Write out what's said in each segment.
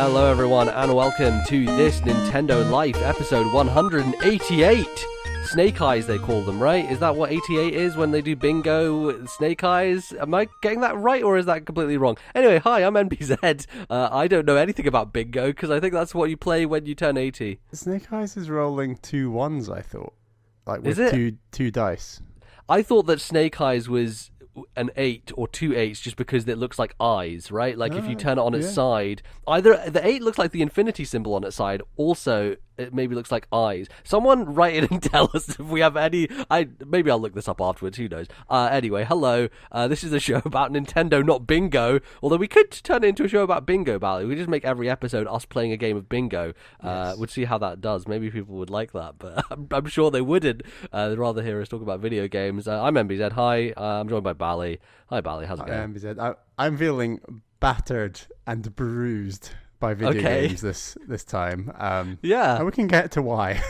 Hello everyone and welcome to This Nintendo Life, episode 188. Snake Eyes they call them, right? Is that what 88 is when they do bingo, Snake Eyes? Am I getting that right or is that completely wrong? Anyway, hi, I'm NBZ. I don't know anything about bingo because I think that's what you play when you turn 80. Snake Eyes is rolling 2 1s, I thought. Like with two dice. I thought that Snake Eyes was an 8 or 2 8s just because it looks like eyes, right? Like if you turn it on its side, either the 8 looks like the infinity symbol on its side, also it maybe looks like eyes. Someone write in and tell us if we have any. Maybe I'll look this up afterwards, who knows. Anyway, hello, this is a show about Nintendo, not bingo, although we could turn it into a show about bingo, Bally. We just make every episode us playing a game of bingo. We'd see how that does. Maybe people would like that, but I'm sure they wouldn't. They'd rather hear us talk about video games. I'm MBZ, hi, I'm joined by Bally. Hi Bally, how's it going? I'm MBZ. I'm feeling battered and bruised by video games this time. And we can get to why.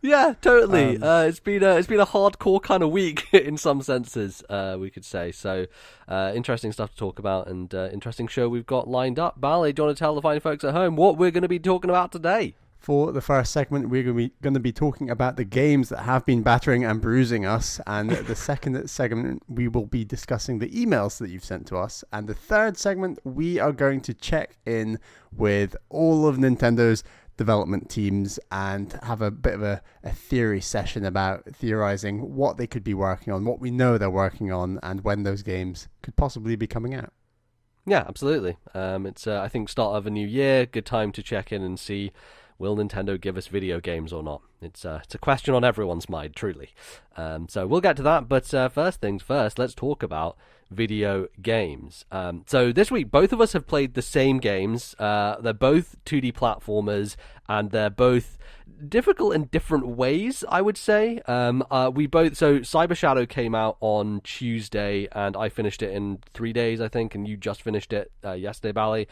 Yeah, totally. It's been a hardcore kind of week in some senses, we could say. So, interesting stuff to talk about and interesting show we've got lined up. Bally, do you want to tell the fine folks at home what we're going to be talking about today? For the first segment, we're going to be talking about the games that have been battering and bruising us. And the second segment, we will be discussing the emails that you've sent to us. And the third segment, we are going to check in with all of Nintendo's development teams and have a bit of a theory session about theorizing what they could be working on, what we know they're working on, and when those games could possibly be coming out. Yeah, absolutely. It's, I think, start of a new year, good time to check in and see, will Nintendo give us video games or not? It's a question on everyone's mind, truly. So we'll get to that, but first things first, let's talk about video games. So this week, both of us have played the same games. They're both 2D platformers, and they're both difficult in different ways, I would say. So Cyber Shadow came out on Tuesday, and I finished it in 3 days, I think, and you just finished it yesterday, Bally.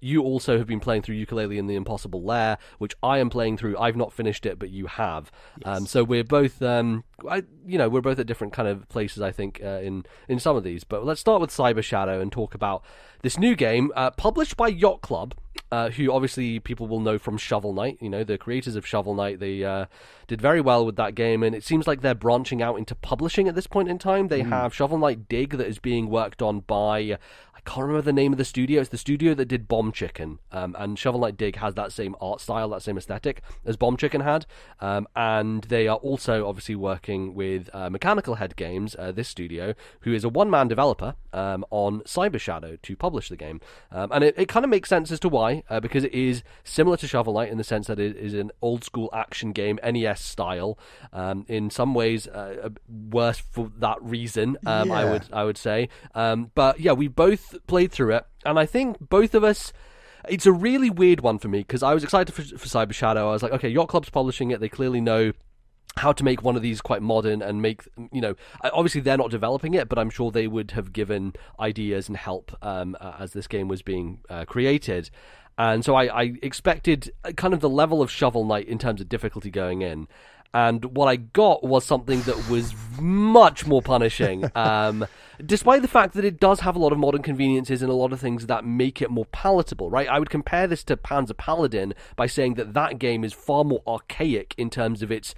You also have been playing through Yooka-Laylee and the Impossible Lair, which I am playing through. I've not finished it, but you have. Yes. So we're both, we're both at different kind of places, I think, in some of these. But let's start with Cyber Shadow and talk about this new game published by Yacht Club, who obviously people will know from Shovel Knight. You know, the creators of Shovel Knight, they did very well with that game, and it seems like they're branching out into publishing at this point in time. They have Shovel Knight Dig that is being worked on by, I can't remember the name of the studio. It's the studio that did Bomb Chicken, and Shovel Knight Dig has that same art style, that same aesthetic as Bomb Chicken had, and they are also obviously working with Mechanical Head Games, this studio, who is a one-man developer on Cyber Shadow to publish the game, and it kind of makes sense as to why, because it is similar to Shovel Knight in the sense that it is an old-school action game, NES style, in some ways worse for that reason, I would say, but yeah, we both played through it, and I think both of us, it's a really weird one for me because I was excited for Cyber Shadow. I was like, okay, Yacht Club's publishing it, they clearly know how to make one of these quite modern and make, obviously they're not developing it, but I'm sure they would have given ideas and help as this game was being created. And so I expected kind of the level of Shovel Knight in terms of difficulty going in. And what I got was something that was much more punishing, despite the fact that it does have a lot of modern conveniences and a lot of things that make it more palatable, right? I would compare this to Panzer Paladin by saying that game is far more archaic in terms of its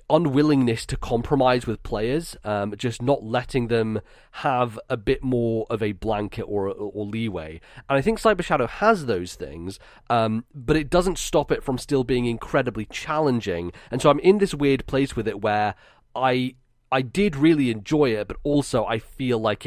unwillingness to compromise with players, just not letting them have a bit more of a blanket or leeway. And I think Cyber Shadow has those things, but it doesn't stop it from still being incredibly challenging. And so I'm in this weird place with it where I did really enjoy it, but also I feel like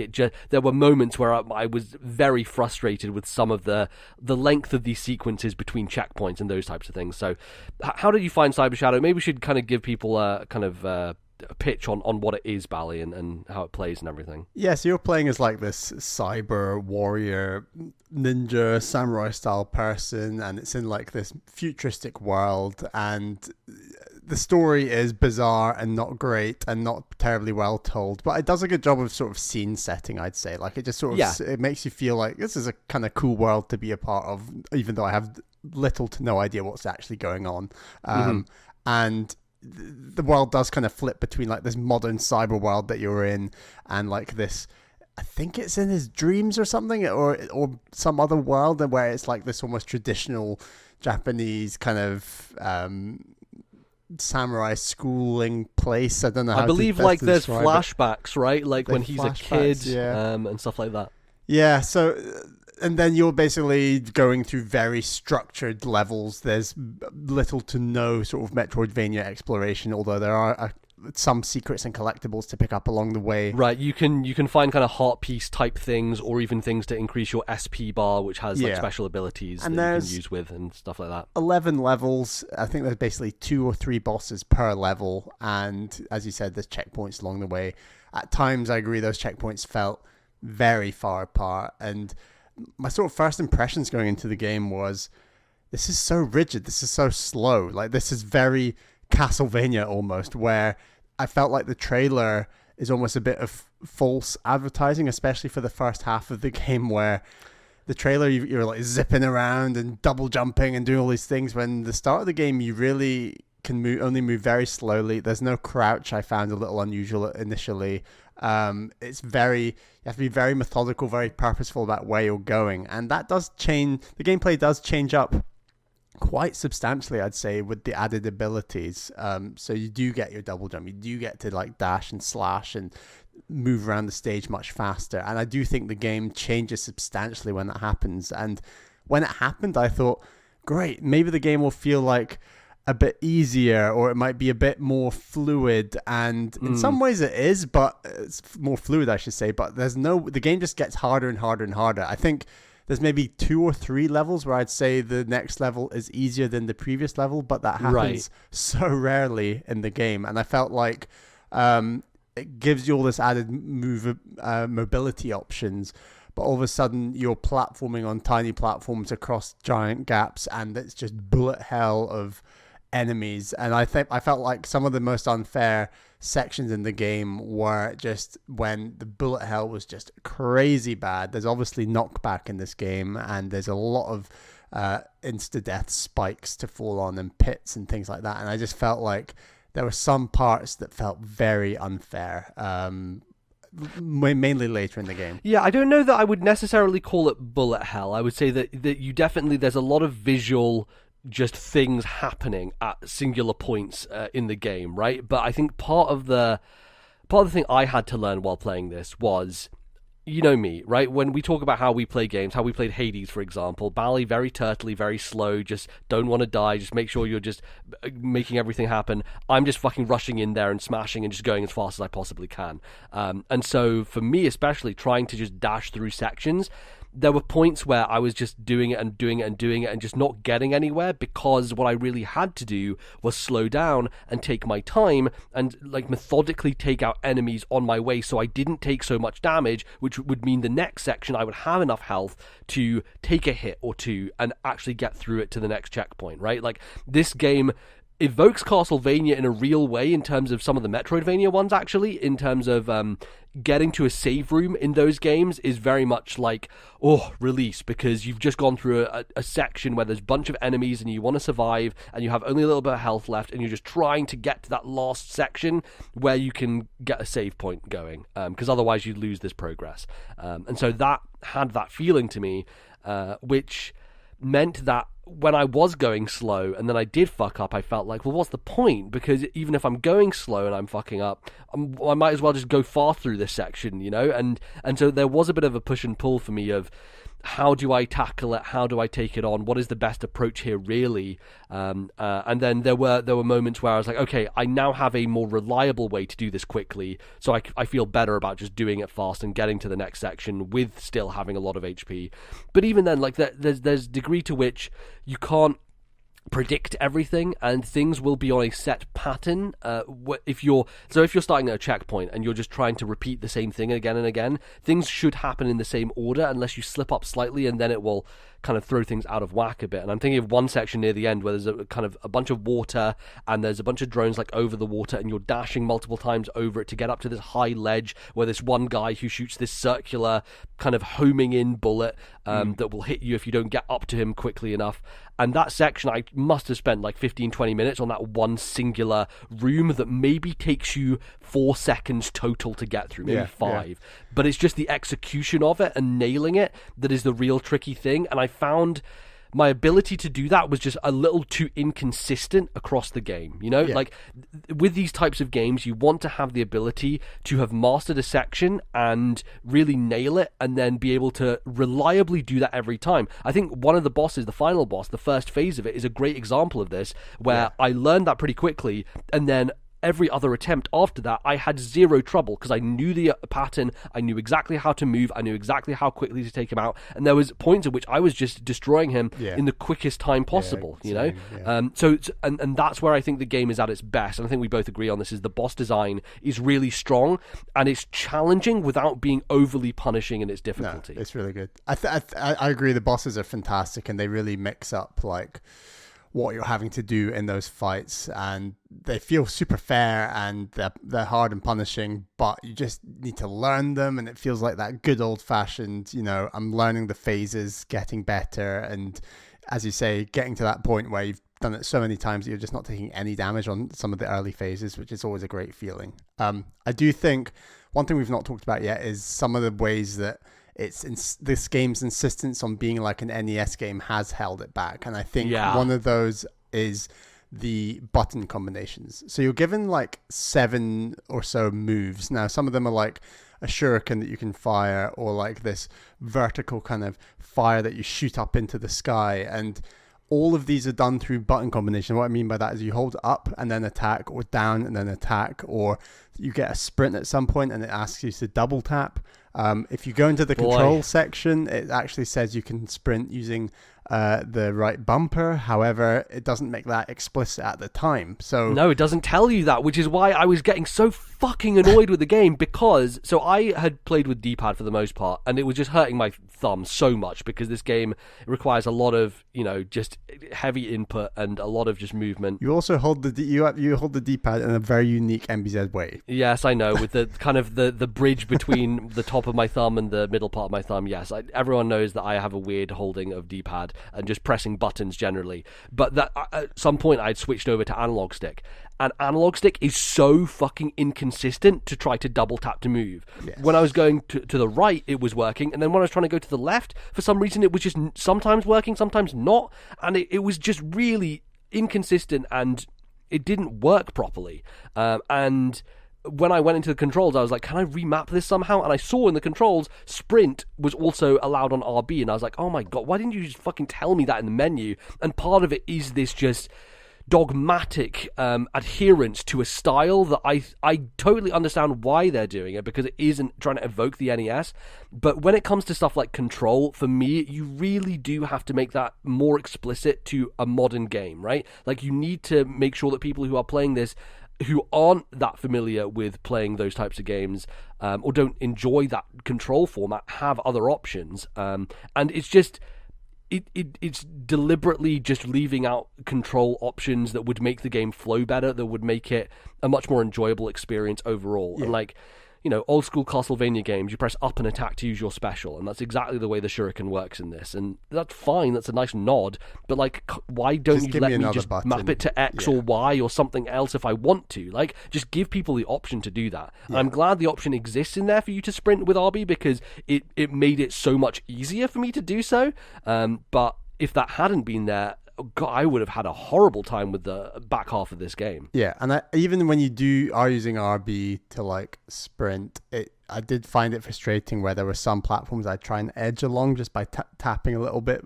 there were moments where I was very frustrated with some of the length of these sequences between checkpoints and those types of things. So how did you find Cyber Shadow? Maybe we should kind of give people a kind of a pitch on what it is, Bally, and how it plays and everything. Yeah, so you're playing as like this cyber warrior, ninja, samurai style person, and it's in like this futuristic world, and the story is bizarre and not great and not terribly well told, but it does a good job of sort of scene setting, I'd say. Like it just sort of it makes you feel like this is a kind of cool world to be a part of, even though I have little to no idea what's actually going on. And the world does kind of flip between like this modern cyber world that you're in and like this I think it's in his dreams or something, or some other world where it's like this almost traditional Japanese kind of samurai schooling place. I don't know how I believe to like there's describe flashbacks, right? Like when he's a kid, yeah. And stuff like that. Yeah, so and then you're basically going through very structured levels. There's little to no sort of Metroidvania exploration, although there are some secrets and collectibles to pick up along the way. Right, you can find kind of heart piece type things, or even things to increase your SP bar, which has like special abilities and that you can use with and stuff like that. 11 levels. I think there's basically 2 or 3 bosses per level, and as you said, there's checkpoints along the way. At times, I agree, those checkpoints felt very far apart, and my sort of first impressions going into the game was, this is so rigid, this is so slow, like this is very Castlevania almost, where I felt like the trailer is almost a bit of false advertising, especially for the first half of the game, where the trailer you're like zipping around and double jumping and doing all these things, when the start of the game you really can only move very slowly. There's no crouch. I found a little unusual initially. It's very, you have to be very methodical, very purposeful about where you're going, and that does change. The gameplay does change up quite substantially, I'd say, with the added abilities. So you do get your double jump, you do get to like dash and slash and move around the stage much faster, and I do think the game changes substantially when that happens. And when it happened, I thought, great, maybe the game will feel like a bit easier, or it might be a bit more fluid, and in some ways it is, but it's more fluid, I should say, but the game just gets harder and harder and harder. I think there's maybe 2 or 3 levels where I'd say the next level is easier than the previous level, but that happens so rarely in the game, and I felt like it gives you all this added mobility options, but all of a sudden you're platforming on tiny platforms across giant gaps, and it's just bullet hell of enemies. And I felt like some of the most unfair sections in the game were just when the bullet hell was just crazy bad. There's obviously knockback in this game, and there's a lot of insta-death spikes to fall on and pits and things like that, and I just felt like there were some parts that felt very unfair, mainly later in the game. Yeah, I don't know that I would necessarily call it bullet hell. I would say that you definitely, there's a lot of visual just things happening at singular points in the game, right? But I think part of the thing I had to learn while playing this was, you know me, right? When we talk about how we play games, how we played Hades, for example, Bally, very turtly, very slow, just don't want to die, just make sure you're just making everything happen. I'm just fucking rushing in there and smashing and just going as fast as I possibly can. And so for me, especially, trying to just dash through sections, there were points where I was just doing it and doing it and doing it and just not getting anywhere, because what I really had to do was slow down and take my time and like methodically take out enemies on my way, so I didn't take so much damage, which would mean the next section I would have enough health to take a hit or two and actually get through it to the next checkpoint, right? Like, this game evokes Castlevania in a real way in terms of some of the Metroidvania ones, actually, in terms of getting to a save room in those games is very much like, release, because you've just gone through a section where there's a bunch of enemies and you want to survive and you have only a little bit of health left, and you're just trying to get to that last section where you can get a save point going, because otherwise you lose this progress. And so that had that feeling to me, which meant that when I was going slow and then I did fuck up, I felt like, well, what's the point? Because even if I'm going slow and I'm fucking up, I might as well just go far through this section, you know? And so there was a bit of a push and pull for me of, how do I tackle it? How do I take it on? What is the best approach here, really? And then there were moments where I was like, okay, I now have a more reliable way to do this quickly, so I feel better about just doing it fast and getting to the next section with still having a lot of HP. But even then, like, there's degree to which you can't predict everything, and things will be on a set pattern. If you're starting at a checkpoint and you're just trying to repeat the same thing again and again, things should happen in the same order unless you slip up slightly, and then it will kind of throw things out of whack a bit. And I'm thinking of one section near the end where there's a kind of a bunch of water, and there's a bunch of drones like over the water, and you're dashing multiple times over it to get up to this high ledge where this one guy who shoots this circular kind of homing in bullet that will hit you if you don't get up to him quickly enough. And that section, I must have spent like 15-20 minutes on that one singular room that maybe takes you 4 seconds total to get through, maybe 5. Yeah. But it's just the execution of it and nailing it that is the real tricky thing. And I found my ability to do that was just a little too inconsistent across the game. You know, like with these types of games, you want to have the ability to have mastered a section and really nail it, and then be able to reliably do that every time. I think one of the bosses, the final boss, the first phase of it, is a great example of this, where I learned that pretty quickly, and then every other attempt after that, I had zero trouble because I knew the pattern, I knew exactly how to move, I knew exactly how quickly to take him out, and there was points at which I was just destroying him in the quickest time possible, you know? So that's where I think the game is at its best, and I think we both agree on this, is the boss design is really strong, and it's challenging without being overly punishing in its difficulty. No, it's really good. I agree, the bosses are fantastic, and they really mix up, like, what you're having to do in those fights, and they feel super fair, and they're hard and punishing, but you just need to learn them, and it feels like that good old-fashioned, you know, I'm learning the phases, getting better, and as you say, getting to that point where you've done it so many times that you're just not taking any damage on some of the early phases, which is always a great feeling. I do think one thing we've not talked about yet is some of the ways that this game's insistence on being like an NES game has held it back. And I think one of those is the button combinations. So you're given like 7 or so moves. Now, some of them are like a shuriken that you can fire, or like this vertical kind of fire that you shoot up into the sky. And all of these are done through button combination. What I mean by that is you hold up and then attack, or down and then attack, or you get a sprint at some point and it asks you to double tap. If you go into the control section, it actually says you can sprint using the right bumper. However, it doesn't make that explicit at the time. So no, it doesn't tell you that, which is why I was getting so fucking annoyed with the game, because so I had played with D-pad for the most part, and it was just hurting my thumb so much because this game requires a lot of, you know, just heavy input and a lot of just movement. You also hold you hold the D-pad in a very unique MBZ way. Yes, I know, with the kind of the bridge between the top of my thumb and the middle part of my thumb. Yes, everyone knows that I have a weird holding of D-pad and just pressing buttons generally. But that at some point I'd switched over to analog stick. And analog stick is so fucking inconsistent to try to double tap to move. Yes. When I was going to the right, it was working. And then when I was trying to go to the left, for some reason, it was just sometimes working, sometimes not. And it was just really inconsistent, and it didn't work properly. And when I went into the controls, I was like, can I remap this somehow? And I saw in the controls, sprint was also allowed on RB. And I was like, oh my God, why didn't you just fucking tell me that in the menu? And part of it is this just dogmatic adherence to a style that I totally understand why they're doing it, because it isn't trying to evoke the NES. But when it comes to stuff like control, for me, you really do have to make that more explicit to a modern game, right? Like, you need to make sure that people who are playing this, who aren't that familiar with playing those types of games, or don't enjoy that control format, have other options. And it's just it's deliberately just leaving out control options that would make the game flow better, that would make it a much more enjoyable experience overall. Yeah. And like, you know, old school Castlevania games, you press up and attack to use your special, and that's exactly the way the shuriken works in this, and that's fine, that's a nice nod, but like, why don't you let me just map it to X or Y or something else if I want to? Like, just give people the option to do that. And I'm glad the option exists in there for you to sprint with RB, because it made it so much easier for me to do so. But if that hadn't been there, God, I would have had a horrible time with the back half of this game. Yeah, and even when you are using RB to like sprint, I did find it frustrating where there were some platforms I'd try and edge along just by tapping a little bit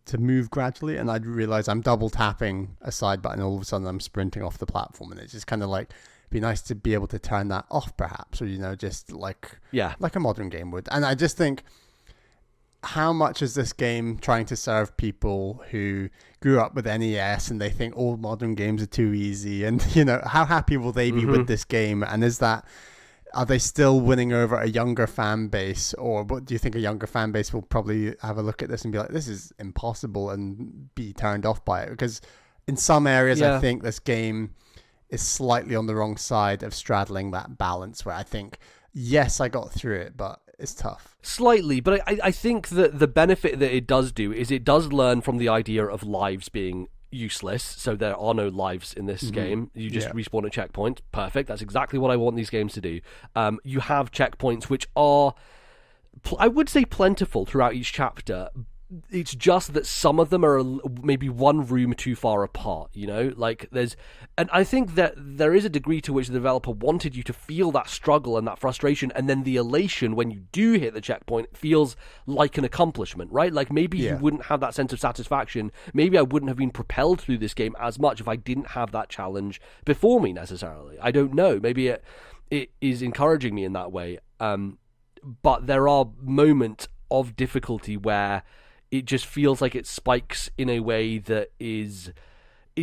to move gradually, and I'd realize I'm double tapping a side button, and all of a sudden I'm sprinting off the platform, and it's just kind of like, be nice to be able to turn that off perhaps, or, you know, just like a modern game would. And I just think, how much is this game trying to serve people who grew up with NES and they think all modern games are too easy, and, you know, how happy will they be with this game? And is that, are they still winning over a younger fan base, or what do you think a younger fan base will probably have a look at this and be like, this is impossible, and be turned off by it? Because in some areas, I think this game is slightly on the wrong side of straddling that balance where I think, yes, I got through it, but it's tough. Slightly, but I think that the benefit that it does do is it does learn from the idea of lives being useless. So there are no lives in this game. You just respawn at checkpoints. Perfect. That's exactly what I want these games to do. You have checkpoints which are, I would say, plentiful throughout each chapter. It's just that some of them are maybe one room too far apart, you know? Like, and I think that there is a degree to which the developer wanted you to feel that struggle and that frustration, and then the elation when you do hit the checkpoint feels like an accomplishment, right? Like, maybe you wouldn't have that sense of satisfaction. Maybe I wouldn't have been propelled through this game as much if I didn't have that challenge before me, necessarily. I don't know. Maybe it is encouraging me in that way. But there are moments of difficulty where it just feels like it spikes in a way that it's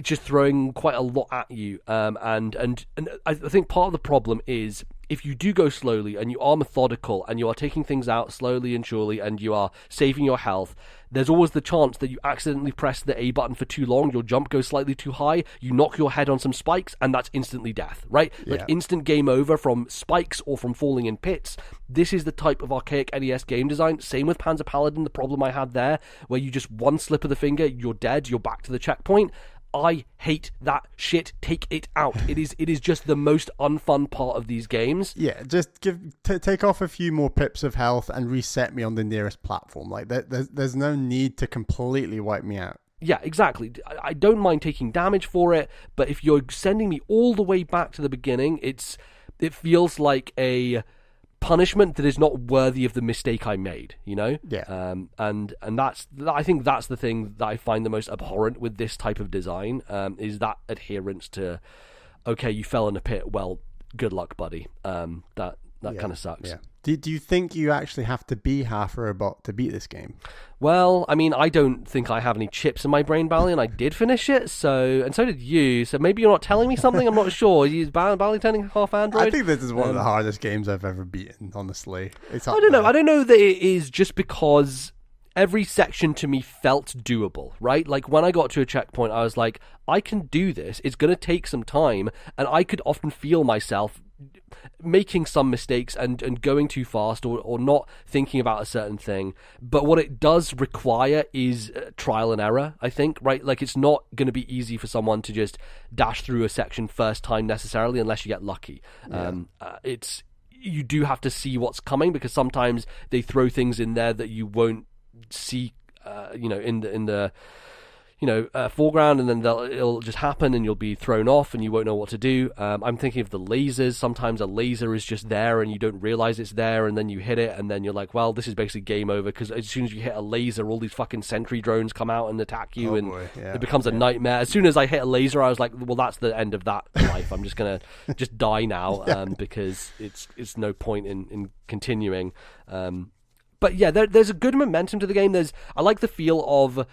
just throwing quite a lot at you. And I think part of the problem is if you do go slowly and you are methodical and you are taking things out slowly and surely and you are saving your health, there's always the chance that you accidentally press the A button for too long, your jump goes slightly too high, you knock your head on some spikes, and that's instantly death, right? Like instant game over from spikes or from falling in pits. This is the type of archaic NES game design. Same with Panzer Paladin, the problem I had there, where you just one slip of the finger, you're dead, you're back to the checkpoint. I hate that shit. Take it out. It is just the most unfun part of these games. Yeah, just take off a few more pips of health and reset me on the nearest platform. Like there's no need to completely wipe me out. Yeah, exactly. I don't mind taking damage for it, but if you're sending me all the way back to the beginning, it feels like a punishment that is not worthy of the mistake I made, you know? Yeah. And I think that's the thing that I find the most abhorrent with this type of design, is that adherence to, okay, you fell in a pit, well, good luck, buddy. That kind of sucks. Yeah. Do you think you actually have to be half a robot to beat this game? Well, I mean, I don't think I have any chips in my brain, Bally, and I did finish it, and so did you. So maybe you're not telling me something. I'm not sure. Is Bally turning half Android? I think this is one of the hardest games I've ever beaten, honestly. I don't know. I don't know that it is just because every section to me felt doable, right? Like when I got to a checkpoint, I was like, I can do this. It's going to take some time, and I could often feel myself making some mistakes and going too fast or not thinking about a certain thing. But what it does require is trial and error, I think, right? Like it's not going to be easy for someone to just dash through a section first time necessarily unless you get lucky. You do have to see what's coming because sometimes they throw things in there that you won't see in the foreground, and then it'll just happen and you'll be thrown off and you won't know what to do. I'm thinking of the lasers. Sometimes a laser is just there and you don't realize it's there, and then you hit it and then you're like, well, this is basically game over, because as soon as you hit a laser, all these fucking sentry drones come out and attack you, it becomes a nightmare. As soon as I hit a laser, I was like, well, that's the end of that life. I'm just gonna just die now, because it's no point in continuing. But yeah, there's a good momentum to the game. I like the feel of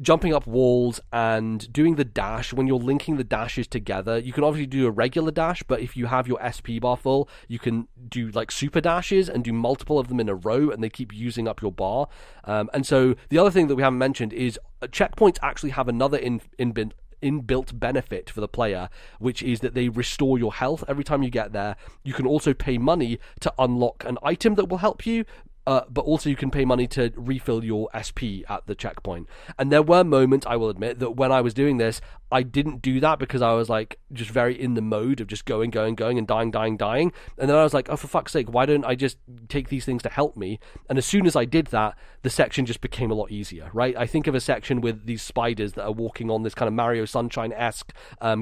jumping up walls and doing the dash. When you're linking the dashes together, you can obviously do a regular dash, but if you have your SP bar full, you can do like super dashes and do multiple of them in a row, and they keep using up your bar. And so the other thing that we haven't mentioned is checkpoints actually have another inbuilt benefit for the player, which is that they restore your health every time you get there. You can also pay money to unlock an item that will help you, but also you can pay money to refill your SP at the checkpoint. And there were moments, I will admit, that when I was doing this, I didn't do that because I was like just very in the mode of just going and dying. And then I was like, oh, for fuck's sake, why don't I just take these things to help me? And as soon as I did that, the section just became a lot easier, right? I think of a section with these spiders that are walking on this kind of Mario Sunshine-esque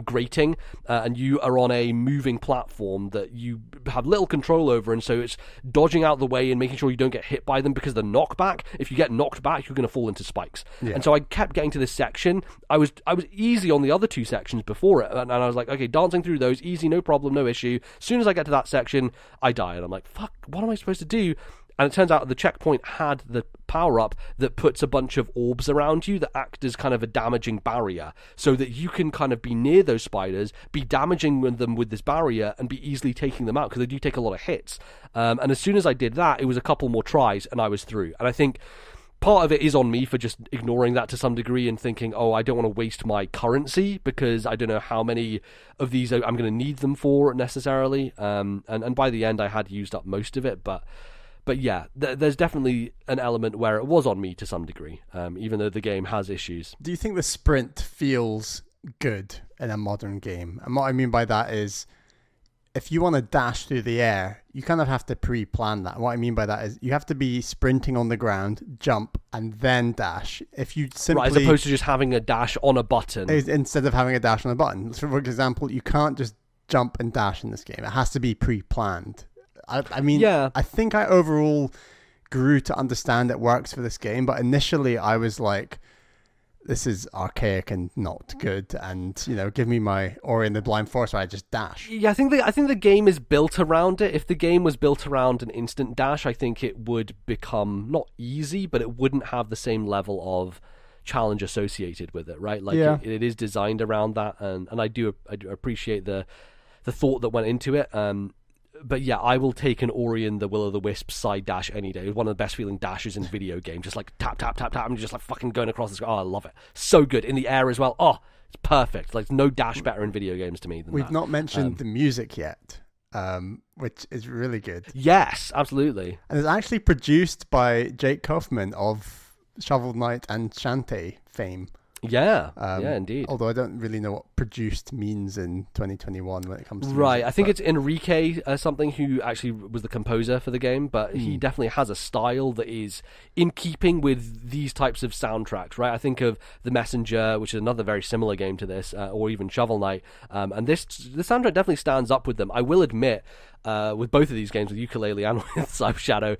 grating, and you are on a moving platform that you have little control over, and so it's dodging out the way and making sure you don't get hit by them, because the knockback, if you get knocked back, you're going to fall into spikes. Yeah. And so I kept getting to this section. I was easy on the other two sections before it, and I was like, okay, dancing through those, easy, no problem, no issue. As soon as I get to that section, I die, and I'm like, fuck, what am I supposed to do? and it turns out the checkpoint had the power-up that puts a bunch of orbs around you that act as kind of a damaging barrier, so that you can kind of be near those spiders, be damaging them with this barrier, and be easily taking them out, because they do take a lot of hits. And as soon as I did that, it was a couple more tries, and I was through. And I think part of it is on me for just ignoring that to some degree and thinking, oh, I don't want to waste my currency because I don't know how many of these I'm going to need them for necessarily. And by the end, I had used up most of it. But yeah, there's definitely an element where it was on me to some degree, even though the game has issues. Do you think the sprint feels good in a modern game? And what I mean by that is, if you want to dash through the air, you kind of have to pre-plan that. What I mean by that is you have to be sprinting on the ground, jump, and then dash. If you simply... Right, as opposed to just having a dash on a button. Instead of having a dash on a button. So for example, you can't just jump and dash in this game. It has to be pre-planned. I mean, yeah. I think I overall grew to understand it works for this game, but initially I was like, this is archaic and not good, and give me my Ori and the Blind Forest where I just dash. Yeah, I think the game is built around it. If the game was built around an instant dash, I think it would become not easy, but it wouldn't have the same level of challenge associated with it, right? Like it is designed around that, and I do appreciate the thought that went into it. But yeah, I will take an Ori and the Will-o'-the-Wisp side dash any day. It's one of the best feeling dashes in video game. Just like tap, tap, tap, tap, and just like fucking going across the screen. Oh, I love it. So good. In the air as well. Oh, it's perfect. Like, no dash better in video games to me than that. We've not mentioned the music yet, which is really good. Yes, absolutely. And it's actually produced by Jake Kaufman of Shovel Knight and Shantae fame. Yeah, indeed. Although I don't really know what produced means in 2021 when it comes to right. music, I think it's Enrique something who actually was the composer for the game, but he definitely has a style that is in keeping with these types of soundtracks, right? I think of The Messenger, which is another very similar game to this, or even Shovel Knight, and this soundtrack definitely stands up with them. I will admit, with both of these games, with Ukulele and with Cyber Shadow,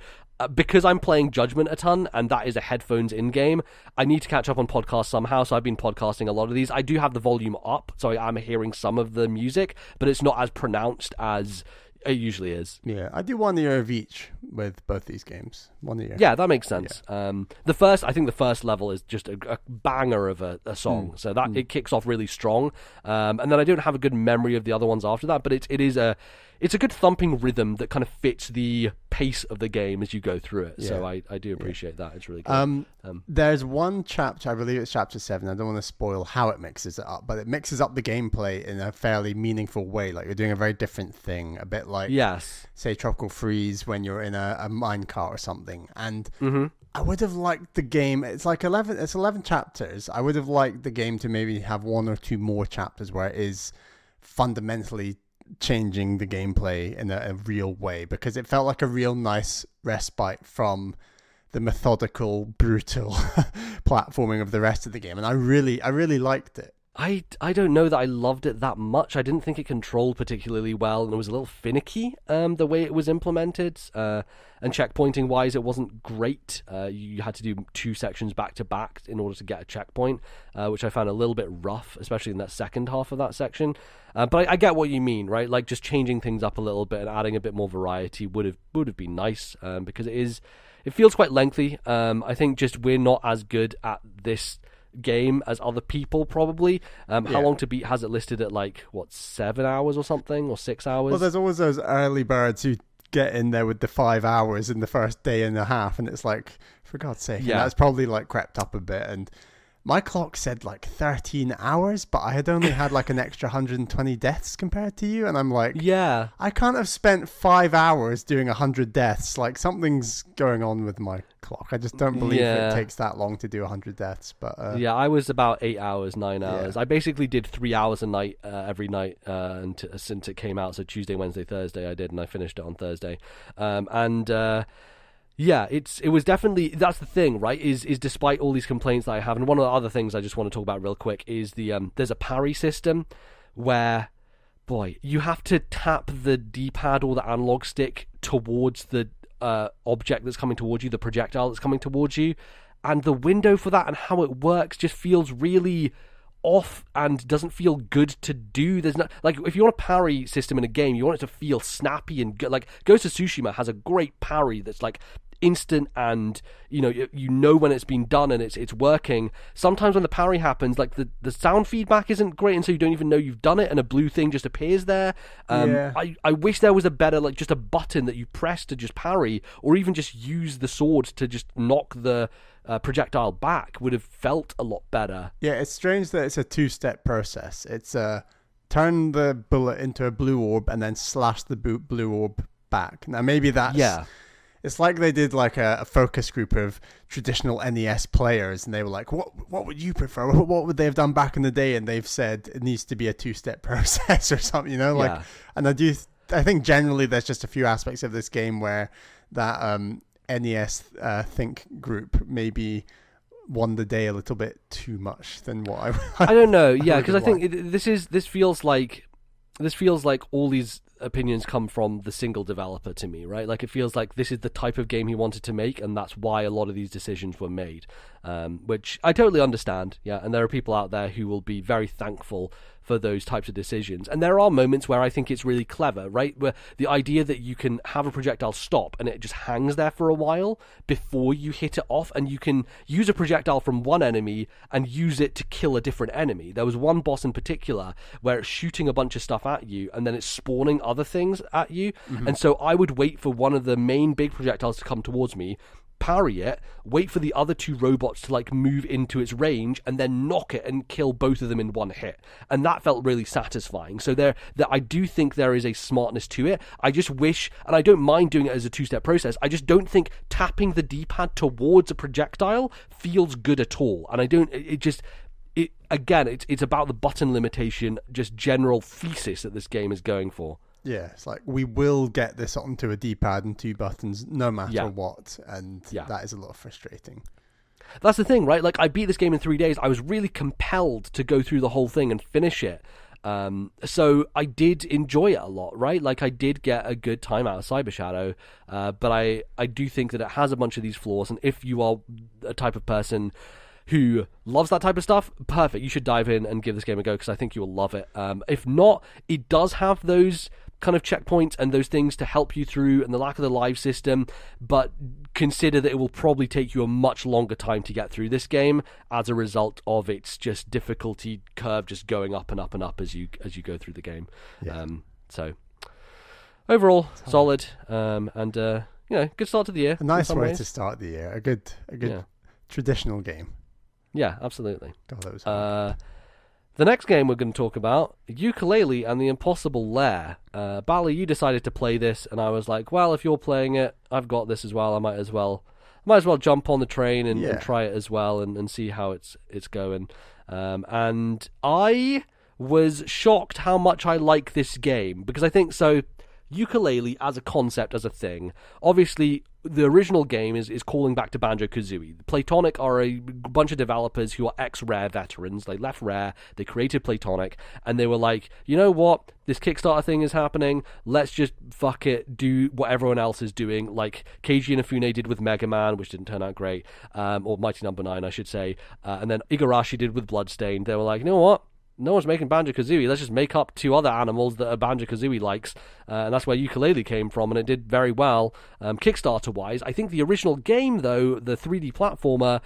because I'm playing Judgment a ton, and that is a headphones in-game, I need to catch up on podcasts somehow, so I've been podcasting a lot of these. I do have the volume up, so I'm hearing some of the music, but it's not as pronounced as it usually is. Yeah, I do 1 year of each with both these games. 1 year. Yeah, that makes sense. Yeah. I think the first level is just a banger of a song, so that it kicks off really strong, and then I don't have a good memory of the other ones after that, but it's a good thumping rhythm that kind of fits the pace of the game as you go through it. Yeah. So I do appreciate that. It's really good. There's one chapter, I believe it's chapter 7. I don't want to spoil how it mixes it up, but it mixes up the gameplay in a fairly meaningful way. Like, you're doing a very different thing, a bit like, say, Tropical Freeze when you're in a minecart or something. And I would have liked the game. It's 11 chapters. I would have liked the game to maybe have 1 or 2 more chapters where it is fundamentally changing the gameplay in a real way, because it felt like a real nice respite from the methodical, brutal platforming of the rest of the game, and I really liked it. I don't know that I loved it that much. I didn't think it controlled particularly well, and it was a little finicky, the way it was implemented. And checkpointing wise, it wasn't great. You had to do 2 sections back to back in order to get a checkpoint, which I found a little bit rough, especially in that second half of that section. But I get what you mean, right? Like, just changing things up a little bit and adding a bit more variety would have been nice, because it feels quite lengthy. I think just we're not as good at this game as other people probably. How long to beat has it listed at, like, 7 hours or something, or 6 hours? Well, there's always those early birds who get in there with the 5 hours in the first day and a half, and it's like, for God's sake. Yeah, that's probably like crept up a bit, and my clock said like 13 hours, but I had only had like an extra 120 deaths compared to you, and I'm like, yeah, I can't have spent 5 hours doing 100 deaths. Like, something's going on with my clock. I just don't believe it takes that long to do 100 deaths. But yeah, I was about 8 hours, 9 hours. Yeah. I basically did 3 hours a night every night since it came out. So Tuesday, Wednesday, Thursday I did, and I finished it on Thursday. Yeah, it was definitely, that's the thing, right, is despite all these complaints that I have, and one of the other things I just want to talk about real quick is there's a parry system where, boy, you have to tap the D-pad or the analog stick towards the object that's coming towards you, the projectile that's coming towards you, and the window for that and how it works just feels really off and doesn't feel good to do. There's no, like, if you want a parry system in a game, you want it to feel snappy and good. Like, Ghost of Tsushima has a great parry that's like, instant, and you know when it's been done and it's working. Sometimes when the parry happens, like the sound feedback isn't great, and so you don't even know you've done it, and a blue thing just appears there. I wish there was a better, like, just a button that you press to just parry, or even just use the sword to just knock the projectile back. Would have felt a lot better. Yeah, it's strange that it's a two-step process. It's turn the bullet into a blue orb and then slash the blue orb back. Now maybe that's it's like they did like a focus group of traditional NES players, and they were like, what would you prefer? What would they have done back in the day? And they've said it needs to be a two-step process or something, And I think generally there's just a few aspects of this game where that NES think group maybe won the day a little bit too much than what I don't know. Yeah, because I think this feels like all these opinions come from the single developer to me, right? Like, it feels like this is the type of game he wanted to make, and that's why a lot of these decisions were made, which I totally understand. Yeah, and there are people out there who will be very thankful for those types of decisions. And there are moments where I think it's really clever, right? Where the idea that you can have a projectile stop and it just hangs there for a while before you hit it off, and you can use a projectile from one enemy and use it to kill a different enemy. There was one boss in particular where it's shooting a bunch of stuff at you and then it's spawning other things at you. And so I would wait for one of the main big projectiles to come towards me, parry it, wait for the other two robots to like move into its range, and then knock it and kill both of them in one hit. And that felt really satisfying. So I do think there is a smartness to it. I just wish, and I don't mind doing it as a two-step process, I just don't think tapping the D-pad towards a projectile feels good at all. And it's about the button limitation, just general thesis that this game is going for. Yeah, it's like, we will get this onto a D-pad and two buttons no matter what, and that is a little frustrating. That's the thing, right? Like, I beat this game in 3 days. I was really compelled to go through the whole thing and finish it. So I did enjoy it a lot, right? Like, I did get a good time out of Cyber Shadow, but I do think that it has a bunch of these flaws, and if you are a type of person who loves that type of stuff, perfect. You should dive in and give this game a go, because I think you will love it. If not, it does have those kind of checkpoints and those things to help you through, and the lack of the live system, but consider that it will probably take you a much longer time to get through this game as a result of its just difficulty curve just going up and up and up as you go through the game. So overall, solid, and good start to the year. A nice way to start the year. A good traditional game. Yeah, absolutely. God, that was hard. The next game we're going to talk about, Yooka-Laylee and the Impossible Lair. Bally, you decided to play this, and I was like, well, if you're playing it, I've got this as well. I might as well jump on the train and try it as well, and see how it's going. And I was shocked how much I like this game, because I think so. Yooka-Laylee as a concept, as a thing, obviously the original game is calling back to Banjo-Kazooie. Playtonic are a bunch of developers who are ex-Rare veterans. They left Rare, they created Playtonic, and they were like, you know what, this Kickstarter thing is happening, let's just fuck it, do what everyone else is doing, like Keiji Inafune did with Mega Man, which didn't turn out great, or Mighty Number 9, I should say, and then Igarashi did with Bloodstained. They were like, you know what, no one's making Banjo-Kazooie, let's just make up two other animals that Banjo-Kazooie likes, and that's where Yooka-Laylee came from, and it did very well, Kickstarter-wise. I think the original game, though, the 3D platformer,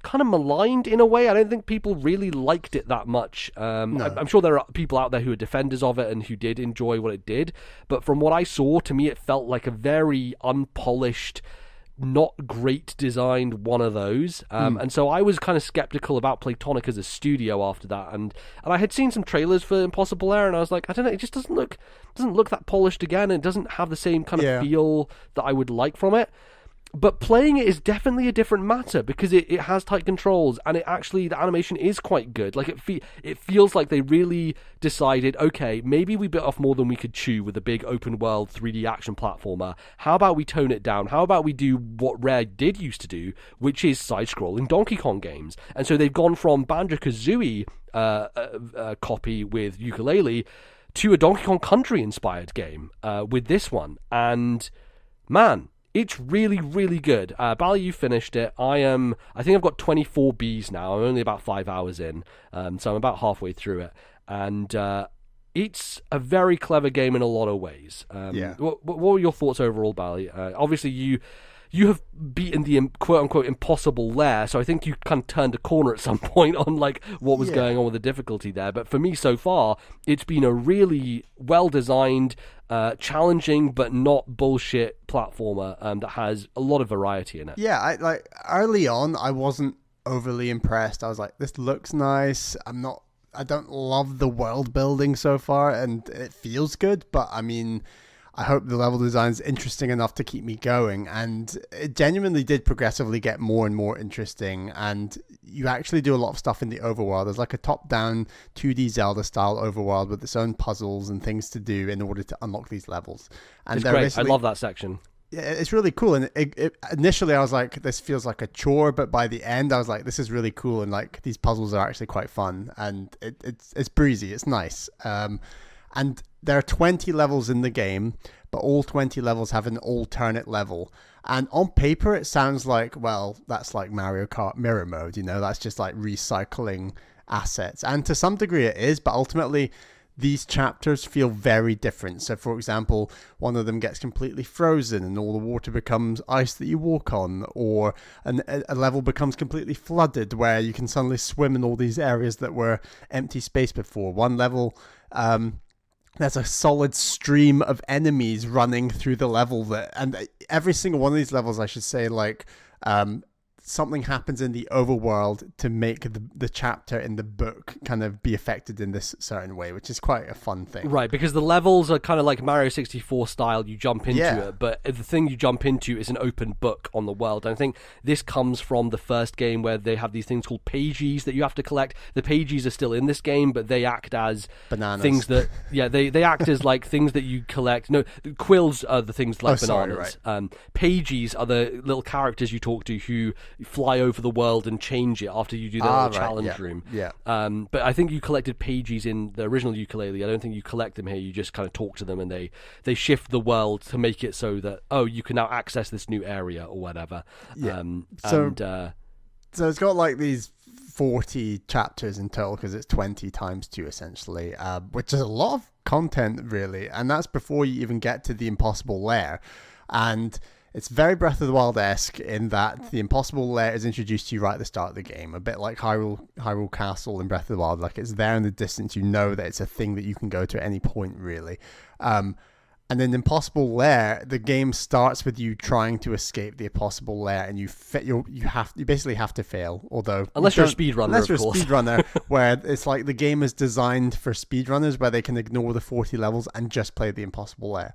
kind of maligned in a way. I don't think people really liked it that much. No. I'm sure there are people out there who are defenders of it and who did enjoy what it did, but from what I saw, to me it felt like a very unpolished, not great designed one of those, and so I was kind of skeptical about Playtonic as a studio after that, and I had seen some trailers for Impossible Lair, and I was like, I don't know, it just doesn't look that polished again, and it doesn't have the same kind of feel that I would like from it. But playing it is definitely a different matter, because it has tight controls, and it actually, the animation is quite good. Like, it feels like they really decided, okay, maybe we bit off more than we could chew with a big open world 3D action platformer. How about we tone it down? How about we do what Rare did used to do, which is side-scrolling Donkey Kong games? And so they've gone from Banjo-Kazooie copy with Yooka-Laylee to a Donkey Kong Country inspired game with this one. And man, it's really, really good. Bally, you finished it. I think I've got 24 Bs now. I'm only about 5 hours in, so I'm about halfway through it. And it's a very clever game in a lot of ways. What were your thoughts overall, Bally? Obviously, you you have beaten the quote-unquote impossible lair, so I think you kind of turned a corner at some point on like what was going on with the difficulty there. But for me so far, it's been a really well-designed, challenging but not bullshit platformer that has a lot of variety in it. Yeah, I early on I wasn't overly impressed. I was like, this looks nice. I don't love the world building so far, and it feels good, but I mean, I hope the level design is interesting enough to keep me going, and it genuinely did progressively get more and more interesting, and you actually do a lot of stuff in the overworld. There's like a top-down 2D Zelda-style overworld with its own puzzles and things to do in order to unlock these levels. And it's great. I love that section. Yeah, it's really cool, and initially I was like, this feels like a chore, but by the end I was like, this is really cool, and like these puzzles are actually quite fun, and it's breezy, it's nice. And there are 20 levels in the game, but all 20 levels have an alternate level. And on paper, it sounds like, well, that's like Mario Kart Mirror Mode, that's just like recycling assets. And to some degree it is, but ultimately these chapters feel very different. So for example, one of them gets completely frozen and all the water becomes ice that you walk on, or a level becomes completely flooded where you can suddenly swim in all these areas that were empty space before. One level, there's a solid stream of enemies running through the level and every single one of these levels, I should say, like, something happens in the overworld to make the chapter in the book kind of be affected in this certain way, which is quite a fun thing. Right, because the levels are kind of like Mario 64 style, you jump into it, but the thing you jump into is an open book on the world. And I think this comes from the first game where they have these things called pages that you have to collect. The pages are still in this game, but they act as bananas. Things that, they act as like things that you collect. No, the quills are the things like bananas. Sorry, right. Pages are the little characters you talk to who fly over the world and change it after you do the little challenge room. Yeah. But I think you collected pages in the original Yooka-Laylee. I don't think you collect them here. You just kind of talk to them, and they shift the world to make it so that you can now access this new area or whatever. Yeah. So it's got like these 40 chapters in total because it's 20 times 2 essentially, which is a lot of content really, and that's before you even get to the impossible lair. And it's very Breath of the Wild-esque in that the impossible lair is introduced to you right at the start of the game, a bit like Hyrule Castle in Breath of the Wild. Like, it's there in the distance, you know that it's a thing that you can go to at any point, really. And in Impossible Lair, the game starts with you trying to escape the Impossible Lair, and you basically have to fail. Although unless you're a speedrunner, unless you're a speedrunner, where it's like the game is designed for speedrunners, where they can ignore the 40 levels and just play the Impossible Lair.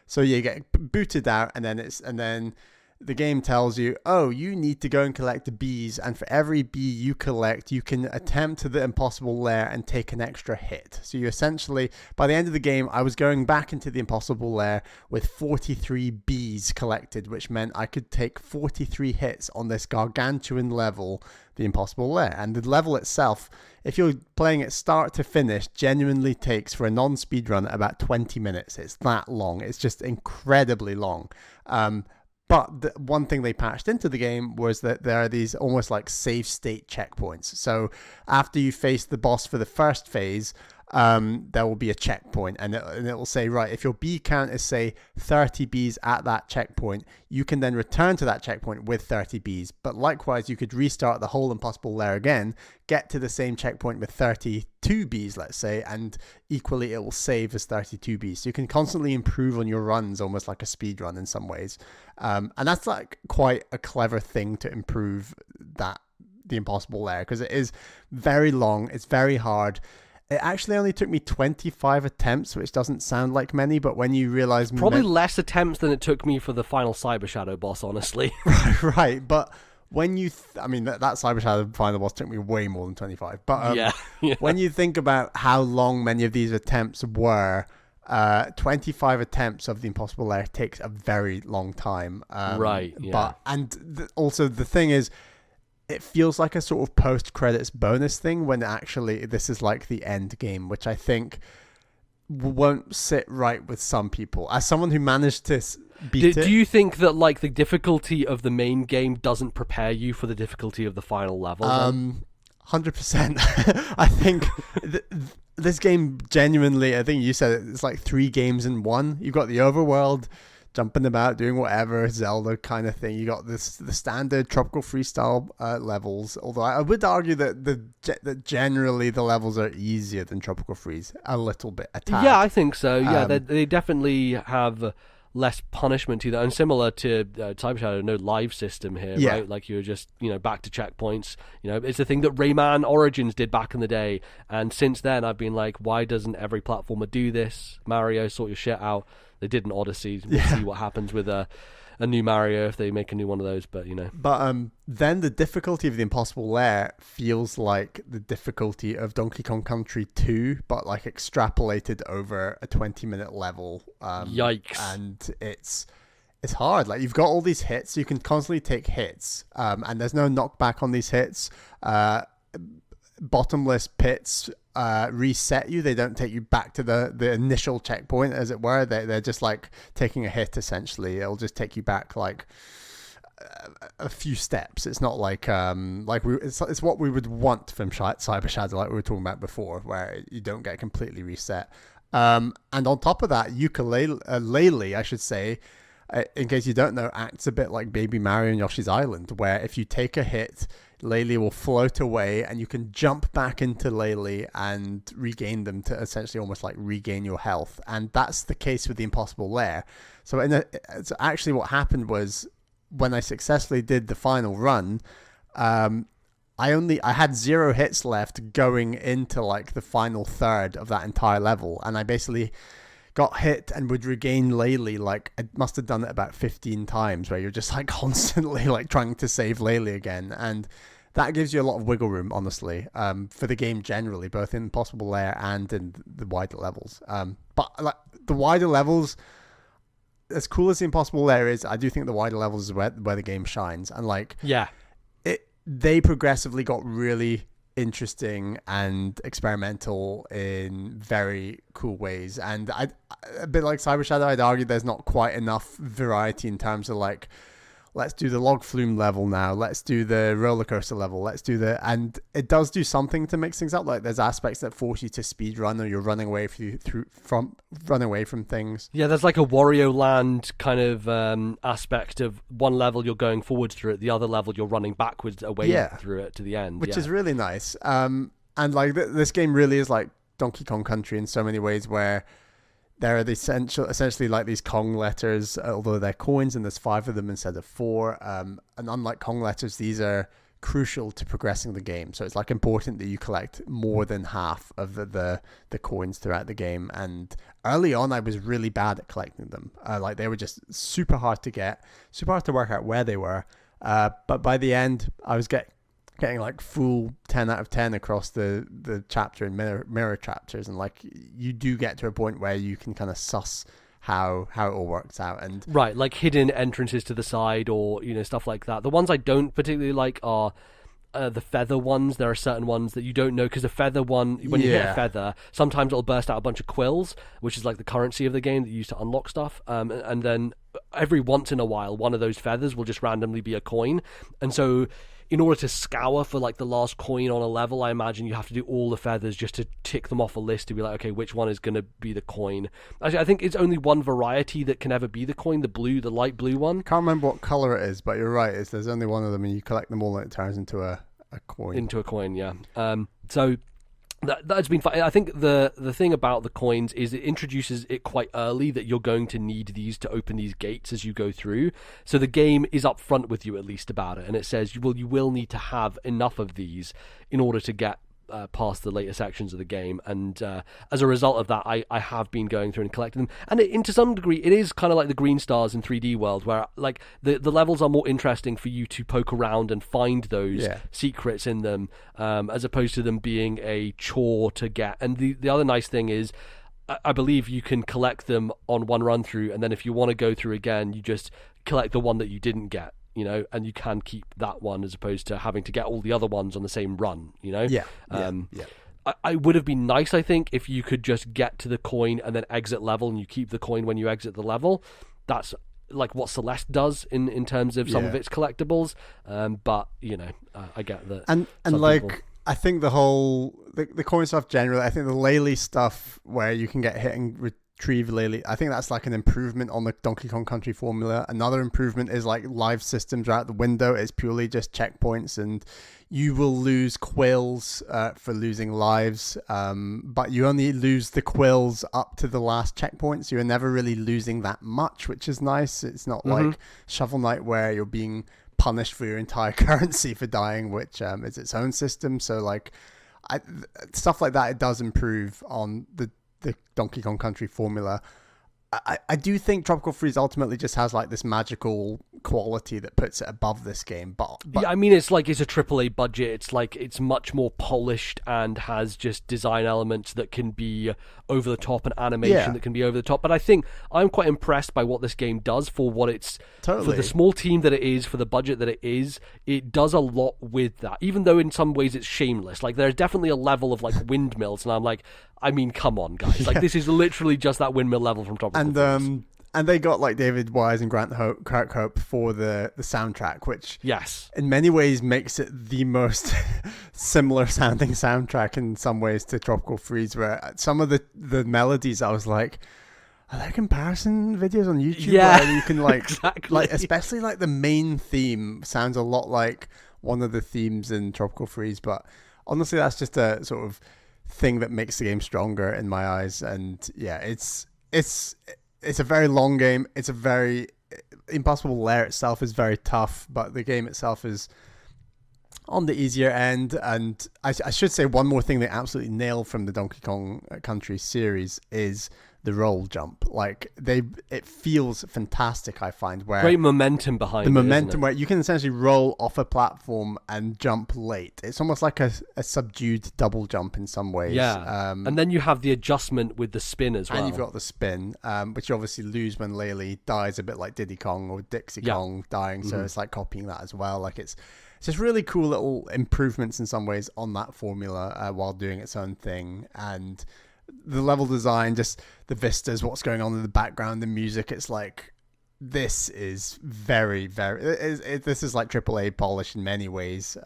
So you get booted out, and then the game tells you, oh, you need to go and collect bees, and for every bee you collect, you can attempt the impossible lair and take an extra hit. So you essentially, by the end of the game, I was going back into the impossible lair with 43 bees collected, which meant I could take 43 hits on this gargantuan level, the impossible lair. And the level itself, if you're playing it start to finish, genuinely takes, for a non-speedrun, about 20 minutes. It's that long. It's just incredibly long. But the one thing they patched into the game was that there are these almost like save state checkpoints. So after you face the boss for the first phase, there will be a checkpoint, and it will say, right, if your bee count is, say, 30 bees at that checkpoint, you can then return to that checkpoint with 30 bees. But likewise, you could restart the whole impossible lair again, get to the same checkpoint with 32 bees, let's say, and equally it will save as 32 bees. So you can constantly improve on your runs, almost like a speed run in some ways. And that's like quite a clever thing to improve the impossible lair, because it is very long, it's very hard. It actually only took me 25 attempts, which doesn't sound like many, but when you realize... Probably less attempts than it took me for the final Cyber Shadow boss, honestly. Right, but when you... I mean, that Cyber Shadow final boss took me way more than 25. But yeah. When you think about how long many of these attempts were, 25 attempts of the impossible lair takes a very long time. Right, yeah. Also, the thing is, it feels like a sort of post-credits bonus thing when actually this is like the end game, which I think won't sit right with some people. As someone who managed to beat it... Do you think that like the difficulty of the main game doesn't prepare you for the difficulty of the final level? 100%. I think this game genuinely, I think you said it's like 3 games in one. You've got the overworld, jumping about, doing whatever Zelda kind of thing. You got the standard tropical freestyle levels. Although I would argue that generally the levels are easier than Tropical Freeze a little bit. A tad. Yeah, I think so. Yeah, they definitely have less punishment to that, and similar to Cyber Shadow, no live system here, right? Like you're just back to checkpoints. It's the thing that Rayman Origins did back in the day, and since then I've been like, why doesn't every platformer do this? Mario, sort your shit out. They did in Odyssey. We'll see what happens with a new Mario if they make a new one of those, but But then the difficulty of the Impossible Lair feels like the difficulty of Donkey Kong Country 2, but like extrapolated over a 20-minute level. Yikes! And it's hard. Like you've got all these hits, you can constantly take hits, and there's no knockback on these hits. Bottomless pits reset you. They don't take you back to the initial checkpoint, as it were. They're just like taking a hit essentially. It'll just take you back like a few steps. It's not like it's what we would want from Cyber Shadow, like we were talking about before, where you don't get completely reset. And on top of that, Laylee, I should say, in case you don't know, acts a bit like Baby Mario and Yoshi's Island, where if you take a hit, Laylee will float away and you can jump back into Laylee and regain them to essentially almost like regain your health. And that's the case with the Impossible Lair. So actually what happened was, when I successfully did the final run, I had 0 hits left going into like the final third of that entire level, and I basically got hit and would regain Laylee. Like I must have done it about 15 times, where you're just like constantly like trying to save Laylee again, and that gives you a lot of wiggle room, honestly, for the game generally, both in Impossible Lair and in the wider levels. But like the wider levels, as cool as the Impossible Lair is, I do think the wider levels is where the game shines. And like, they progressively got really interesting and experimental in very cool ways. And a bit like Cyber Shadow, I'd argue there's not quite enough variety in terms of like, let's do the log flume level now, let's do the roller coaster level, and it does do something to mix things up. Like there's aspects that force you to speed run, or you're running away from things. Yeah, there's like a Wario Land kind of aspect of one level you're going forwards through it, the other level you're running backwards away through it to the end, which is really nice. And like this game really is like Donkey Kong Country in so many ways, where there are essentially like these Kong letters, although they're coins, and there's 5 of them instead of 4. And unlike Kong letters, these are crucial to progressing the game. So it's like important that you collect more than half of the coins throughout the game. And early on, I was really bad at collecting them. Like they were just super hard to get, super hard to work out where they were. But by the end, I was getting like full 10 out of 10 across the chapter and mirror chapters, and like you do get to a point where you can kind of suss how it all works out. And right, like hidden entrances to the side, or stuff like that. The ones I don't particularly like are the feather ones. There are certain ones that you don't know, because the feather one, when you hit a feather, sometimes it'll burst out a bunch of quills, which is like the currency of the game that you use to unlock stuff, and then every once in a while one of those feathers will just randomly be a coin. And so in order to scour for like the last coin on a level, I imagine you have to do all the feathers just to tick them off a list to be like, okay, which one is going to be the coin? Actually, I think it's only one variety that can ever be the coin, the light blue one. Can't remember what color it is, but you're right. There's only one of them, and you collect them all and it turns into a coin. Into a coin, yeah. So that's been fun. I think the thing about the coins is it introduces it quite early that you're going to need these to open these gates as you go through. So the game is upfront with you at least about it, and it says you will need to have enough of these in order to get past the later sections of the game. And as a result of that, I have been going through and collecting them, and to some degree it is kind of like the green stars in 3D World, where like the levels are more interesting for you to poke around and find those secrets in them, as opposed to them being a chore to get. And the other nice thing is, I believe you can collect them on one run through, and then if you want to go through again, you just collect the one that you didn't get, and you can keep that one as opposed to having to get all the other ones on the same run, I would have been nice, I think, if you could just get to the coin and then exit level, and you keep the coin when you exit the level. That's like what Celeste does in terms of some of its collectibles. But I get that. And like people... I think the whole the coin stuff generally, I think the Laylee stuff where you can get hit and retrieve Laylee. I think that's like an improvement on the Donkey Kong Country formula. Another improvement is like live systems are out the window. It's purely just checkpoints, and you will lose quills for losing lives, but you only lose the quills up to the last checkpoint, so you're never really losing that much, which is nice. It's not like Shovel Knight where you're being punished for your entire currency for dying, which is its own system. So like stuff like that, it does improve on the Donkey Kong Country formula. I do think Tropical Freeze ultimately just has like this magical quality that puts it above this game. But yeah, I mean, it's like it's a AAA budget. It's like it's much more polished and has just design elements that can be over the top and animation that can be over the top. But I think I'm quite impressed by what this game does for what it's for the small team that it is, for the budget that it is. It does a lot with that, even though in some ways it's shameless. Like there's definitely a level of like windmills, and I'm like, I mean, come on, guys! Like this is literally just that windmill level from Tropical Freeze. And they got like David Wise and Grant Kirkhope for the soundtrack, which in many ways makes it the most similar sounding soundtrack in some ways to Tropical Freeze, where some of the melodies I was like, are there comparison videos on YouTube where you can like, like especially like the main theme sounds a lot like one of the themes in Tropical Freeze, but honestly that's just a sort of thing that makes the game stronger in my eyes. And yeah, it's a very long game. It's a very Impossible Lair itself is very tough, but the game itself is on the easier end. And I should say one more thing they absolutely nailed from the Donkey Kong Country series is the roll jump. Like it feels fantastic, I find, where great momentum behind the it, momentum where you can essentially roll off a platform and jump late. It's almost like a subdued double jump in some ways. And then you have the adjustment with the spin as well. And you've got the spin, which you obviously lose when Laylee dies, a bit like Diddy Kong or Dixie Kong dying. So it's like copying that as well. Like it's just really cool little improvements in some ways on that formula while doing its own thing. And the level design, just the vistas, what's going on in the background, the music, it's like this is very, very this is like AAA polish in many ways,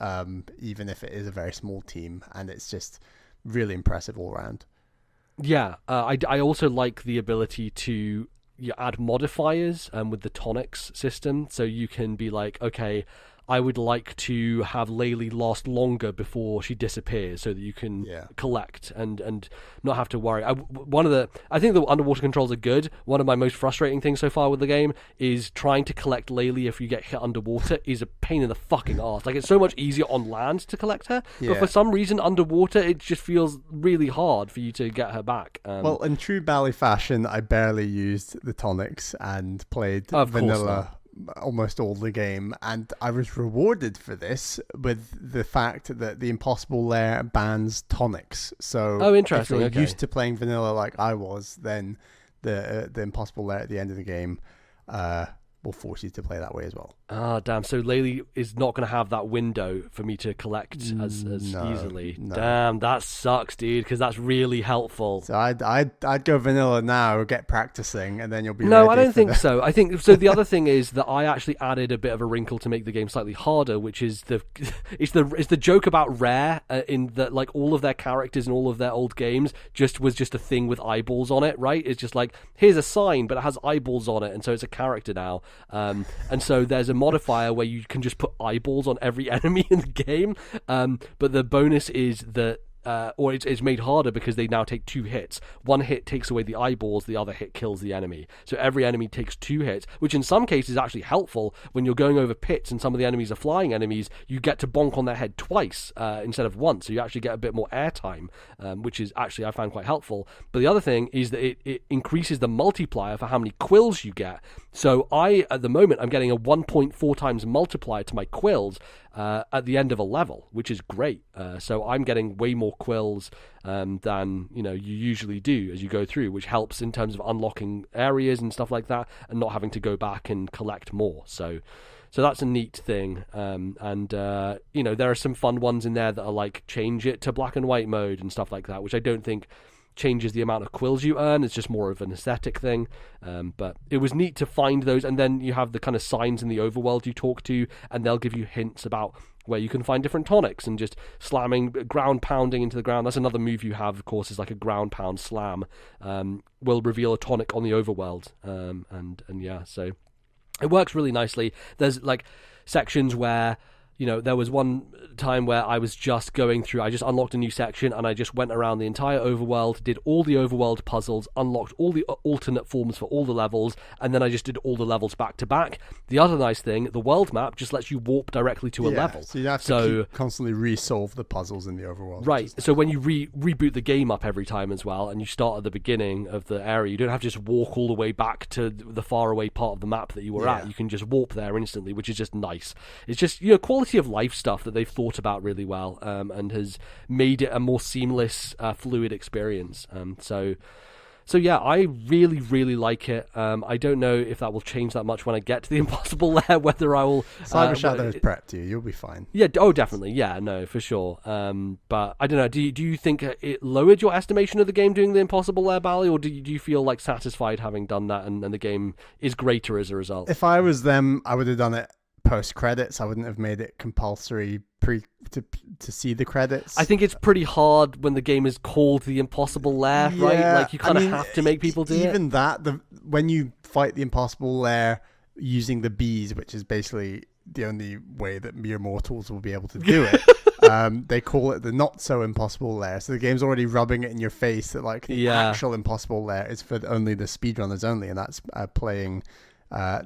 even if it is a very small team, and it's just really impressive all around. I also like the ability to add modifiers with the tonics system, so you can be like, okay, I would like to have Laylee last longer before she disappears, so that you can collect and not have to worry. I think the underwater controls are good. One of my most frustrating things so far with the game is trying to collect Laylee if you get hit underwater is a pain in the fucking arse. Like it's so much easier on land to collect her, but for some reason underwater it just feels really hard for you to get her back. Well, in true Bally fashion, I barely used the tonics and played vanilla almost all the game, and I was rewarded for this with the fact that the Impossible Lair bans tonics. So interesting. If you're used to playing vanilla like I was, then the Impossible Lair at the end of the game will force you to play that way as well. Ah, damn. So Laylee is not going to have that window for me to collect as easily. No. Damn, that sucks, dude, because that's really helpful. So I'd go vanilla now, get practicing, and then you'll be ready. No, I don't think so. I think so. The other thing is that I actually added a bit of a wrinkle to make the game slightly harder, which is it's the joke about Rare in that like all of their characters in all of their old games was just a thing with eyeballs on it, right? It's just like, here's a sign, but it has eyeballs on it, and so it's a character now. And so there's a modifier where you can just put eyeballs on every enemy in the game, but the bonus is that or it's made harder because they now take 2 hits. One hit takes away the eyeballs, the other hit kills the enemy. So every enemy takes 2 hits, which in some cases is actually helpful. When you're going over pits and some of the enemies are flying enemies, you get to bonk on their head twice instead of once, so you actually get a bit more airtime, which is actually I found quite helpful. But the other thing is that it increases the multiplier for how many quills you get. So at the moment, I'm getting a 1.4 times multiplier to my quills at the end of a level, which is great. So I'm getting way more quills than you usually do as you go through, which helps in terms of unlocking areas and stuff like that, and not having to go back and collect more. So that's a neat thing. And there are some fun ones in there that are like change it to black and white mode and stuff like that, which I don't think changes the amount of quills you earn. It's just more of an aesthetic thing, but it was neat to find those. And then you have the kind of signs in the overworld you talk to, and they'll give you hints about where you can find different tonics and just slamming, ground pounding into the ground. That's another move you have, of course, is like a ground pound slam. Will reveal a tonic on the overworld. And yeah, so it works really nicely. There's like sections where, you know, there was one time where I was just going through, I just unlocked a new section and I just went around the entire overworld, did all the overworld puzzles, unlocked all the alternate forms for all the levels, and then I just did all the levels back to back. The other nice thing, the world map just lets you warp directly to a level. So you have to constantly resolve the puzzles in the overworld. Right, so when you reboot the game up every time as well, and you start at the beginning of the area, you don't have to just walk all the way back to the faraway part of the map that you were at. You can just warp there instantly, which is just nice. It's just, you know, quality of life stuff that they've thought about really well, and has made it a more seamless, fluid experience. So yeah, I really, really like it. I don't know if that will change that much when I get to the Impossible Lair, whether I will... Cyber Shadow has prepped you. You'll be fine. Yeah, definitely. Yeah, no, for sure. But I don't know. Do you think it lowered your estimation of the game doing the Impossible Lair, Bally, or do you feel like satisfied having done that and the game is greater as a result? If I was them, I would have done it post credits. I wouldn't have made it compulsory to see the credits. I think it's pretty hard when the game is called the Impossible Lair, right? Like you kind of have to make people do even that. When you fight the Impossible Lair using the bees, which is basically the only way that mere mortals will be able to do it. They call it the not so impossible lair, so the game's already rubbing it in your face that like the actual impossible lair is for only the speedrunners only, and that's playing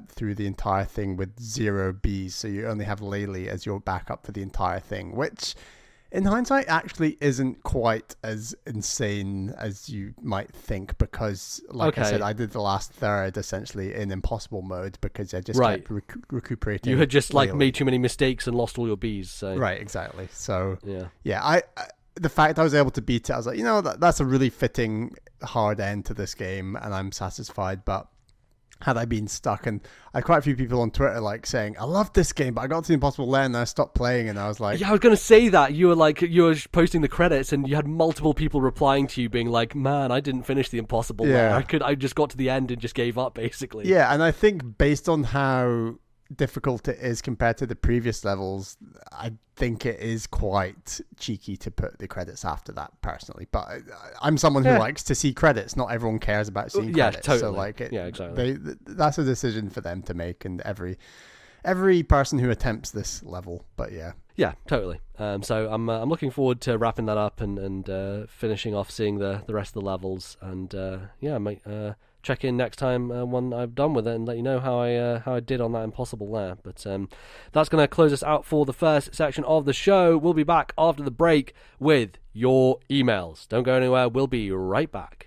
through the entire thing with 0 bees, so you only have Laylee as your backup for the entire thing, which in hindsight actually isn't quite as insane as you might think, because like I said, I did the last third essentially in impossible mode because I just kept recuperating. You had just like made too many mistakes and lost all your bees. So. Right, exactly. So yeah, I the fact I was able to beat it, I was like, you know, that's a really fitting hard end to this game, and I'm satisfied. But had I been stuck, and I had quite a few people on Twitter like saying, I love this game, but I got to the Impossible Lair and then I stopped playing, and I was like... Yeah, I was going to say that. You were posting the credits and you had multiple people replying to you being like, man, I didn't finish the Impossible Lair. I just got to the end and just gave up, basically. Yeah, and I think based on how difficult it is compared to the previous levels, I think it is quite cheeky to put the credits after that personally, but I'm someone who likes to see credits. Not everyone cares about seeing credits. Totally. So like exactly. That's a decision for them to make, and every person who attempts this level. But yeah, totally. So I'm looking forward to wrapping that up and finishing off seeing the rest of the levels, and I might check in next time when I've done with it and let you know how I did on that Impossible Lair. But that's going to close us out for the first section of the show. We'll be back after the break with your emails. Don't go anywhere. We'll be right back.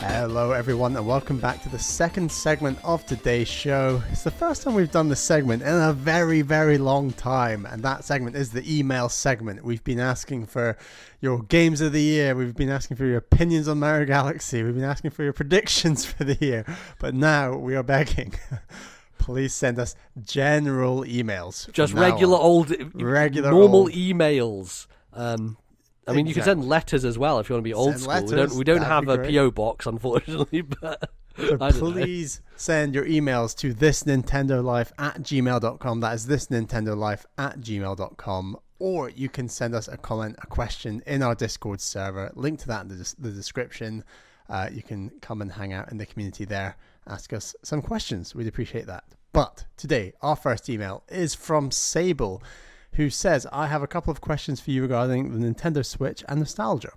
Hello everyone, and welcome back to the second segment of today's show. It's the first time we've done this segment in a very, very long time, and that segment is the email segment. We've been asking for your games of the year, we've been asking for your opinions on Mario Galaxy, we've been asking for your predictions for the year, but now we are begging. Please send us general emails. Just regular normal emails. I mean, you can send letters as well if you want to be old school. We don't have a PO box, unfortunately, but so please send your emails to ThisNintendoLife@gmail.com. That is ThisNintendoLife@gmail.com. Or you can send us a comment, a question in our Discord server. Link to that in the description. You can come and hang out in the community there. Ask us some questions. We'd appreciate that. But today, our first email is from Sable, who says, I have a couple of questions for you regarding the Nintendo Switch and nostalgia.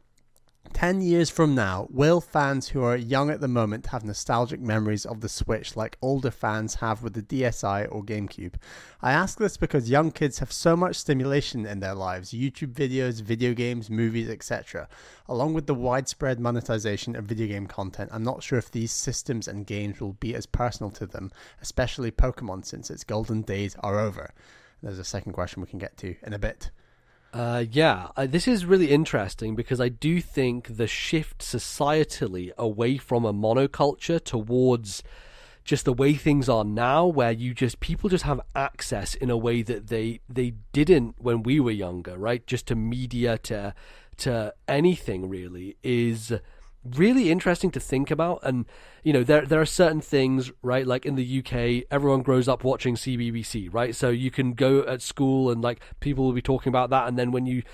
10 years from now, will fans who are young at the moment have nostalgic memories of the Switch like older fans have with the DSi or GameCube? I ask this because young kids have so much stimulation in their lives, YouTube videos, video games, movies, etc. Along with the widespread monetization of video game content, I'm not sure if these systems and games will be as personal to them, especially Pokemon, since its golden days are over. There's a second question we can get to in a bit. This is really interesting because I do think the shift societally away from a monoculture towards just the way things are now, where people just have access in a way that they didn't when we were younger, right? Just to media, to anything really, is really interesting to think about. And there are certain things, right, like in the UK everyone grows up watching CBBC, right? So you can go at school and like people will be talking about that, and then when you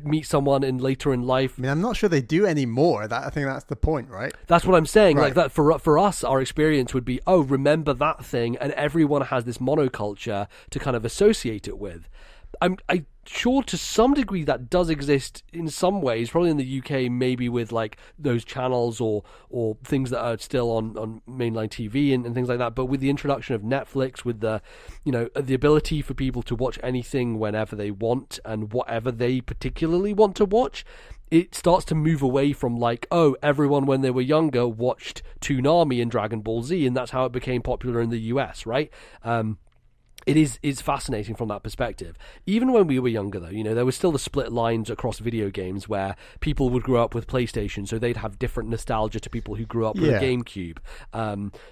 meet someone later in life, I mean, I'm not sure they do anymore. I think that's the point, right? That's what I'm saying, right. Like that for us, our experience would be, oh, remember that thing, and everyone has this monoculture to kind of associate it with. I'm sure to some degree that does exist in some ways, probably in the UK, maybe with like those channels or things that are still on mainline TV and things like that. But with the introduction of Netflix, with the the ability for people to watch anything whenever they want and whatever they particularly want to watch, it starts to move away from like, oh, everyone when they were younger watched Toonami and Dragon Ball Z, and that's how it became popular in the US, right? It's fascinating from that perspective. Even when we were younger, though, there was still the split lines across video games where people would grow up with PlayStation, so they'd have different nostalgia to people who grew up with a GameCube.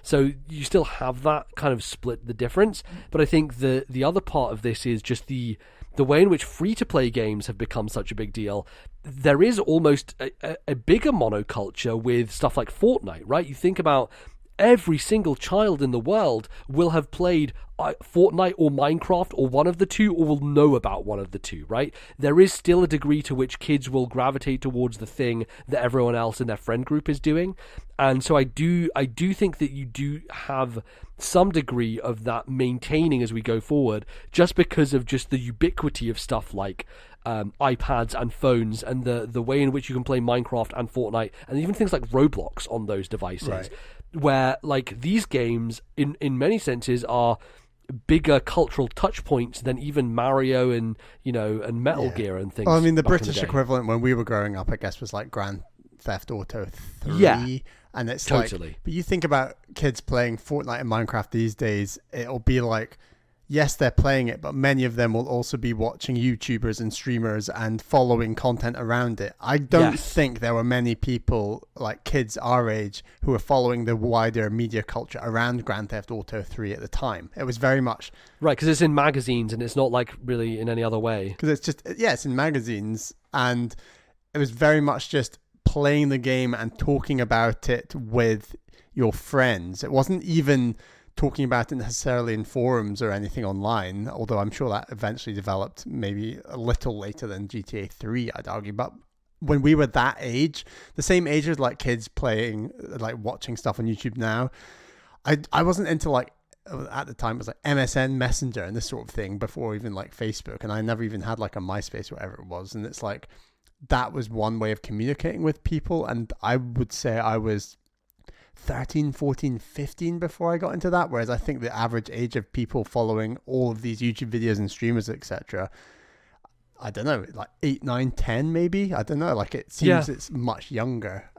So you still have that kind of split the difference. But I think the other part of this is just the way in which free-to-play games have become such a big deal. There is almost a bigger monoculture with stuff like Fortnite, right? You think about every single child in the world will have played Fortnite or Minecraft or one of the two, or will know about one of the two, right? There is still a degree to which kids will gravitate towards the thing that everyone else in their friend group is doing. And so I do think that you do have some degree of that maintaining as we go forward, just because of just the ubiquity of stuff like iPads and phones, and the way in which you can play Minecraft and Fortnite, and even things like Roblox on those devices. Right. Where like these games in many senses are bigger cultural touch points than even Mario and and Metal Gear and things. Well, I mean, the British equivalent when we were growing up, I guess, was like Grand Theft Auto 3. And it's totally. Like, but you think about kids playing Fortnite and Minecraft these days, it'll be like, yes, they're playing it, but many of them will also be watching YouTubers and streamers and following content around it. I don't think there were many people, like kids our age, who were following the wider media culture around Grand Theft Auto 3 at the time. It was very much... Right, because it's in magazines and it's not like really in any other way. Because it's just, it's in magazines, and it was very much just playing the game and talking about it with your friends. It wasn't even talking about it necessarily in forums or anything online, although I'm sure that eventually developed maybe a little later than GTA 3, I'd argue. But when we were that age, the same age as like kids playing, like watching stuff on YouTube now, I wasn't into like, at the time it was like MSN Messenger and this sort of thing before even like Facebook, and I never even had like a MySpace or whatever it was. And it's like, that was one way of communicating with people, and I would say I was 13, 14, 15 before I got into that, whereas I think the average age of people following all of these YouTube videos and streamers, etc., I don't know, like 8, 9, 10 maybe, I don't know, like it seems it's much younger.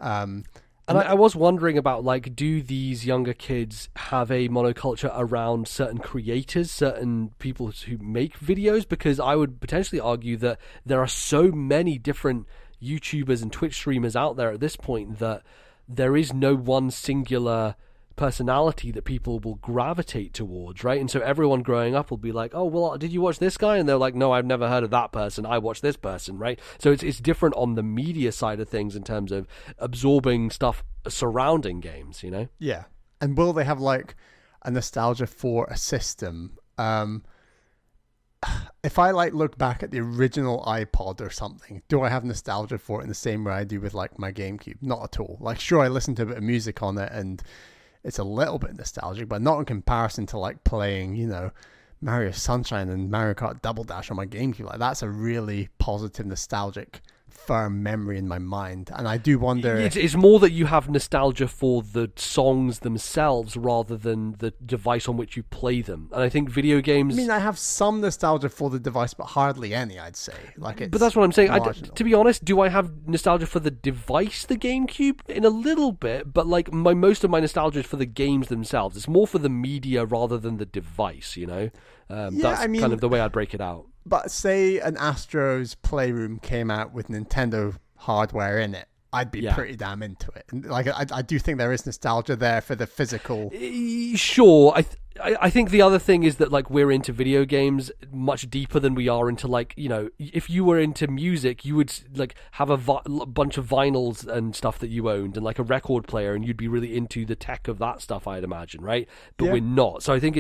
And I was wondering about, like, do these younger kids have a monoculture around certain creators, certain people who make videos? Because I would potentially argue that there are so many different YouTubers and Twitch streamers out there at this point that there is no one singular personality that people will gravitate towards, right? And so everyone growing up will be like, oh, well, did you watch this guy? And they're like, no, I've never heard of that person. I watched this person, right? So it's different on the media side of things in terms of absorbing stuff surrounding games, Yeah. And will they have like a nostalgia for a system? If I like look back at the original iPod or something, do I have nostalgia for it in the same way I do with like my GameCube? Not at all. Like, sure, I listened to a bit of music on it and it's a little bit nostalgic, but not in comparison to like playing, Mario Sunshine and Mario Kart Double Dash on my GameCube. Like, that's a really positive, nostalgic, firm memory in my mind. And I do wonder, it's more that you have nostalgia for the songs themselves rather than the device on which you play them. And I think video games, I have some nostalgia for the device, but hardly any, I'd say. But that's what I'm saying. To be honest, do I have nostalgia for the device, the GameCube? In a little bit, but like most of my nostalgia is for the games themselves. It's more for the media rather than the device, that's kind of the way I'd break it out. But say an Astro's Playroom came out with Nintendo hardware in it, I'd be pretty damn into it. And like, I do think there is nostalgia there for the physical. Sure, I think the other thing is that like we're into video games much deeper than we are into like, if you were into music, you would like have a bunch of vinyls and stuff that you owned and like a record player, and you'd be really into the tech of that stuff, I'd imagine, right? But we're not. So I think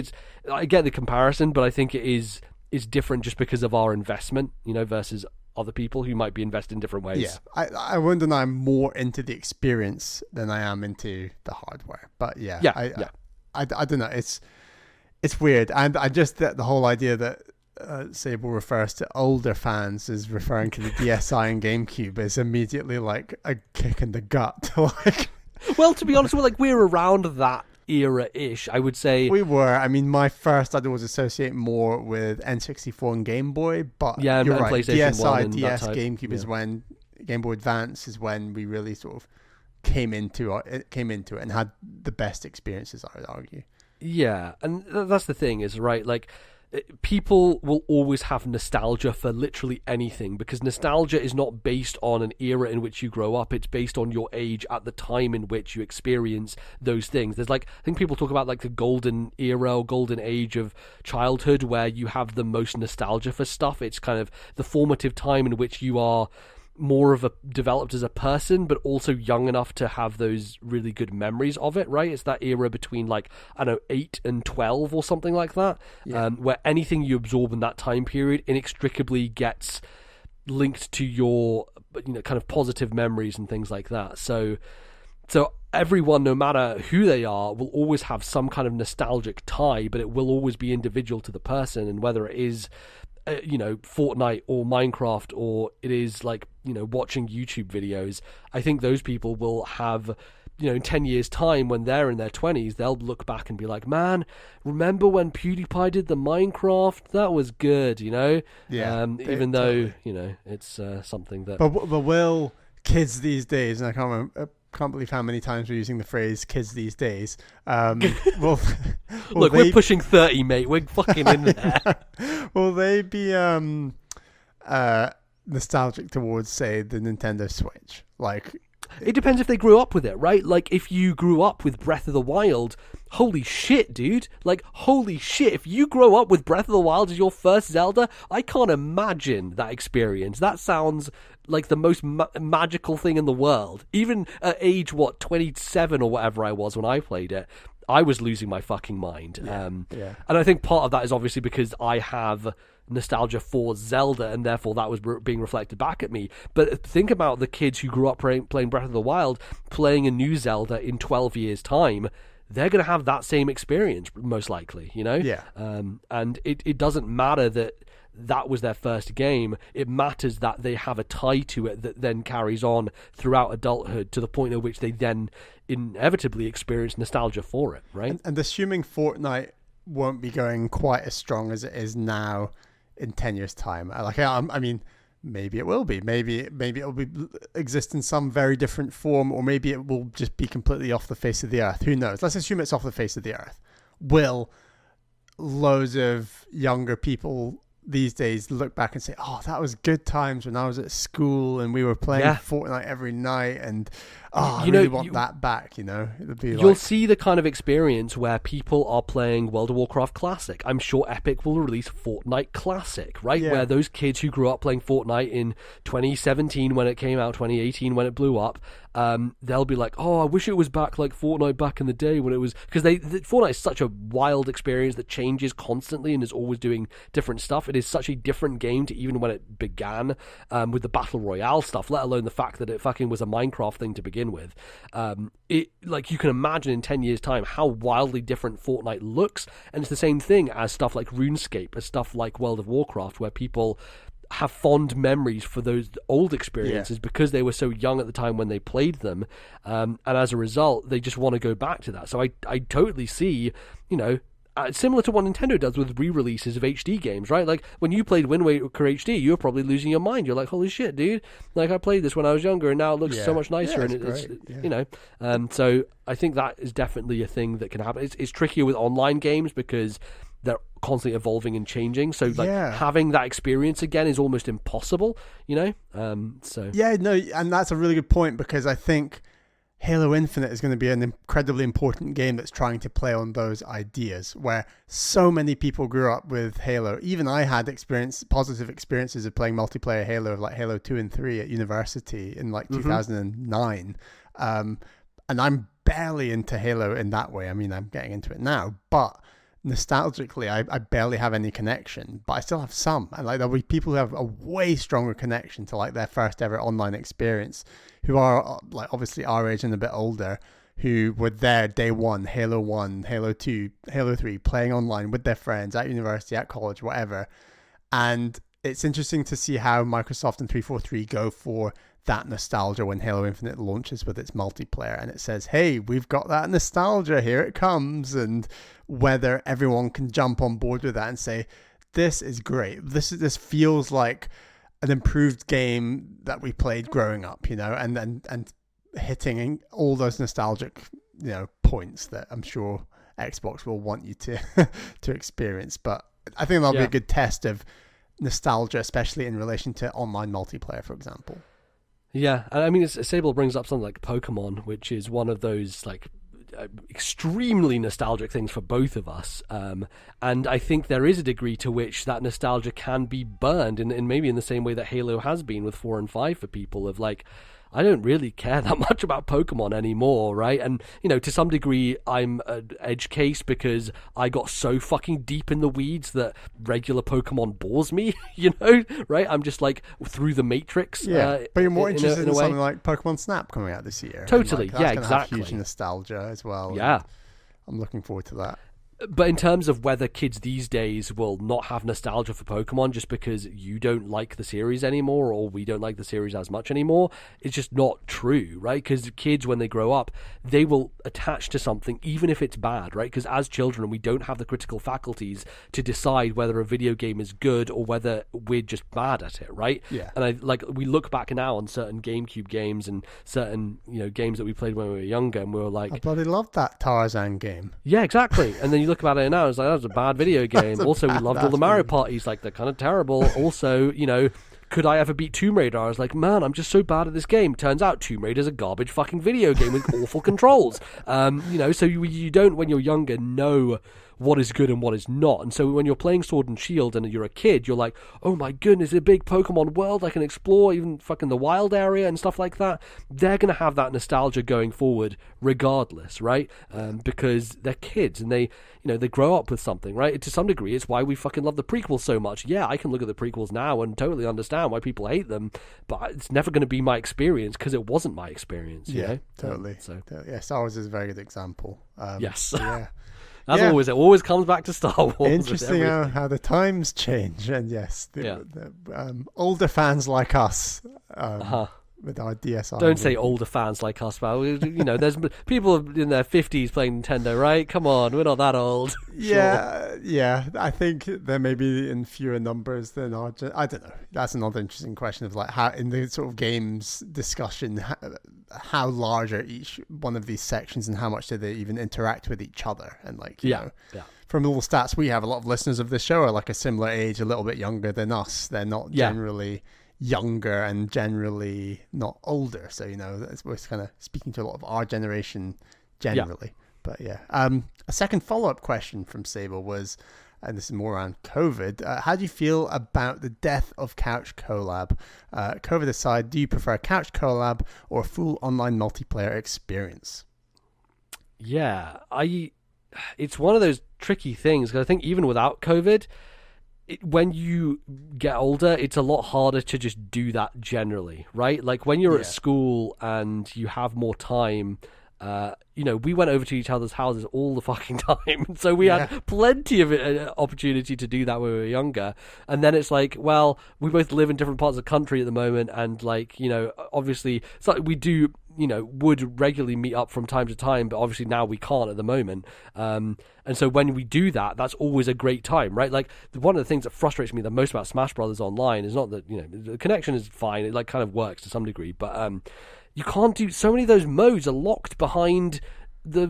I get the comparison, but I think it's different just because of our investment, versus other people who might be invested in different ways. Yeah, I wonder, I'm more into the experience than I am into the hardware. But I don't know. It's weird, and I just the whole idea that Sable refers to older fans as referring to the DSi and GameCube is immediately like a kick in the gut. Like, well, to be honest, we're around that era-ish, I would say. We were. My first I'd always associate more with N64 and Game Boy, but you're right. PlayStation DSi, 1 and DS, GameCube is when Game Boy Advance is when we really sort of came into it and had the best experiences, I would argue. Yeah, and that's the thing is, right, like, people will always have nostalgia for literally anything, because nostalgia is not based on an era in which you grow up. It's based on your age at the time in which you experience those things. There's like, I think people talk about like the golden era or golden age of childhood where you have the most nostalgia for stuff. It's kind of the formative time in which you are more of a developed as a person, but also young enough to have those really good memories of it, right? It's that era between like, 8 and 12 or something like that, where anything you absorb in that time period inextricably gets linked to your, kind of positive memories and things like that. So everyone, no matter who they are, will always have some kind of nostalgic tie, but it will always be individual to the person, and whether it is Fortnite or Minecraft, or it is like, watching YouTube videos, I think those people will have, in 10 years time, when they're in their 20s, they'll look back and be like, man, remember when PewDiePie did the Minecraft? That was good, even though, it's something that... But will kids these days, and I can't believe how many times we're using the phrase "kids these days." Look, we're pushing 30, mate. We're fucking in there. Will they be nostalgic towards, say, the Nintendo Switch? Like, it depends if they grew up with it, right? Like, if you grew up with Breath of the Wild, holy shit, dude. Like, holy shit. If you grow up with Breath of the Wild as your first Zelda, I can't imagine that experience. That sounds like the most magical thing in the world. Even at age, 27 or whatever I was when I played it, I was losing my fucking mind. And I think part of that is obviously because I have nostalgia for Zelda, and therefore that was being reflected back at me. But think about the kids who grew up playing Breath of the Wild, playing a new Zelda in 12 years' time. They're going to have that same experience, most likely, and it doesn't matter that was their first game. It matters that they have a tie to it that then carries on throughout adulthood to the point at which they then inevitably experience nostalgia for it, right? And assuming Fortnite won't be going quite as strong as it is now in 10 years' time. Maybe it will be. Maybe it will exist in some very different form, or maybe it will just be completely off the face of the earth. Who knows? Let's assume it's off the face of the earth. Will loads of younger people these days look back and say, oh, that was good times when I was at school and we were playing Fortnite every night, and I really want that back, It'd be You'll see the kind of experience where people are playing World of Warcraft Classic. I'm sure Epic will release Fortnite Classic, right? Yeah. Where those kids who grew up playing Fortnite in 2017 when it came out, 2018 when it blew up, they'll be like, oh, I wish it was back like Fortnite back in the day when it was... Because Fortnite is such a wild experience that changes constantly and is always doing different stuff. It is such a different game to even when it began with the Battle Royale stuff, let alone the fact that it fucking was a Minecraft thing to begin begin with. It, like, you can imagine in 10 years' time how wildly different Fortnite looks, and it's the same thing as stuff like RuneScape, as stuff like World of Warcraft, where people have fond memories for those old experiences because they were so young at the time when they played them, and as a result they just want to go back to that. So I totally see, similar to what Nintendo does with re-releases of HD games, right? Like, when you played Wind Waker HD, you were probably losing your mind. You're like, holy shit, dude, like, I played this when I was younger and now it looks so much nicer, and it's so I think that is definitely a thing that can happen. It's trickier with online games because they're constantly evolving and changing, so having that experience again is almost impossible, and that's a really good point, because I think Halo Infinite is going to be an incredibly important game that's trying to play on those ideas, where so many people grew up with Halo. Even I had positive experiences of playing multiplayer Halo, like Halo 2 and 3 at university in like 2009, and I'm barely into Halo in that way. I mean, I'm getting into it now, but nostalgically, I barely have any connection, but I still have some. And like, there'll be people who have a way stronger connection to like their first ever online experience, who are like obviously our age and a bit older, who were there day one, Halo 1, Halo 2, Halo 3, playing online with their friends at university, at college, whatever. And it's interesting to see how Microsoft and 343 go for that nostalgia when Halo Infinite launches with its multiplayer, and it says, hey, we've got that nostalgia, here it comes, and whether everyone can jump on board with that and say, this is great, this feels like an improved game that we played growing up, and hitting all those nostalgic points that I'm sure Xbox will want you to to experience. But I think that'll be a good test of nostalgia, especially in relation to online multiplayer, for example. Yeah, I mean, Sable brings up something like Pokemon, which is one of those like extremely nostalgic things for both of us, and I think there is a degree to which that nostalgia can be burned in maybe in the same way that Halo has been with 4 and 5 for people, of like, I don't really care that much about Pokemon anymore, right? And, to some degree, I'm an edge case because I got so fucking deep in the weeds that regular Pokemon bores me, right? I'm just like through the Matrix. Yeah, but you're more interested in something like Pokemon Snap coming out this year. Totally, that's exactly. Have huge nostalgia as well. Yeah. I'm looking forward to that. But in terms of whether kids these days will not have nostalgia for Pokemon just because you don't like the series anymore, or we don't like the series as much anymore, it's just not true, right? Because kids, when they grow up, they will attach to something even if it's bad, right? Because as children, we don't have the critical faculties to decide whether a video game is good or whether we're just bad at it, right? Yeah. And we look back now on certain GameCube games and certain games that we played when we were younger, and we were like, I bloody loved that Tarzan game. Yeah, exactly. And then you look about it now, it's like, that was a bad video game. Also, we loved all the Mario parties, like, they're kind of terrible. Also, could I ever beat Tomb Raider? I was like, man, I'm just so bad at this game. Turns out Tomb Raider's a garbage fucking video game with awful controls. So you don't, when you're younger, know what is good and what is not. And so when you're playing Sword and Shield and you're a kid, you're like, oh my goodness, a big Pokemon world, I can explore even fucking the wild area and stuff like that. They're going to have that nostalgia going forward regardless, right? Because they're kids and they grow up with something, right? To some degree, it's why we fucking love the prequels so much. Yeah, I can look at the prequels now and totally understand why people hate them, but it's never going to be my experience because it wasn't my experience. Totally. Star Wars is a very good example. Yes. Yeah. As always, it always comes back to Star Wars. Interesting how the times change, and yes, the older fans like us with our DSi. Don't say older fans like us, pal. There's people in their 50s playing Nintendo, right? Come on, we're not that old. Yeah. I think there may be in fewer numbers than our. I don't know. That's another interesting question of like how in the sort of games discussion, how large are each one of these sections and how much do they even interact with each other, and like you know. From all the stats we have, a lot of listeners of this show are like a similar age, a little bit younger than us. They're not generally younger and generally not older, so we're kind of speaking to a lot of our generation generally. But a second follow-up question from Sable was, and this is more around COVID, how do you feel about the death of Couch Collab? COVID aside, do you prefer Couch Collab or a full online multiplayer experience? It's one of those tricky things, because I think even without COVID, when you get older, it's a lot harder to just do that generally, right? Like when you're at school and you have more time, we went over to each other's houses all the fucking time. So we had plenty of opportunity to do that when we were younger. And then it's like, well, we both live in different parts of the country at the moment. And like, obviously, it's like we do, would regularly meet up from time to time, but obviously now we can't at the moment. And so when we do that, that's always a great time, right? Like one of the things that frustrates me the most about Smash Brothers Online is not that, the connection is fine. It like kind of works to some degree, but you can't do so many of those modes are locked behind the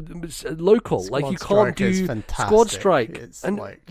local. Squad like you can't do Squad Strike. It's and like,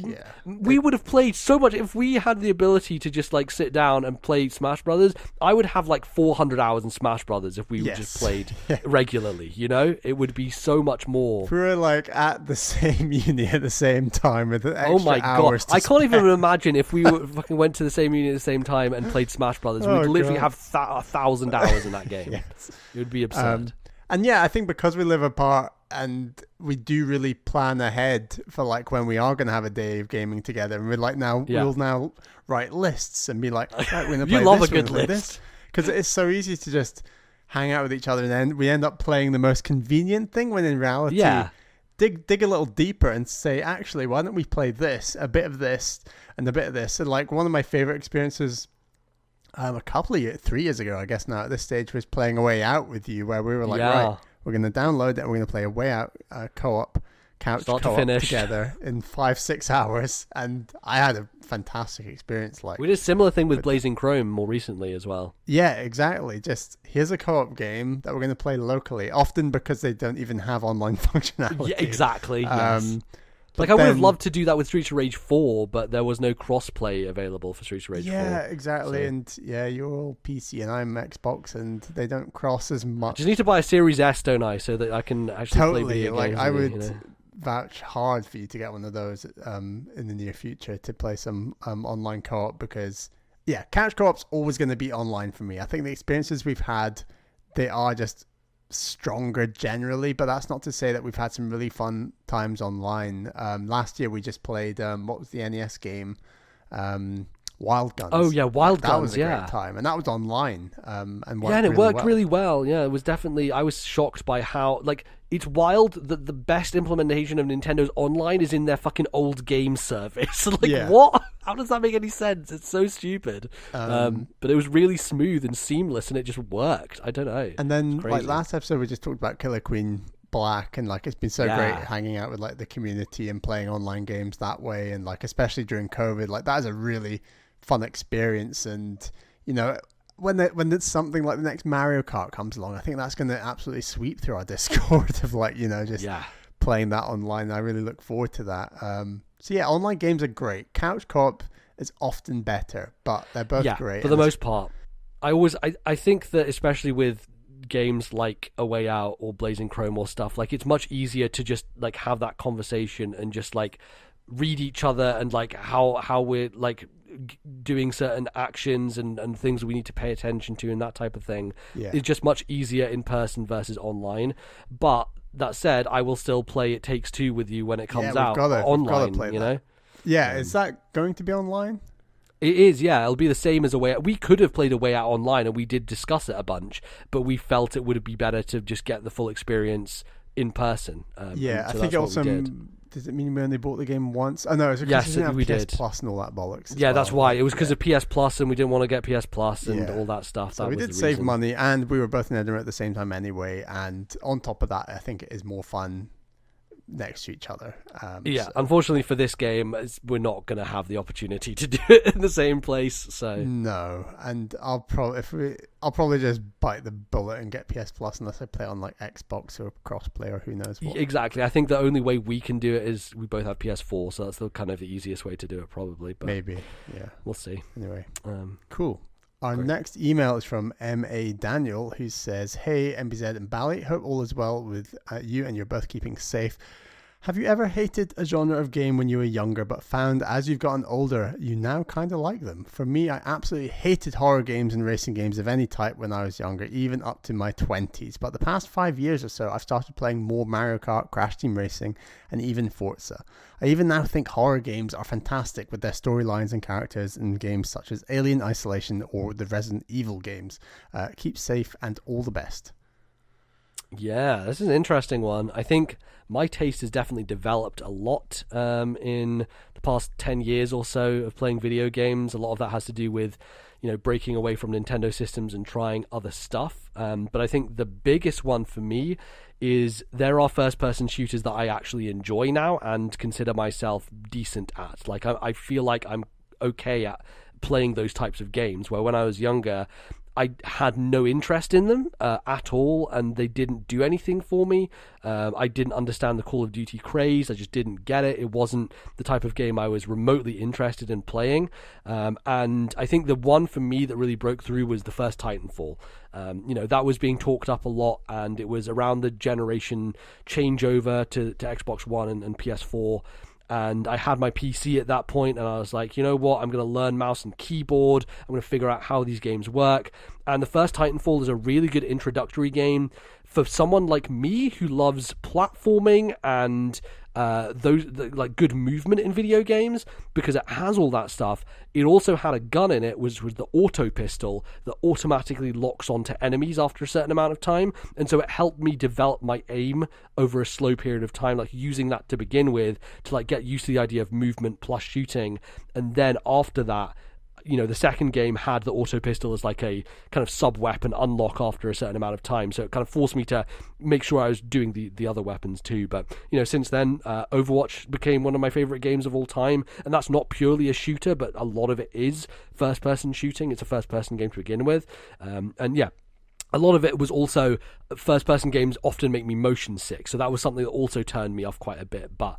we would have played so much if we had the ability to just like sit down and play Smash Brothers. I would have like 400 hours in Smash Brothers if we just played regularly. It would be so much more. If we were like at the same uni at the same time with extra oh my god! I can't even imagine if we fucking went to the same uni at the same time and played Smash Brothers. We'd literally have 1,000 hours in that game. Yes. It would be absurd. And I think because we live apart and we do really plan ahead for like when we are going to have a day of gaming together, and we're like we'll now write lists and be like, right, we're going to play you love this, a good list. Because it's so easy to just hang out with each other and then we end up playing the most convenient thing when in reality, dig a little deeper and say, actually, why don't we play this, a bit of this and a bit of this? And like one of my favorite experiences a couple of years, 3 years ago, I guess now at this stage, was playing A Way Out with you, where we were like, right, we're going to download it and we're going to play A Way Out co-op, couch co-op together in 5-6 hours. And I had a fantastic experience. Like we did a similar thing with Blazing Chrome more recently as well. Yeah, exactly. Just here's a co-op game that we're going to play locally, often because they don't even have online functionality. Yeah, exactly. Yes. Like I would have loved to do that with Streets of Rage 4, but there was no cross-play available for Streets of Rage 4. Yeah, exactly. So. And you're all PC and I'm Xbox, and they don't cross as much. I just need to buy a Series S, don't I, so that I can actually play video games. I would vouch hard for you to get one of those in the near future to play some online co-op, because couch co-op's always going to be online for me. I think the experiences we've had, they are just stronger generally, but that's not to say that we've had some really fun times online. Last year we just played what was the NES game, Wild Guns. Oh yeah, Wild Guns. That was a great time, and that was online. And it worked really well. Yeah, it was definitely. I was shocked by how it's wild that the best implementation of Nintendo's online is in their fucking old game service. What? How does that make any sense? It's so stupid. But it was really smooth and seamless, and it just worked. I don't know. And then last episode we just talked about Killer Queen Black, and it's been so great hanging out with the community and playing online games that way, and especially during COVID, that is a really fun experience. And when it's something like the next Mario Kart comes along, I think that's going to absolutely sweep through our Discord of playing that online. I really look forward to that. Online games are great. Couch co-op is often better, but they're both great for the most part. I think that especially with games like A Way Out or Blazing Chrome or stuff, it's much easier to just have that conversation and just read each other and how we're doing certain actions and things we need to pay attention to and that type of thing. It's just much easier in person versus online. But that said, I will still play It Takes Two with you when it comes out online. We've gotta play that. Is that going to be online? It is, it'll be the same as A Way Out. We could have played A Way Out online, and we did discuss it a bunch, but we felt it would be better to just get the full experience in person. I think also. Does it mean we only bought the game once? Oh no, it's because we did PS Plus and all that bollocks. That's why. It was because of PS Plus, and we didn't want to get PS Plus and all that stuff. So we did save money, and we were both in Edinburgh at the same time anyway. And on top of that, I think it is more fun next to each other. Unfortunately for this game, we're not going to have the opportunity to do it in the same place. So no, and I'll probably just bite the bullet and get PS Plus unless I play on Xbox or crossplay or who knows what. Exactly. I think the only way we can do it is we both have PS4, so that's the kind of the easiest way to do it probably. But maybe, we'll see. Anyway, cool. Our next email is from M.A. Daniel, who says, "Hey, MBZ and Bally, hope all is well with you and you're both keeping safe. Have you ever hated a genre of game when you were younger, but found as you've gotten older, you now kind of like them? For me, I absolutely hated horror games and racing games of any type when I was younger, even up to my 20s. But the past 5 years or so, I've started playing more Mario Kart, Crash Team Racing, and even Forza. I even now think horror games are fantastic with their storylines and characters in games such as Alien Isolation or the Resident Evil games. Keep safe and all the best. Yeah, this is an interesting one. I think my taste has definitely developed a lot in the past 10 years or so of playing video games. A lot of that has to do with, breaking away from Nintendo systems and trying other stuff. But I think the biggest one for me is there are first-person shooters that I actually enjoy now and consider myself decent at. Like, I feel like I'm okay at playing those types of games, where when I was younger, I had no interest in them at all, and they didn't do anything for me. I didn't understand the Call of Duty craze. I just didn't get it. It wasn't the type of game I was remotely interested in playing. And I think the one for me that really broke through was the first Titanfall. That was being talked up a lot, and it was around the generation changeover to Xbox One and PS4. And I had my PC at that point, and I was like, you know what, I'm going to learn mouse and keyboard. I'm going to figure out how these games work. And the first Titanfall is a really good introductory game for someone like me who loves platforming and good movement in video games, because it has all that stuff. It also had a gun in it, which was the auto pistol that automatically locks onto enemies after a certain amount of time, and so it helped me develop my aim over a slow period of time, like using that to begin with to like get used to the idea of movement plus shooting. And then after that, the second game had the auto pistol as like a kind of sub weapon unlock after a certain amount of time, so it kind of forced me to make sure I was doing the other weapons too. But since then, Overwatch became one of my favorite games of all time, and that's not purely a shooter, but a lot of it is first person shooting. It's a first person game to begin with, and yeah, a lot of it was also first-person games often make me motion sick, so that was something that also turned me off quite a bit. But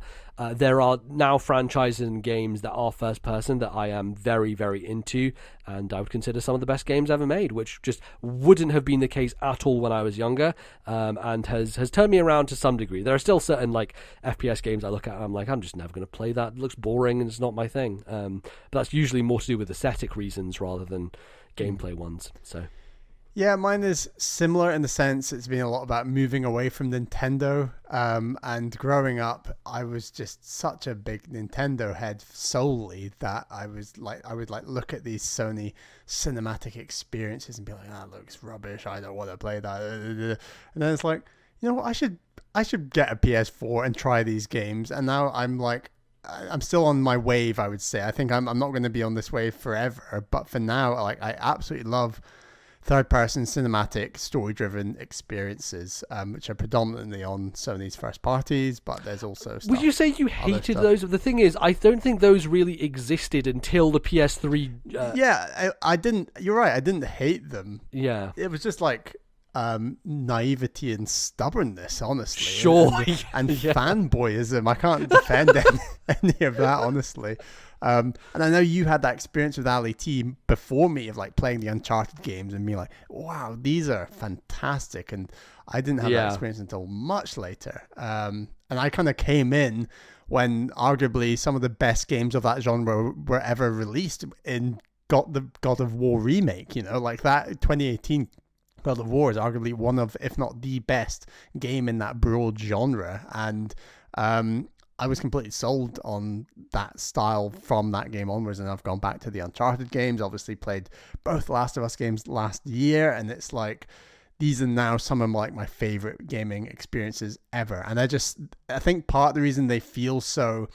there are now franchises and games that are first-person that I am very, very into, and I would consider some of the best games ever made, which just wouldn't have been the case at all when I was younger, and has turned me around to some degree. There are still certain like FPS games I look at and I'm like, I'm just never going to play that. It looks boring and it's not my thing. But that's usually more to do with aesthetic reasons rather than gameplay ones. So. Yeah, mine is similar in the sense it's been a lot about moving away from Nintendo. And growing up, I was just such a big Nintendo head solely that I would look at these Sony cinematic experiences and be like, that looks rubbish. I don't want to play that. And then it's like, I should get a PS4 and try these games. And now I'm like, I'm still on my wave, I would say. I think I'm not going to be on this wave forever. But for now, like, I absolutely love third-person cinematic story-driven experiences, which are predominantly on Sony's first parties, but there's also stuff. Would you say you hated those? The thing is, I don't think those really existed until the PS3. Yeah, I didn't. You're right. I didn't hate them. Yeah, it was just like naivety and stubbornness, honestly. Sure. And fanboyism. I can't defend any of that, honestly. And I know you had that experience with Ali T before me of like playing the Uncharted games and being like, wow, these are fantastic. And I didn't have that experience until much later. And I kind of came in when arguably some of the best games of that genre were ever released in the God of War remake, like that 2018 God of War is arguably one of, if not the best game in that broad genre. And I was completely sold on that style from that game onwards, and I've gone back to the Uncharted games, obviously played both Last of Us games last year, and it's like, these are now some of like my favorite gaming experiences ever. And I think part of the reason they feel so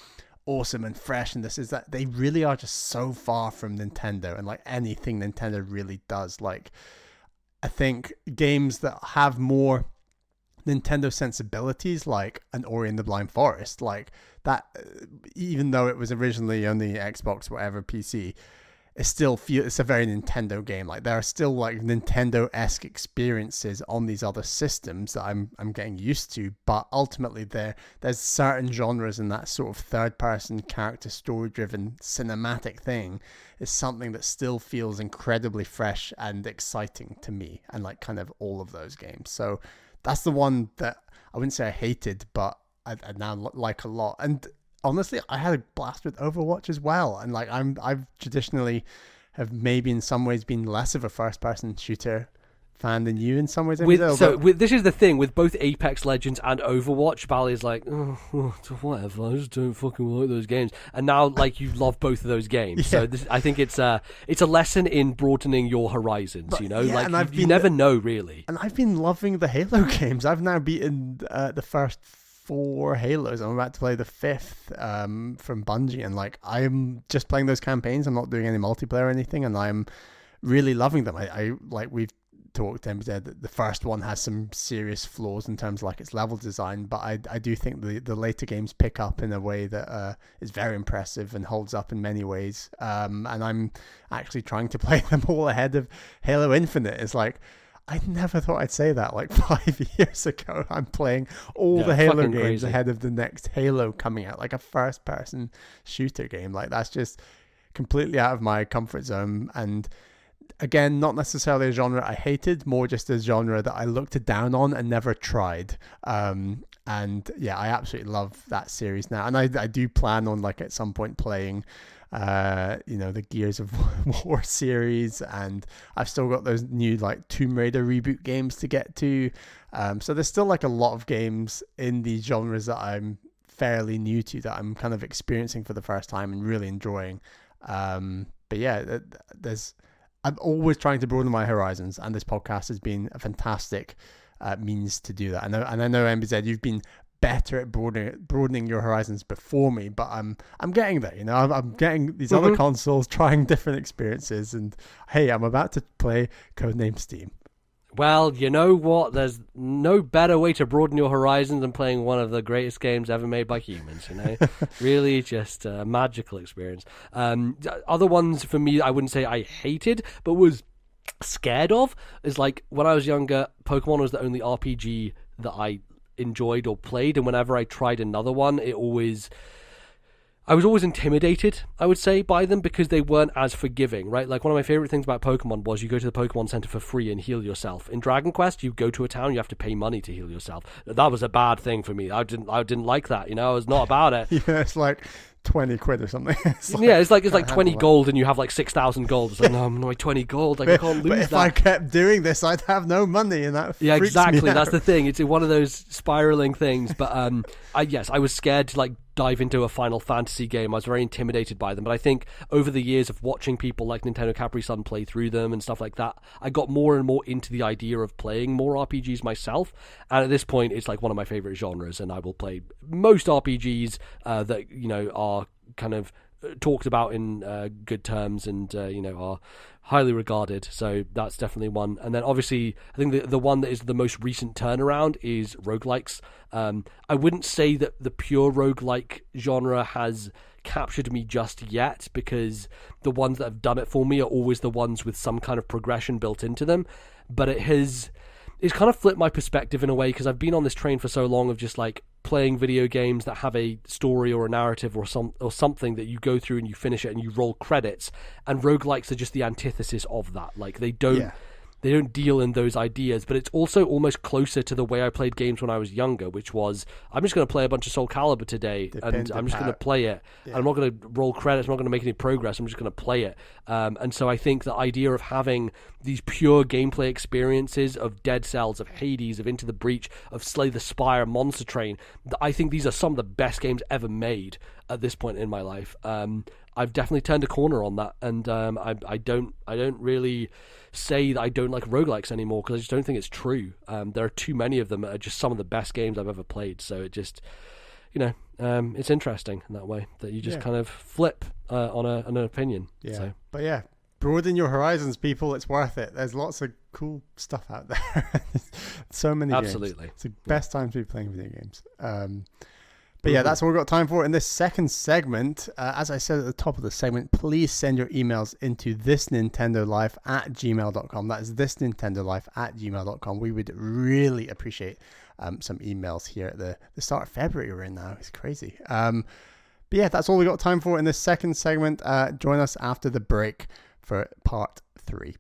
awesome and fresh in this is that they really are just so far from Nintendo and like anything Nintendo really does. Like, I think games that have more Nintendo sensibilities, like an Ori and the Blind Forest, like that, even though it was originally on the Xbox, whatever, PC, it's a very Nintendo game. Like, there are still like Nintendo-esque experiences on these other systems that I'm getting used to, but ultimately there's certain genres in that sort of third-person character story-driven cinematic thing is something that still feels incredibly fresh and exciting to me, and like kind of all of those games. So that's the one that I wouldn't say I hated, but I now like a lot. And honestly, I had a blast with Overwatch as well. And like I've traditionally have maybe in some ways been less of a first-person shooter fan than you in some ways. This is the thing with both Apex Legends and Overwatch. Bally's like, whatever, I just don't fucking like those games. And now, like, you love both of those games. Yeah. So I think it's a lesson in broadening your horizons. You know, like you never know really. And I've been loving the Halo games. I've now beaten the first 4 Halos. I'm about to play the 5th from Bungie, and like I'm just playing those campaigns. I'm not doing any multiplayer or anything, and I'm really loving them. I like we've talked to MBZ that the first one has some serious flaws in terms of like its level design, but I do think the later games pick up in a way that is very impressive and holds up in many ways, and I'm actually trying to play them all ahead of Halo Infinite. It's like I never thought I'd say that like 5 years ago. I'm playing all the Halo games crazy. Ahead of the next Halo coming out, like a first person shooter game. Like that's just completely out of my comfort zone. And again, not necessarily a genre I hated, more just a genre that I looked down on and never tried. And yeah, I absolutely love that series now. And I do plan on like at some point playing, the Gears of War series. And I've still got those new like Tomb Raider reboot games to get to. So there's still like a lot of games in these genres that I'm fairly new to, that I'm kind of experiencing for the first time and really enjoying. But yeah, I'm always trying to broaden my horizons, and this podcast has been a fantastic means to do that. And I know MBZ, you've been better at broadening your horizons before me, but I'm getting there. You know, I'm getting these other consoles, trying different experiences, and hey, I'm about to play Codename Steam. Well, you know what? There's no better way to broaden your horizons than playing one of the greatest games ever made by humans, you know? Really just a magical experience. Other ones for me, I wouldn't say I hated, but was scared of, is like when I was younger, Pokemon was the only RPG that I enjoyed or played, and whenever I tried another one, I was always intimidated, I would say, by them because they weren't as forgiving, right? Like, one of my favorite things about Pokemon was you go to the Pokemon Center for free and heal yourself. In Dragon Quest, you go to a town, you have to pay money to heal yourself. That was a bad thing for me. I didn't like that, you know? I was not about it. Yeah, it's like 20 quid or something. It's like 20 gold and you have like 6,000 gold. It's like, no, I'm like 20 gold. Like, I can't lose but if that. I kept doing this, I'd have no money, and that yeah, exactly. Me out. That's the thing. It's one of those spiraling things. But I was scared to like dive into a Final Fantasy game. I was very intimidated by them. But I think over the years of watching people like Nintendo Capri Sun play through them and stuff like that, I got more and more into the idea of playing more RPGs myself. And at this point, it's like one of my favorite genres, and I will play most RPGs that, you know, are kind of talked about in good terms and are highly regarded. So that's definitely one. And then obviously I think the one that is the most recent turnaround is roguelikes. I wouldn't say that the pure roguelike genre has captured me just yet, because the ones that have done it for me are always the ones with some kind of progression built into them. But it's kind of flipped my perspective in a way, because I've been on this train for so long of just like playing video games that have a story or a narrative or something that you go through and you finish it and you roll credits, and roguelikes are just the antithesis of that. Like they don't deal in those ideas, but it's also almost closer to the way I played games when I was younger, which was, I'm just going to play a bunch of Soul Calibur today, and I'm just going to play it. Yeah. I'm not going to roll credits, I'm not going to make any progress, I'm just going to play it. And so I think the idea of having these pure gameplay experiences of Dead Cells, of Hades, of Into the Breach, of Slay the Spire, Monster Train, I think these are some of the best games ever made at this point in my life. I've definitely turned a corner on that, and I don't really say that I don't like roguelikes anymore, because I just don't think it's true. There are too many of them that are just some of the best games I've ever played. So it just, it's interesting in that way, that you just kind of flip on an opinion. Yeah. So. But yeah, broaden your horizons, people. It's worth it. There's lots of cool stuff out there. So many Absolutely. games. It's the best time to be playing video games. But yeah, that's all we've got time for in this second segment. As I said at the top of the segment, please send your emails into thisnintendolife@gmail.com. That is thisnintendolife@gmail.com. We would really appreciate some emails here at the start of February we're in now. It's crazy. But yeah, that's all we got time for in this second segment. Join us after the break for part 3.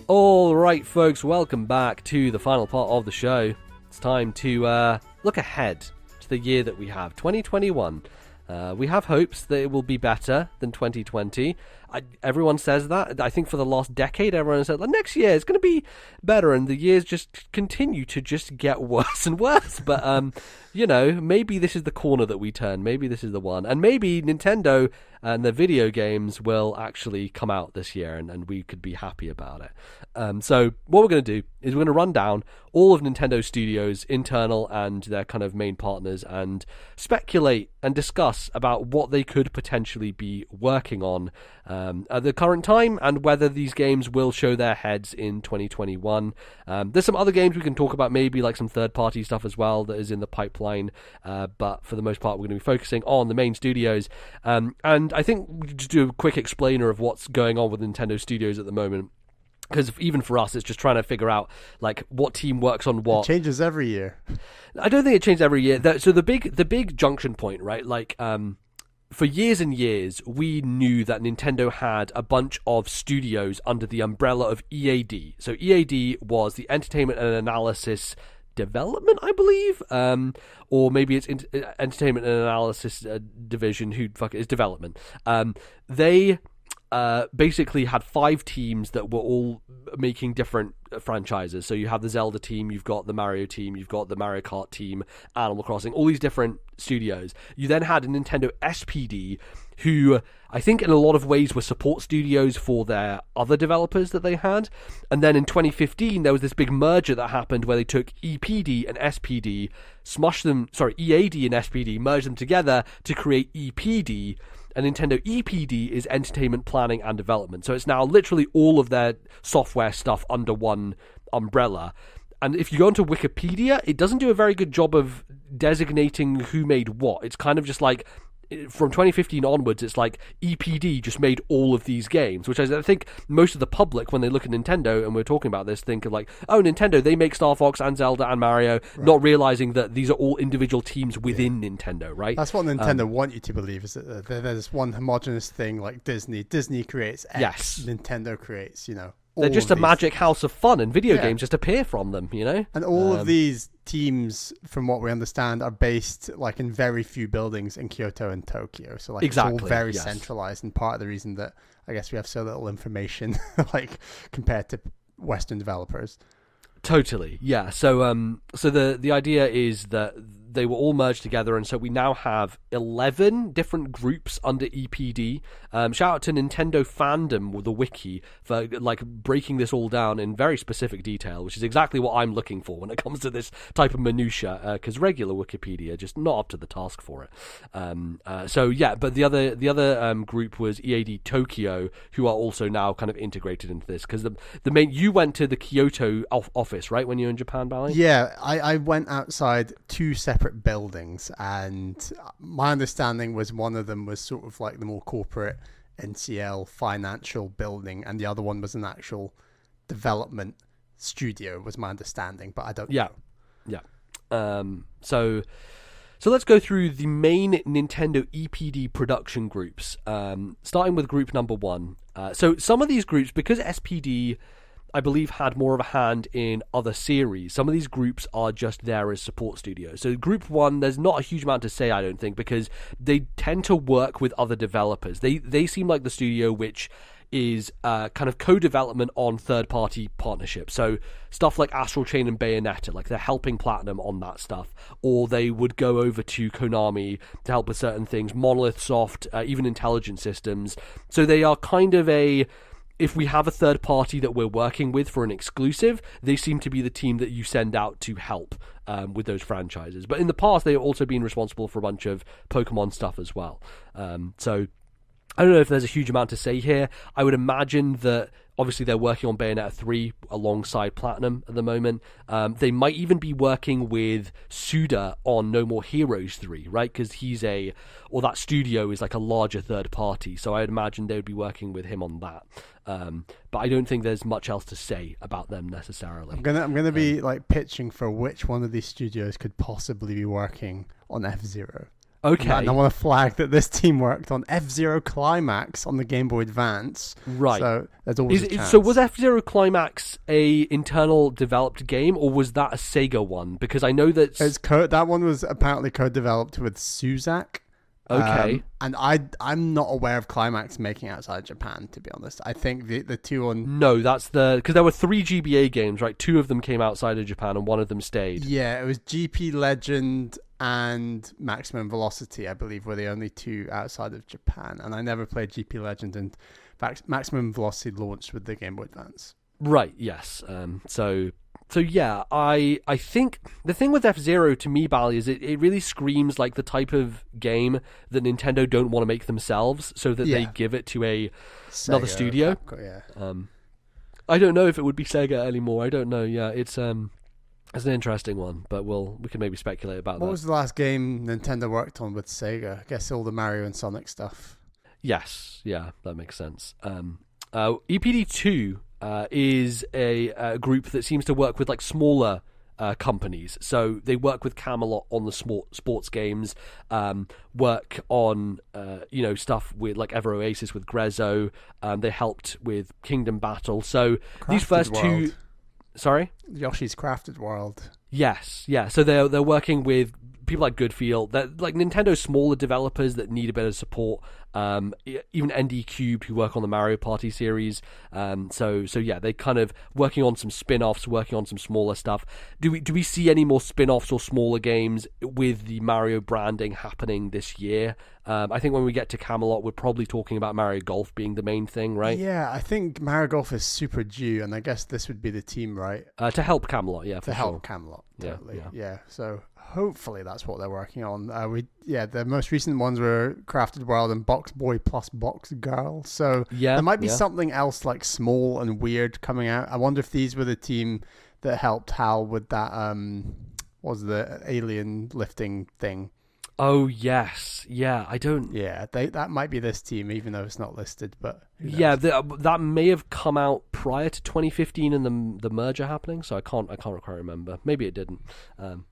All right, folks, welcome back to the final part of the show. It's time to look ahead to the year that we have, 2021. We have hopes that it will be better than 2020. Everyone says that. I think for the last decade, everyone said, like, next year it's going to be better, and the years just continue to just get worse and worse. But, maybe this is the corner that we turn. Maybe this is the one. And maybe Nintendo and the video games will actually come out this year, and we could be happy about it. So what we're going to do is we're going to run down all of Nintendo Studios, internal and their kind of main partners, and speculate and discuss about what they could potentially be working on at the current time, and whether these games will show their heads in 2021. There's some other games we can talk about, maybe like some third-party stuff as well that is in the pipeline, but for the most part we're going to be focusing on the main studios. And I think we could just do a quick explainer of what's going on with Nintendo Studios at the moment, because even for us it's just trying to figure out like what team works on what. It changes every year. I don't think it changes every year. So the big junction point, right, like for years and years, we knew that Nintendo had a bunch of studios under the umbrella of EAD. So EAD was the Entertainment and Analysis Development, I believe, or maybe it's Entertainment and Analysis Division. Who the fuck is Development? They basically had 5 teams that were all making different franchises. So you have the Zelda team, you've got the Mario team, you've got the Mario Kart team, Animal Crossing, all these different studios. You then had a Nintendo SPD, who I think in a lot of ways were support studios for their other developers that they had. And then in 2015, there was this big merger that happened where they took EPD and SPD, EAD and SPD, merged them together to create EPD. And Nintendo EPD is Entertainment Planning and Development. So it's now literally all of their software stuff under one umbrella. And if you go into Wikipedia, it doesn't do a very good job of designating who made what. It's kind of just like, from 2015 onwards, it's like EPD just made all of these games, which I think most of the public, when they look at Nintendo, and we're talking about this, think of like, oh, Nintendo, they make Star Fox and Zelda and Mario, right, not realizing that these are all individual teams within Nintendo, right? That's what Nintendo want you to believe, is that there's one homogenous thing like Disney. Disney creates X, yes. Nintendo creates, they're just a magic house of fun, and video games just appear from them, And all of these teams, from what we understand, are based like in very few buildings in Kyoto and Tokyo. So like exactly, it's all very centralized, and part of the reason that I guess we have so little information, like compared to Western developers. Totally, yeah. So the idea is that they were all merged together, and so we now have 11 different groups under EPD. Shout out to Nintendo Fandom with the wiki for like breaking this all down in very specific detail, which is exactly what I'm looking for when it comes to this type of minutia, because regular Wikipedia just not up to the task for it. But the other group was EAD Tokyo, who are also now kind of integrated into this, because the main, you went to the Kyoto office, right, when you were in Japan, Bally? Yeah, I went outside 2 separate buildings, and my understanding was one of them was sort of like the more corporate NCL financial building, and the other one was an actual development studio, was my understanding, but I don't know. So let's go through the main Nintendo EPD production groups, starting with group number 1. So some of these groups, because SPD I believe had more of a hand in other series, some of these groups are just there as support studios. So group 1, there's not a huge amount to say, I don't think, because they tend to work with other developers. They seem like the studio which is kind of co-development on third-party partnerships. So stuff like Astral Chain and Bayonetta, like they're helping Platinum on that stuff, or they would go over to Konami to help with certain things, Monolith Soft, even Intelligent Systems. So they are kind of if we have a third party that we're working with for an exclusive, they seem to be the team that you send out to help with those franchises. But in the past, they have also been responsible for a bunch of Pokemon stuff as well. So I don't know if there's a huge amount to say here. I would imagine that obviously they're working on Bayonetta 3 alongside Platinum at the moment. They might even be working with Suda on No More Heroes 3, right? Because that studio is like a larger third party. So I'd imagine they would be working with him on that. But I don't think there's much else to say about them necessarily. I'm gonna be like pitching for which one of these studios could possibly be working on F-Zero. Okay. And I want to flag that this team worked on F-Zero Climax on the Game Boy Advance. Right. So there's always a chance. So was F-Zero Climax a internal developed game, or was that a Sega one? Because I know that... That one was apparently co-developed with Suzak. Okay. And I'm not aware of Climax making outside Japan, to be honest. I think the two on... No, that's because there were 3 GBA games, right? 2 of them came outside of Japan and 1 of them stayed. Yeah, it was GP Legend and Maximum Velocity, I believe, were the only 2 outside of Japan. And I never played GP Legend, and in fact, Maximum Velocity launched with the Game Boy Advance. Right, yes. So yeah, I think the thing with F-Zero to me, Bally, is it really screams like the type of game that Nintendo don't want to make themselves, so that they give it to another studio. Capcom, I don't know if it would be Sega anymore. I don't know. Yeah, it's an interesting one, but we can maybe speculate about that. What was the last game Nintendo worked on with Sega? I guess all the Mario and Sonic stuff. Yes, yeah, that makes sense. EPD2 is a group that seems to work with like smaller companies. So they work with Camelot on the sports games, work on stuff with like Ever Oasis with Grezzo. They helped with Kingdom Battle. So these first 2, sorry, Yoshi's Crafted World. Yes, yeah. So they're working with people like Goodfield, that like Nintendo's smaller developers that need a bit of support. Even ND Cubed, who work on the Mario Party series. So yeah, they kind of working on some spin-offs, working on some smaller stuff. Do we see any more spin-offs or smaller games with the Mario branding happening this year? I think when we get to Camelot, we're probably talking about Mario Golf being the main thing, right? Yeah, I think Mario Golf is super due, and I guess this would be the team, right? To help Camelot, yeah, for to help sure. Camelot, totally. Yeah. So hopefully that's what they're working on. The most recent ones were Crafted World and Box Boy plus Box Girl. So there might be something else like small and weird coming out. I wonder if these were the team that helped Hal with that was the alien lifting thing. Oh yes, yeah. I don't. Yeah, that might be this team, even though it's not listed. But yeah, that may have come out prior to 2015 and the merger happening. So I can't quite remember. Maybe it didn't. Then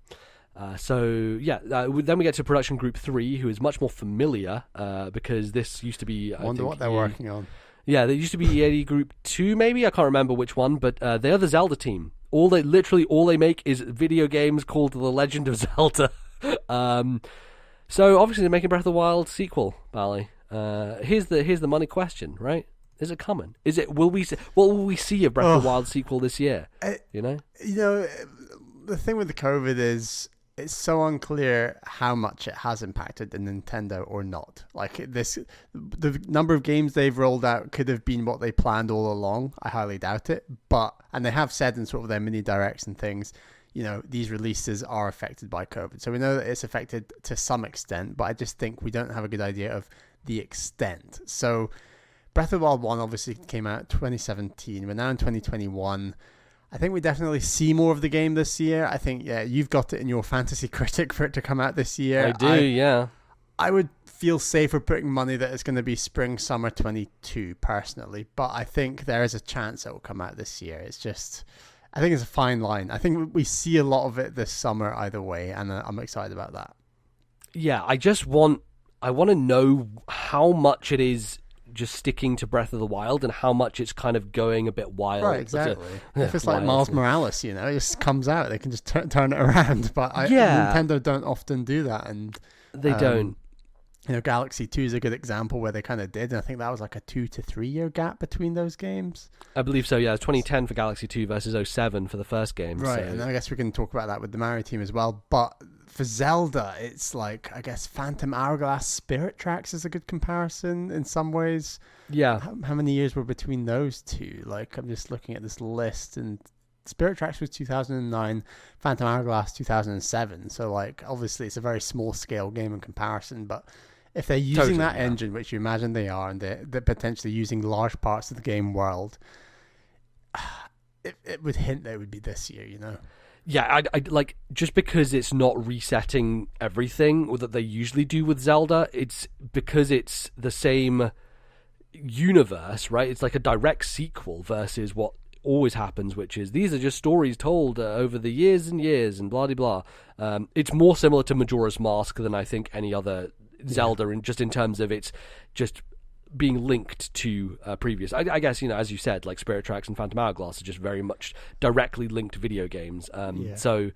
we get to Production Group 3, who is much more familiar because this used to be. I wonder what they're working on. Yeah, there used to be EA Group 2, maybe. I can't remember which one, but they are the Zelda team. All they make is video games called The Legend of Zelda. So obviously they're making Breath of the Wild sequel, Bally. Here's the money question, right? Is it coming? What will we see of Breath of the Wild sequel this year? The thing with the COVID is it's so unclear how much it has impacted the Nintendo or not. Like the number of games they've rolled out could have been what they planned all along. I highly doubt it. And they have said in sort of their mini directs and things, these releases are affected by COVID. So we know that it's affected to some extent, but I just think we don't have a good idea of the extent. So Breath of the Wild 1 obviously came out 2017. We're now in 2021. I think we definitely see more of the game this year. I think, you've got it in your fantasy critic for it to come out this year. I do, yeah. I would feel safer putting money that it's going to be spring, summer 22, personally. But I think there is a chance it will come out this year. It's just... I think it's a fine line. I think we see a lot of it this summer either way, and I'm excited about that. Yeah, I want to know how much it is just sticking to Breath of the Wild and how much it's kind of going a bit wild. Right, exactly. If it's like Miles Morales, it just comes out. They can just turn it around. But Nintendo don't often do that. And they don't. Galaxy 2 is a good example where they kind of did. And I think that was like a 2 to 3 year gap between those games. I believe so, yeah. It's 2010 for Galaxy 2 versus 07 for the first game. Right, so. And then I guess we can talk about that with the Mario team as well. But for Zelda, it's like, I guess Phantom Hourglass Spirit Tracks is a good comparison in some ways. Yeah. How many years were between those two? Like, I'm just looking at this list, and Spirit Tracks was 2009, Phantom Hourglass 2007. So, like, obviously it's a very small scale game in comparison, but if they're using that engine, which you imagine they are, and they're potentially using large parts of the game world, it would hint that it would be this year, Yeah, I like, just because it's not resetting everything that they usually do with Zelda, it's because it's the same universe, right? It's like a direct sequel versus what always happens, which is these are just stories told over the years and years and blah blah blah. It's more similar to Majora's Mask than I think any other Zelda, in terms of its just being linked to previous. I guess, as you said, like Spirit Tracks and Phantom Hourglass are just very much directly linked to video games. So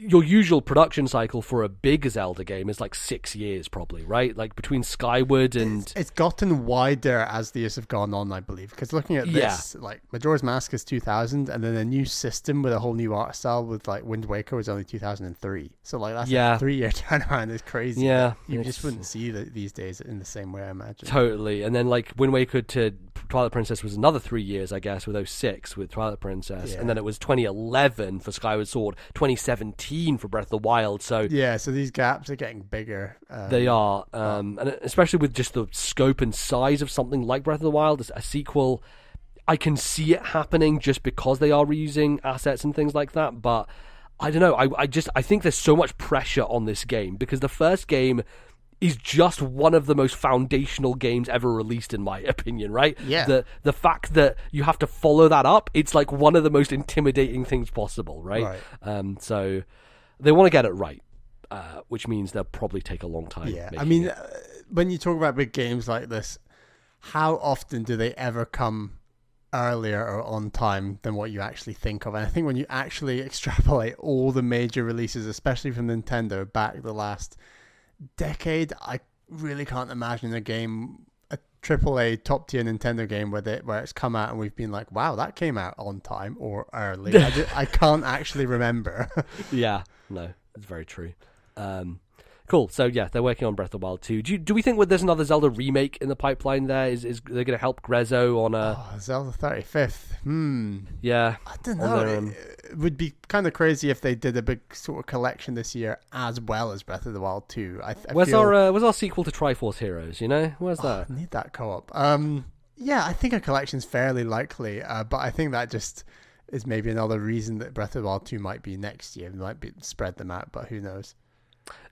your usual production cycle for a big Zelda game is like 6 years, probably, right? Like between Skyward and it's gotten wider as the years have gone on, I believe. Because looking at this, like Majora's Mask is 2000, and then a new system with a whole new art style with like Wind Waker was only 2003. So like that's a 3-year turnaround is crazy. Yeah, you just wouldn't see that these days in the same way, I imagine. Totally. And then like Wind Waker to Twilight Princess was another 3 years, I guess, with 06 with Twilight Princess, and then it was 2011 for Skyward Sword, 2017 for Breath of the Wild. So so these gaps are getting bigger. They are, and especially with just the scope and size of something like Breath of the Wild, a sequel, I can see it happening just because they are reusing assets and things like that. But I don't know. I think there's so much pressure on this game because the first game is just one of the most foundational games ever released, in my opinion, right? Yeah. The fact that you have to follow that up, it's like one of the most intimidating things possible, right? So they want to get it right, which means they'll probably take a long time. Yeah, I mean, when you talk about big games like this, how often do they ever come earlier or on time than what you actually think of? And I think when you actually extrapolate all the major releases, especially from Nintendo back the last decade, I really can't imagine a AAA top tier Nintendo game where it's come out and we've been like, wow, that came out on time or early. I can't actually remember. Yeah, no, it's very true. Cool. So yeah, they're working on Breath of the Wild 2. Do we think there's another Zelda remake in the pipeline there? Is they're going to help Grezzo on a Zelda 35th? Yeah, I don't know. It would be kind of crazy if they did a big sort of collection this year as well as Breath of the Wild 2. Where's our sequel to Triforce Heroes? Where's that? I need that co-op. Yeah, I think a collection's fairly likely, but I think that just is maybe another reason that Breath of the Wild 2 might be next year. They might spread them out, but who knows?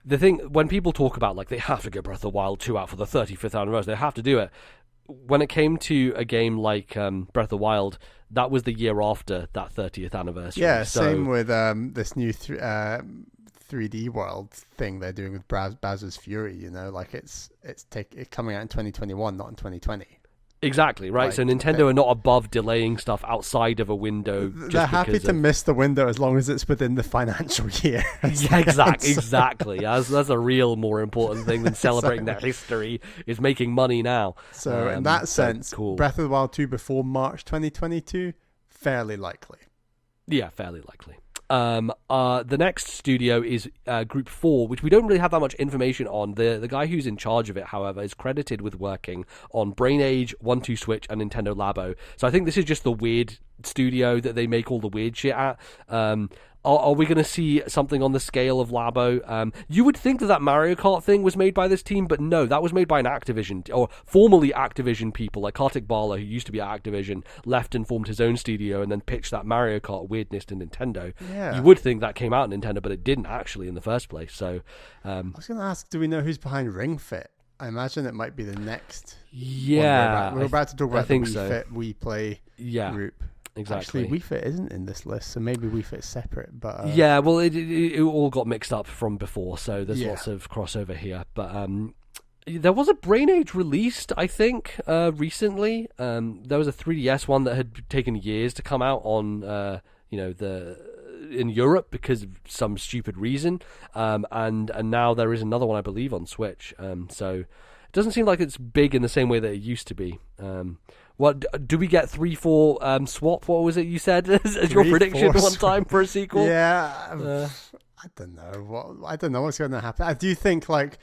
The thing, when people talk about like they have to get Breath of the Wild 2 out for the 35th anniversary, they have to do it. When it came to a game like Breath of the Wild, that was the year after that 30th anniversary. Yeah, same with this new 3D world thing they're doing with Bowser's Fury. Like it's coming out in 2021, not in 2020. Exactly, right? So Nintendo are not above delaying stuff outside of a window. They're happy to miss the window as long as it's within the financial year. Yeah, exactly. That's a real more important thing than celebrating their history, is making money now. So in that sense, cool. Breath of the Wild 2 before March 2022, fairly likely. Yeah, fairly likely. The next studio is Group 4, which we don't really have that much information on. The guy who's in charge of it, however, is credited with working on Brain Age, 1-2 Switch, and Nintendo Labo. So I think this is just the weird studio that they make all the weird shit at. Are we going to see something on the scale of Labo? You would think that Mario Kart thing was made by this team, but no, that was made by an Activision, or formerly Activision people, like Kartik Bala, who used to be at Activision, left and formed his own studio and then pitched that Mario Kart weirdness to Nintendo. Yeah. You would think that came out in Nintendo, but it didn't actually in the first place. So, I was going to ask, do we know who's behind Ring Fit? I imagine it might be the next. Yeah. We're about to talk about the Wii so. Fit, Wii Play group. Exactly. Actually, Wii Fit isn't in this list, so maybe Wii Fit's separate. But yeah, well, it all got mixed up from before, so there's lots of crossover here. But there was a Brain Age released, I think, recently. There was a 3DS one that had taken years to come out on, in Europe because of some stupid reason, and now there is another one, I believe, on Switch. So it doesn't seem like it's big in the same way that it used to be. What do we get 3-4 swap? What was it you said as your prediction one time for a sequel? Yeah, I don't know. I don't know what's going to happen. I do think like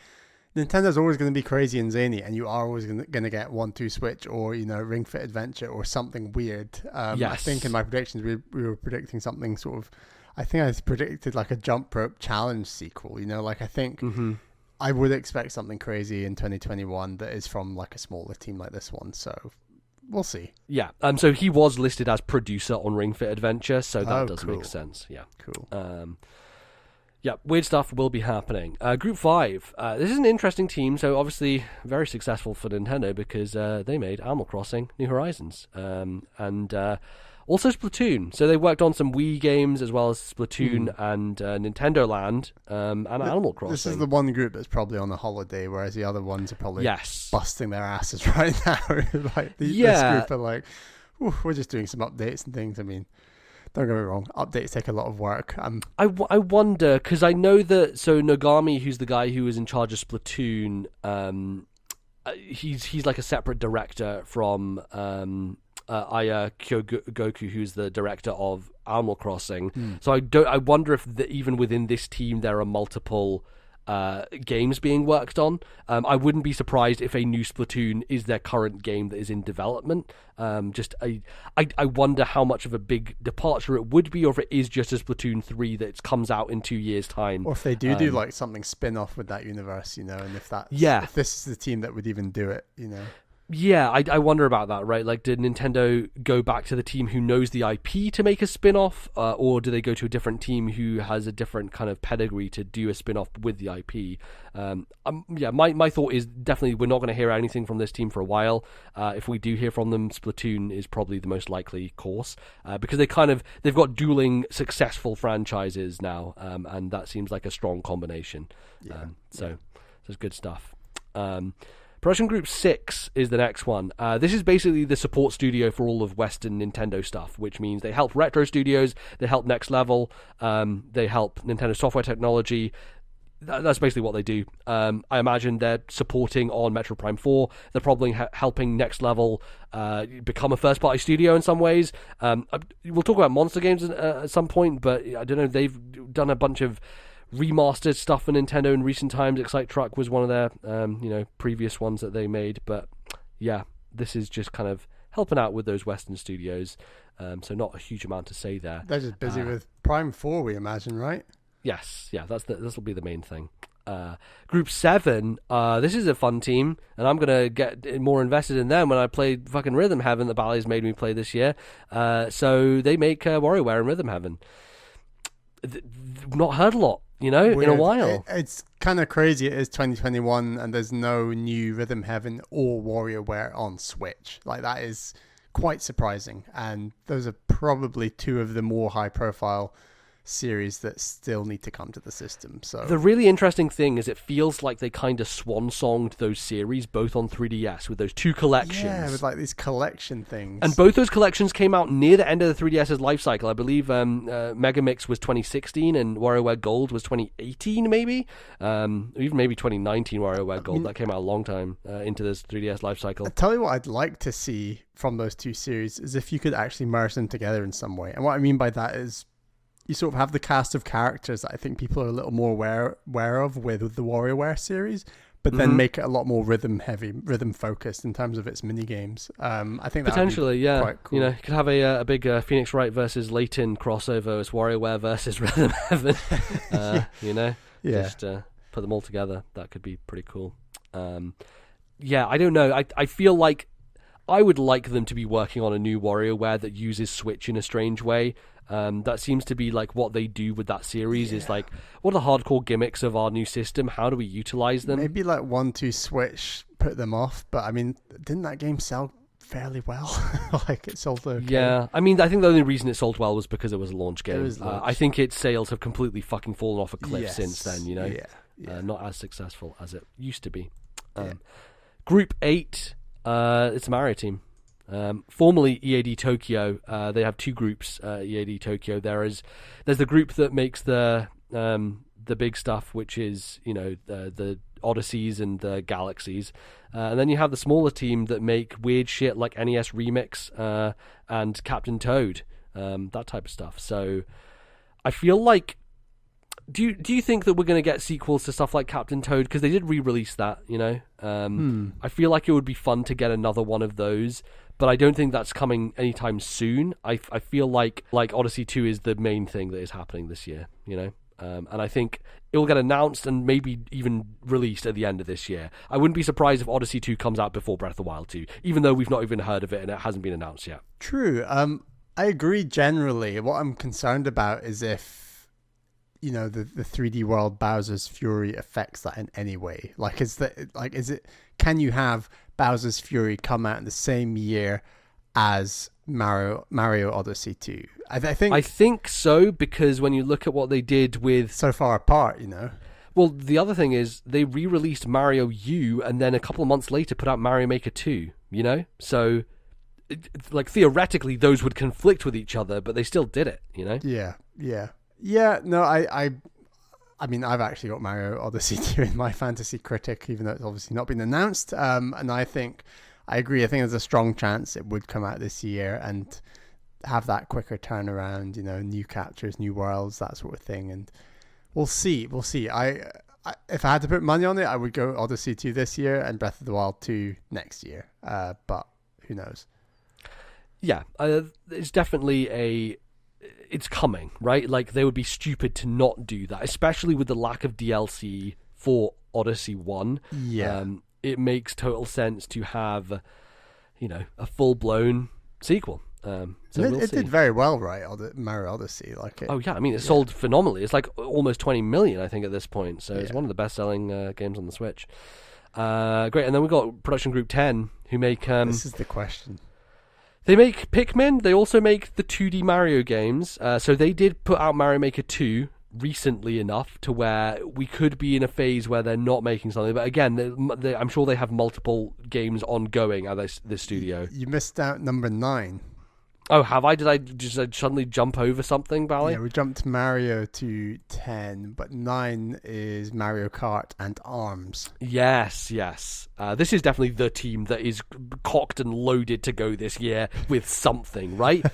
Nintendo's always going to be crazy and zany, and you are always going to get 1-2 Switch or Ring Fit Adventure or something weird. Yes. I think in my predictions we were predicting something sort of. I think I predicted like a Jump Rope Challenge sequel. Like I think. Mm-hmm. I would expect something crazy in 2021 that is from like a smaller team like this one. So. We'll see. Yeah. So he was listed as producer on Ring Fit Adventure, so that does make sense. Yeah. Cool. Yeah, weird stuff will be happening. Group 5. This is an interesting team, so obviously very successful for Nintendo because they made Animal Crossing New Horizons. And Also Splatoon. So they worked on some Wii games as well as Splatoon and Nintendo Land and Animal Crossing. This is the one group that's probably on a holiday, whereas the other ones are probably Yes. busting their asses right now. Like this group are like, we're just doing some updates and things. I mean, don't get me wrong, updates take a lot of work. I wonder, because I know that, so Nogami, who's the guy who was in charge of Splatoon, he's like a separate director from Aya Kyogoku, who's the director of Animal Crossing. So I wonder if even within this team there are multiple games being worked on. I wouldn't be surprised if a new Splatoon is their current game that is in development. I wonder how much of a big departure it would be, or if it is just a Splatoon 3 that comes out in 2 years' time. Or if they do like something spin-off with that universe, and if this is the team that would even do it, Yeah, I wonder about that, right? Like, did Nintendo go back to the team who knows the IP to make a spin-off, or do they go to a different team who has a different kind of pedigree to do a spin-off with the IP? My thought is definitely we're not going to hear anything from this team for a while. If we do hear from them, Splatoon is probably the most likely course, because they've got dueling successful franchises now, and that seems like a strong combination. So it's good stuff. Production Group 6 is the next one. This is basically the support studio for all of Western Nintendo stuff, which means they help Retro Studios, they help Next Level, they help Nintendo Software Technology. That's basically what they do. I imagine they're supporting on Metro Prime 4. They're probably helping Next Level become a first-party studio in some ways. We'll talk about Monster Games at some point, but I don't know, they've done a bunch of remastered stuff for Nintendo in recent times. Excite Truck was one of their previous ones that they made, but yeah, this is just kind of helping out with those Western studios, so not a huge amount to say there. They're just busy with Prime 4, we imagine, right? Yes, yeah, this will be the main thing. Group 7, this is a fun team, and I'm gonna get more invested in them when I play fucking Rhythm Heaven that Bally's made me play this year. So they make WarioWare and Rhythm Heaven. Not heard a lot, in a while. It's kind of crazy. It is 2021 and there's no new Rhythm Heaven or WarioWare on Switch. Like, that is quite surprising. And those are probably two of the more high profile series that still need to come to the system. So the really interesting thing is it feels like they kind of swan-songed those series both on 3DS with those two collections. Yeah, with like these collection things. And both those collections came out near the end of the 3DS's life cycle. I believe Mega Mix was 2016 and WarioWare Gold was 2018 maybe. Even maybe 2019 WarioWare Gold. That came out a long time into this 3DS life cycle. I'll tell you what I'd like to see from those two series is if you could actually merge them together in some way. And what I mean by that is you sort of have the cast of characters that I think people are a little more aware of with the WarioWare series, but then make it a lot more rhythm focused in terms of its mini games. I think that potentially, would be quite cool. You could have a big Phoenix Wright versus Layton crossover as WarioWare versus Rhythm Heaven. Just put them all together. That could be pretty cool. I don't know. I feel like I would like them to be working on a new WarioWare that uses Switch in a strange way. That seems to be like what they do with that series. Is like, what are the hardcore gimmicks of our new system? How do we utilize them? Maybe like 1-2 Switch put them off, but I mean, didn't that game sell fairly well? Like, it sold okay. Yeah, I mean, I think the only reason it sold well was because it was a launch game. I think its sales have completely fucking fallen off a cliff since then. Not as successful as it used to be. Group 8, it's a Mario team. Formerly EAD Tokyo, they have two groups. EAD Tokyo. There's the group that makes the big stuff, which is the Odysseys and the Galaxies, and then you have the smaller team that make weird shit like NES Remix and Captain Toad, that type of stuff. So I feel like. Do you think that we're going to get sequels to stuff like Captain Toad? Because they did re-release that, I feel like it would be fun to get another one of those, but I don't think that's coming anytime soon. I feel like Odyssey 2 is the main thing that is happening this year, and I think it will get announced and maybe even released at the end of this year. I wouldn't be surprised if Odyssey 2 comes out before Breath of the Wild 2, even though we've not even heard of it and it hasn't been announced yet. True. I agree generally. What I'm concerned about is if the 3D world Bowser's Fury affects that in any way. Can you have Bowser's Fury come out in the same year as Mario Odyssey 2. I think so, because when you look at what they did with... So far apart, Well, the other thing is they re-released Mario U and then a couple of months later put out Mario Maker 2, So, theoretically, those would conflict with each other, but they still did it, Yeah, no, I mean, I've actually got Mario Odyssey 2 in my Fantasy Critic, even though it's obviously not been announced. And I agree. I think there's a strong chance it would come out this year and have that quicker turnaround, new captures, new worlds, that sort of thing. And we'll see. I if I had to put money on it, I would go Odyssey 2 this year and Breath of the Wild 2 next year. But who knows? Yeah, it's definitely it's coming, right? Like, they would be stupid to not do that, especially with the lack of DLC for Odyssey 1. Yeah. It makes total sense to have, a full-blown sequel. It did very well, right? Mario Odyssey, Oh yeah, I mean, it sold phenomenally. It's like almost 20 million, I think, at this point. So it's one of the best-selling games on the Switch. Great, and then we've got Production Group 10, who make... this is the question. They make Pikmin. They also make the 2D Mario games. So they did put out Mario Maker 2 recently enough to where we could be in a phase where they're not making something. But again, I'm sure they have multiple games ongoing at this studio. You missed out number 9. Oh, have I? Did I just suddenly jump over something, Bally? Yeah, we jumped Mario to 10, but 9 is Mario Kart and ARMS. Yes. This is definitely the team that is cocked and loaded to go this year with something, right?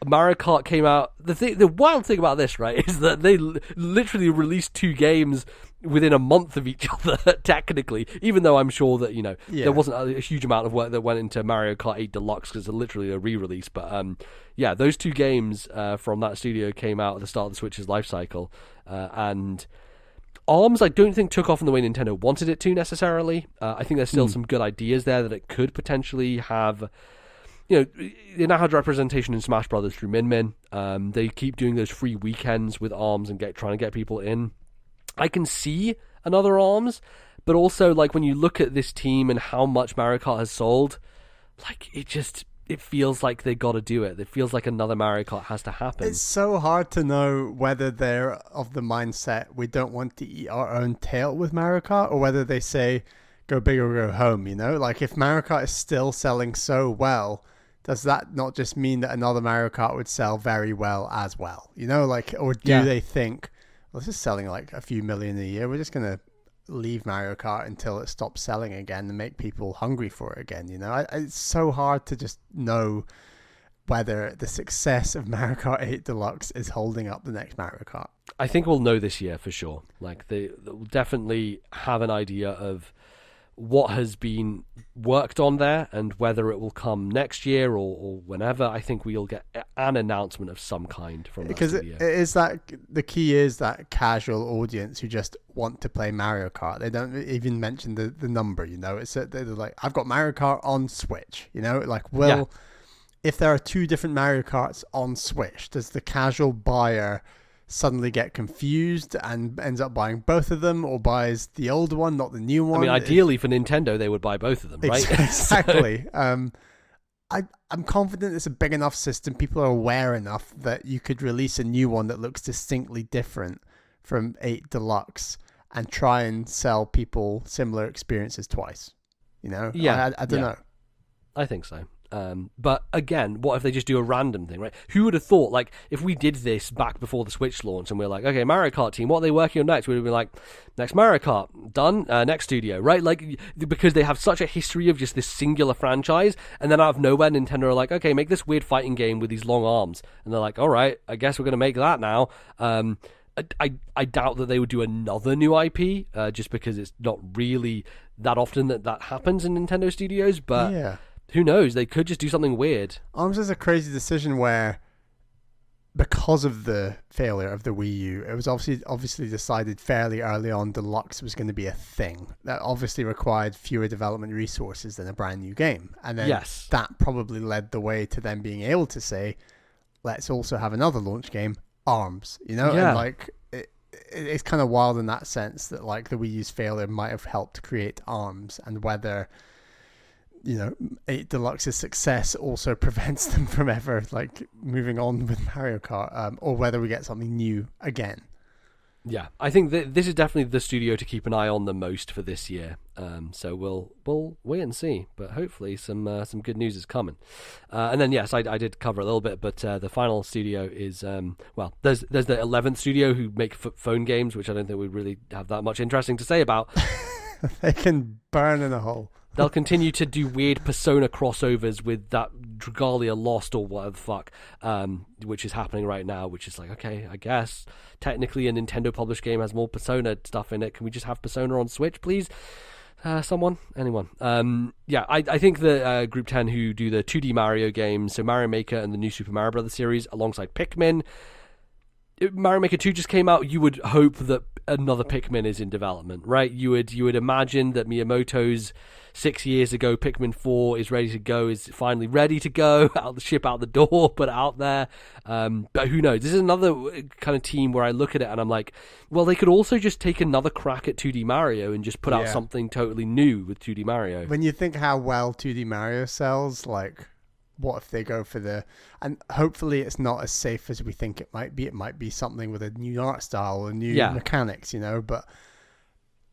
Mario Kart came out. The wild thing about this, right, is that they literally released 2 games within a month of each other, technically, even though I'm sure that, there wasn't a huge amount of work that went into Mario Kart 8 Deluxe because it's literally a re-release. But those 2 games from that studio came out at the start of the Switch's life cycle. And ARMS, I don't think took off in the way Nintendo wanted it to necessarily. I think there's still some good ideas there that it could potentially have. They now have representation in Smash Brothers through Min Min. They keep doing those free weekends with ARMS and trying to get people in. I can see another ARMS, but also, when you look at this team and how much Mario Kart has sold, it feels like they got to do it. It feels like another Mario Kart has to happen. It's so hard to know whether they're of the mindset we don't want to eat our own tail with Mario Kart, or whether they say go big or go home. If Mario Kart is still selling so well, does that not just mean that another Mario Kart would sell very well as well? Or do they think, well, this is selling like a few million a year, we're just going to leave Mario Kart until it stops selling again and make people hungry for it again? It's so hard to just know whether the success of Mario Kart 8 Deluxe is holding up the next Mario Kart. I think we'll know this year for sure. They'll definitely have an idea of what has been worked on there and whether it will come next year or whenever. I think we'll get an announcement of some kind from that because studio. It is that the key is that casual audience who just want to play Mario Kart. They don't even mention the number, it's they're like, I've got Mario Kart on Switch, if there are 2 different Mario Karts on Switch, does the casual buyer suddenly get confused and ends up buying both of them, or buys the old one, not the new one? I mean, ideally for Nintendo, they would buy both of them, right? Exactly. I'm confident it's a big enough system. People are aware enough that you could release a new one that looks distinctly different from 8 Deluxe and try and sell people similar experiences twice. Yeah. I don't know. I think so. But again, what if they just do a random thing, right? Who would have thought, if we did this back before the Switch launch and we're like, okay, Mario Kart team, what are they working on next? We'd be like, next Mario Kart, done, next studio, right? Because they have such a history of just this singular franchise, and then out of nowhere, Nintendo are like, okay, make this weird fighting game with these long arms. And they're like, all right, I guess we're going to make that now. I doubt that they would do another new IP, just because it's not really that often that happens in Nintendo studios, but... Yeah. Who knows? They could just do something weird. ARMS is a crazy decision where, because of the failure of the Wii U, it was obviously decided fairly early on Deluxe was going to be a thing. That obviously required fewer development resources than a brand new game. And then that probably led the way to them being able to say, let's also have another launch game, ARMS. Yeah. And it's kind of wild in that sense that the Wii U's failure might have helped create ARMS, and whether 8 Deluxe's success also prevents them from ever like moving on with Mario Kart, or whether we get something new again. Yeah, I think this is definitely the studio to keep an eye on the most for this year. So we'll wait and see, but hopefully some good news is coming. And then yes, I did cover a little bit, but the final studio is there's the 11th studio who make phone games, which I don't think we really have that much interesting to say about. They can burn in a hole. They'll continue to do weird Persona crossovers with that Dragalia Lost or whatever the fuck, which is happening right now, which is like, okay, I guess technically a Nintendo published game has more Persona stuff in it. Can we just have Persona on Switch, please? Anyone? I think the Group 10 who do the 2D Mario games, so Mario Maker and the new Super Mario Brothers series, alongside Pikmin. Mario Maker 2 just came out. You would hope that another Pikmin is in development, right? You would imagine that Miyamoto's 6 years ago Pikmin 4 is ready to go, is finally ready to go, ship out the door, put it out there. But who knows? This is another kind of team where I look at it and I'm like, well, they could also just take another crack at 2D Mario and just put out something totally new with 2D Mario. When you think how well 2D Mario sells, like, what if they go for and hopefully it's not as safe as we think it might be. It might be something with a new art style or new mechanics, but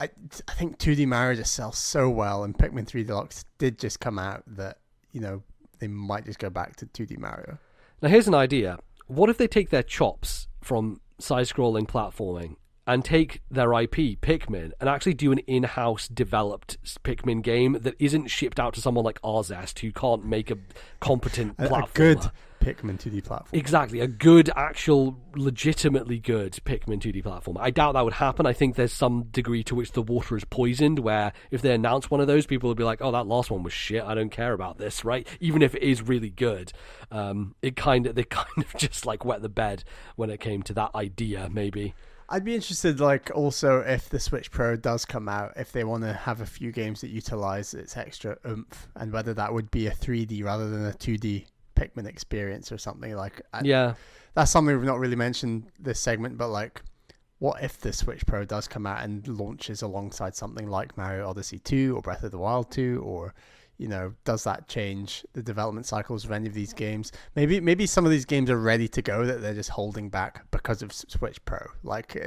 I think 2D Mario just sells so well, and Pikmin 3 Deluxe did just come out that, they might just go back to 2D Mario. Now here's an idea. What if they take their chops from side-scrolling platforming and take their IP, Pikmin, and actually do an in-house developed Pikmin game that isn't shipped out to someone like RSS who can't make a competent platformer. A good Pikmin 2D platform. Exactly, a good, actual, legitimately good Pikmin 2D platform. I doubt that would happen. I think there's some degree to which the water is poisoned, where if they announce one of those, people will be like, oh, that last one was shit, I don't care about this, right? Even if it is really good. They kind of just like wet the bed when it came to that idea, maybe. I'd be interested, like, also if the Switch Pro does come out, if they want to have a few games that utilize its extra oomph, and whether that would be a 3D rather than a 2D Pikmin experience or something. Like, that's something we've not really mentioned this segment, but like, what if the Switch Pro does come out and launches alongside something like Mario Odyssey 2 or Breath of the Wild 2, or does that change the development cycles of any of these games? Maybe some of these games are ready to go that they're just holding back because of Switch Pro. Like,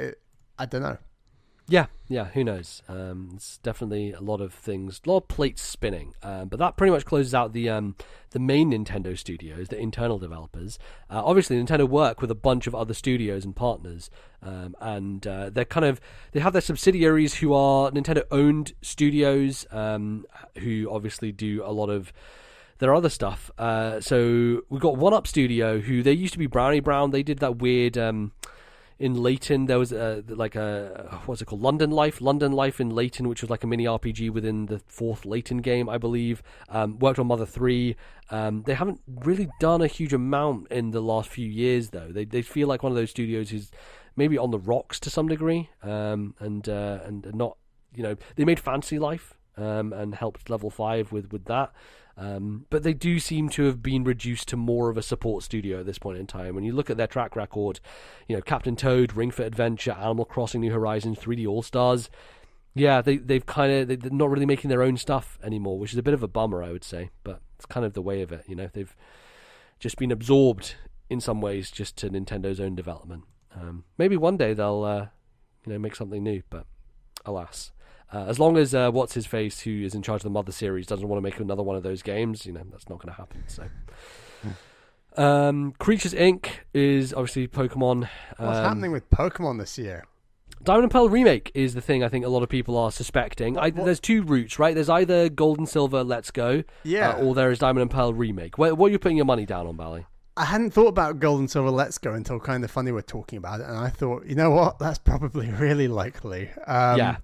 I don't know. Yeah, who knows? It's definitely a lot of things, a lot of plates spinning. But that pretty much closes out the main Nintendo studios, the internal developers. Obviously, Nintendo work with a bunch of other studios and partners, and they have their subsidiaries who are Nintendo-owned studios, who obviously do a lot of their other stuff. So we've got One Up Studio, who they used to be Brownie Brown. They did that weird. In Layton, there was what's it called? London Life in Layton, which was like a mini RPG within the fourth Layton game, I believe. Worked on Mother 3. They haven't really done a huge amount in the last few years, though. They feel like one of those studios who's maybe on the rocks to some degree, and not, they made Fantasy Life and helped Level 5 with that. But they do seem to have been reduced to more of a support studio at this point in time. When you look at their track record, Captain Toad, Ring Fit Adventure, Animal Crossing New Horizons, 3D All-Stars, they're not really making their own stuff anymore, which is a bit of a bummer, I would say. But it's kind of the way of it, They've just been absorbed in some ways just to Nintendo's own development. Maybe one day they'll, make something new, but alas. As long as what's-his-face, who is in charge of the Mother series, doesn't want to make another one of those games, that's not going to happen. So, Creatures Inc. is obviously Pokemon. What's happening with Pokemon this year? Diamond and Pearl Remake is the thing I think a lot of people are suspecting. There's two routes, right? There's either Gold and Silver, Let's Go, or there is Diamond and Pearl Remake. What are you putting your money down on, Bally? I hadn't thought about Gold and Silver Let's Go until kind of funny we're talking about it, and I thought, you know what? That's probably really likely. Yeah.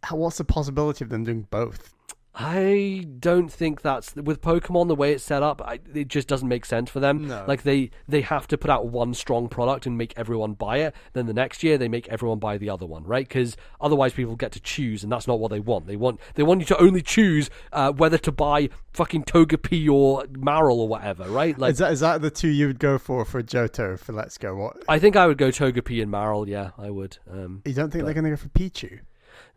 What's the possibility of them doing both? I don't think that's with Pokemon the way it's set up. It just doesn't make sense for them. No. Like they have to put out one strong product and make everyone buy it. Then the next year they make everyone buy the other one, right? Because otherwise people get to choose, and that's not what they want. They want you to only choose whether to buy fucking Togepi or Marill or whatever, right? Like, is that the two you would go for Johto for Let's Go? What? I think I would go Togepi and Marill. Yeah, I would. You don't think they're going to go for Pichu?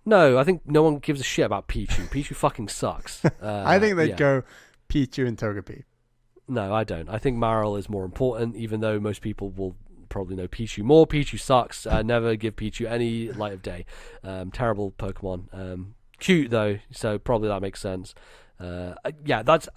No, I think no one gives a shit about Pichu. Pichu fucking sucks. I think they'd go Pichu and Togepi. No, I don't. I think Marill is more important, even though most people will probably know Pichu more. Pichu sucks. Never give Pichu any light of day. Terrible Pokemon. Cute though, so probably that makes sense. That's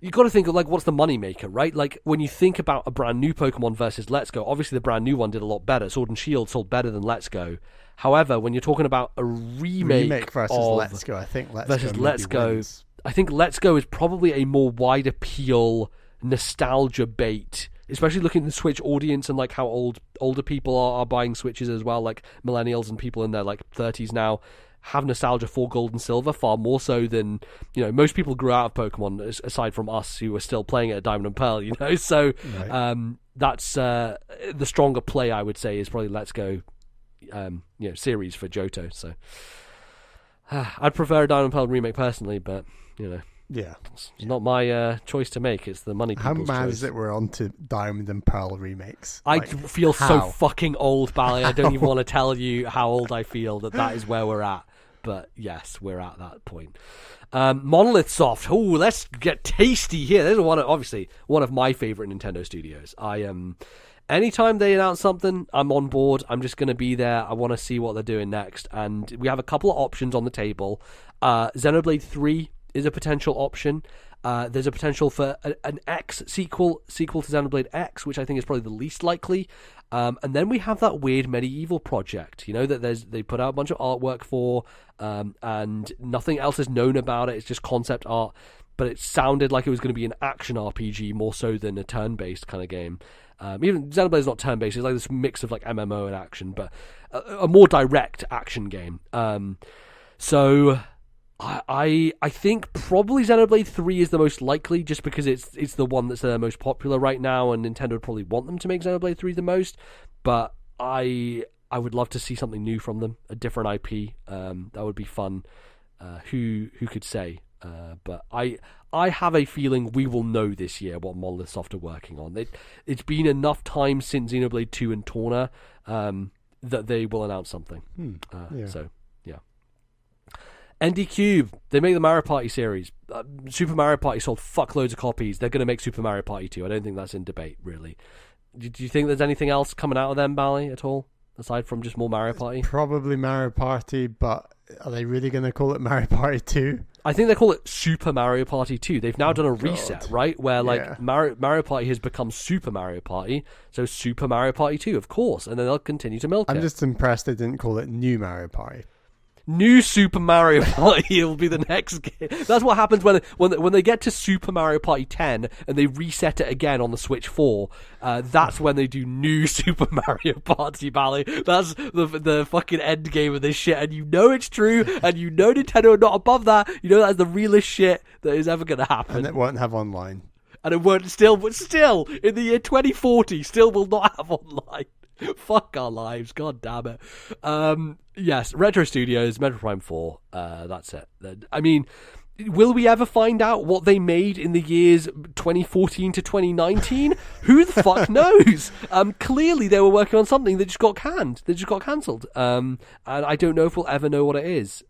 you got to think of like what's the money maker, right? Like when you think about a brand new Pokemon versus Let's Go, obviously the brand new one did a lot better. Sword and Shield sold better than Let's Go. However, when you're talking about a remake versus of Let's Go, I think Let's Go, I think Let's Go is probably a more wide appeal nostalgia bait, especially looking at the Switch audience and like how older people are buying Switches as well, like millennials and people in their like 30s now have nostalgia for Gold and Silver far more so than, most people grew out of Pokemon aside from us who are still playing it at Diamond and Pearl, so right. That's the stronger play, I would say, is probably Let's Go series for Johto. So I'd prefer a Diamond and Pearl remake personally, but it's not my choice to make. It's the money people's How mad choice. is it we're on to Diamond and Pearl remakes? I feel so fucking old, Bally. I don't even want to tell you how old I feel that is where we're at. But yes, we're at that point. Monolith Soft. Oh, let's get tasty here. This is obviously one of my favorite Nintendo studios. Anytime they announce something, I'm on board. I'm just going to be there. I want to see what they're doing next. And we have a couple of options on the table. Xenoblade 3 is a potential option. There's a potential for an X sequel to Xenoblade X, which I think is probably the least likely. And then we have that weird medieval project, that they put out a bunch of artwork for, and nothing else is known about it. It's just concept art, but it sounded like it was going to be an action RPG more so than a turn-based kind of game. Even Xenoblade is not turn-based; it's like this mix of like MMO and action, but a more direct action game. So I think probably Xenoblade 3 is the most likely, just because it's the one that's the most popular right now, and Nintendo would probably want them to make Xenoblade 3 the most. But I would love to see something new from them, a different IP. That would be fun. Who could say? But I have a feeling we will know this year what Monolith Soft are working on. It's been enough time since Xenoblade 2 and Torna that they will announce something. So, yeah. ND Cube, they make the Mario Party series. Super Mario Party sold fuckloads of copies. They're going to make Super Mario Party 2. I don't think that's in debate, really. Do you think there's anything else coming out of them, Bally, at all? Aside from just more Mario Party? Probably Mario Party, but are they really going to call it Mario Party 2? I think they call it Super Mario Party 2. They've now done a reset, right? Where Mario Party has become Super Mario Party. So Super Mario Party 2, of course. And then they'll continue to milk it. I'm just impressed they didn't call it New Mario Party. New Super Mario Party will be the next game. That's what happens when they get to Super Mario Party 10 and they reset it again on the Switch 4. That's when they do New Super Mario Party, Bally. That's the fucking end game of this shit, and it's true, and Nintendo are not above that. That's the realest shit that is ever going to happen. And it won't have online. And it won't still in the year 2040 still will not have online. Fuck our lives, god damn it. Yes, Retro Studios, Metro Prime 4, that's it. I mean, will we ever find out what they made in the years 2014 to 2019? Who the fuck knows? Clearly they were working on something that just got canned. They just got cancelled. And I don't know if we'll ever know what it is.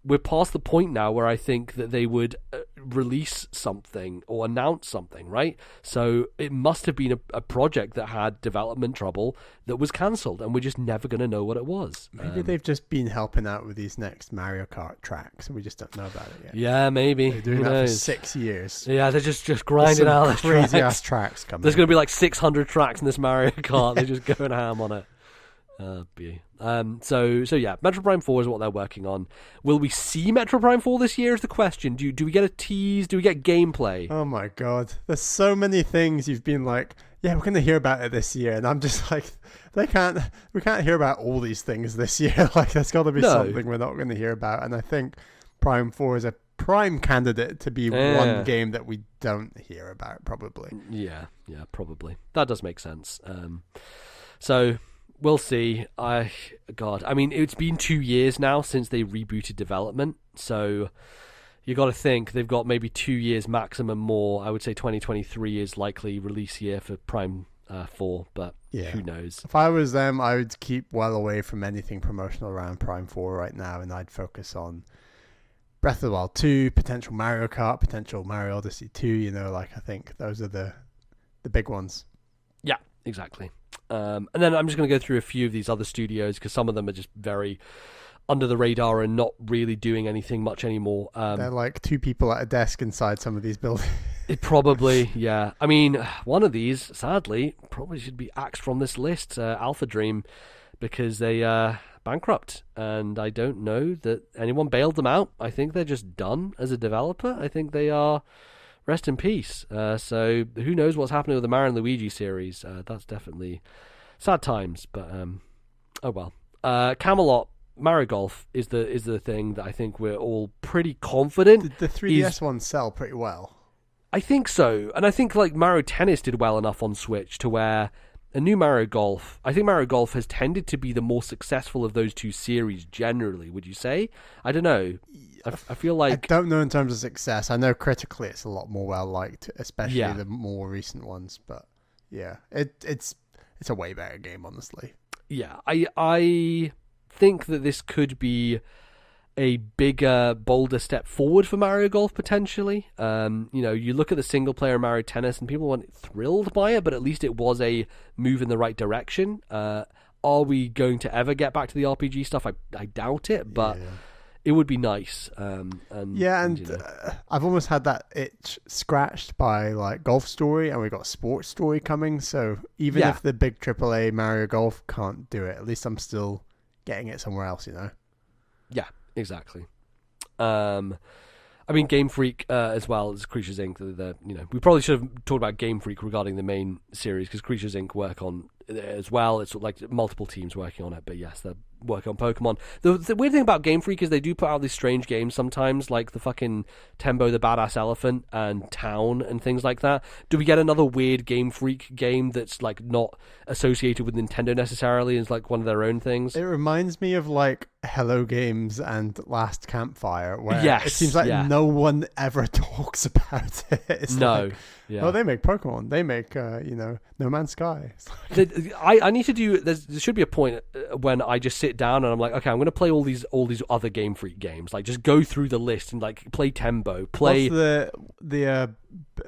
We're past the point now where I think that they would release something or announce something, right? So it must have been a project that had development trouble that was cancelled, and we're just never going to know what it was. Maybe they've just been helping out with these next Mario Kart tracks, and we just don't know about it yet. Yeah, maybe. They're doing that for 6 years. Yeah, they're just grinding out crazy ass tracks coming. There's going to be like 600 tracks in this Mario Kart. They're just going ham on it. So yeah, Metro Prime 4 is what they're working on. Will we see Metro Prime 4 this year is the question. Do we get a tease? Do we get gameplay? Oh my god, there's so many things you've been like, yeah, we're going to hear about it this year, and I'm just like, we can't hear about all these things this year. Like, there's got to be something we're not going to hear about, and I think Prime 4 is a prime candidate to be one game that we don't hear about, probably. Yeah, probably. That does make sense. So we'll see. I mean, it's been 2 years now since they rebooted development, so you got to think they've got maybe 2 years maximum more. I would say 2023 is likely release year for Prime for, but who knows? If I was them, I would keep well away from anything promotional around Prime 4 right now, and I'd focus on Breath of the Wild 2, potential Mario Kart, potential Mario Odyssey 2, I think those are the big ones. Yeah, exactly. And then I'm just going to go through a few of these other studios because some of them are just very under the radar and not really doing anything much anymore. They're like two people at a desk inside some of these buildings. It probably, yeah. I mean, one of these, sadly, probably should be axed from this list, Alpha Dream, because they bankrupt, and I don't know that anyone bailed them out. I think they're just done as a developer. I think they are rest in peace. So who knows what's happening with the Mario and Luigi series? That's definitely sad times, but oh well. Camelot Mario Golf is the thing that I think we're all pretty confident. The 3DS ones sell pretty well. I think so, and I think like Mario Tennis did well enough on Switch to where a new Mario Golf, I think Mario Golf has tended to be the more successful of those two series generally, would you say? I don't know. I feel like... I don't know in terms of success. I know critically it's a lot more well-liked, especially the more recent ones, but yeah, it's a way better game, honestly. Yeah, I think that this could be a bigger, bolder step forward for Mario Golf potentially. You look at the single player Mario Tennis and people weren't thrilled by it, but at least it was a move in the right direction. Are we going to ever get back to the RPG stuff? I doubt it, but it would be nice. I've almost had that itch scratched by like Golf Story, and we got Sports Story coming. So even if the big AAA Mario Golf can't do it, at least I'm still getting it somewhere else, Yeah. Exactly. I mean, Game Freak as well as Creatures Inc. We probably should have talked about Game Freak regarding the main series because Creatures Inc. work on it as well. It's like multiple teams working on it, but yes, they're working on Pokemon. The weird thing about Game Freak is they do put out these strange games sometimes, like the fucking Tembo the Badass Elephant and Town and things like that. Do we get another weird Game Freak game that's like not associated with Nintendo necessarily? It's like one of their own things. It reminds me of like Hello Games and Last Campfire, where it seems like no one ever talks about it. It's oh, they make Pokemon. They make No Man's Sky. I need to do. There should be a point when I just sit down and I'm like, okay, I'm going to play all these other Game Freak games. Like, just go through the list and like play Tembo. Play the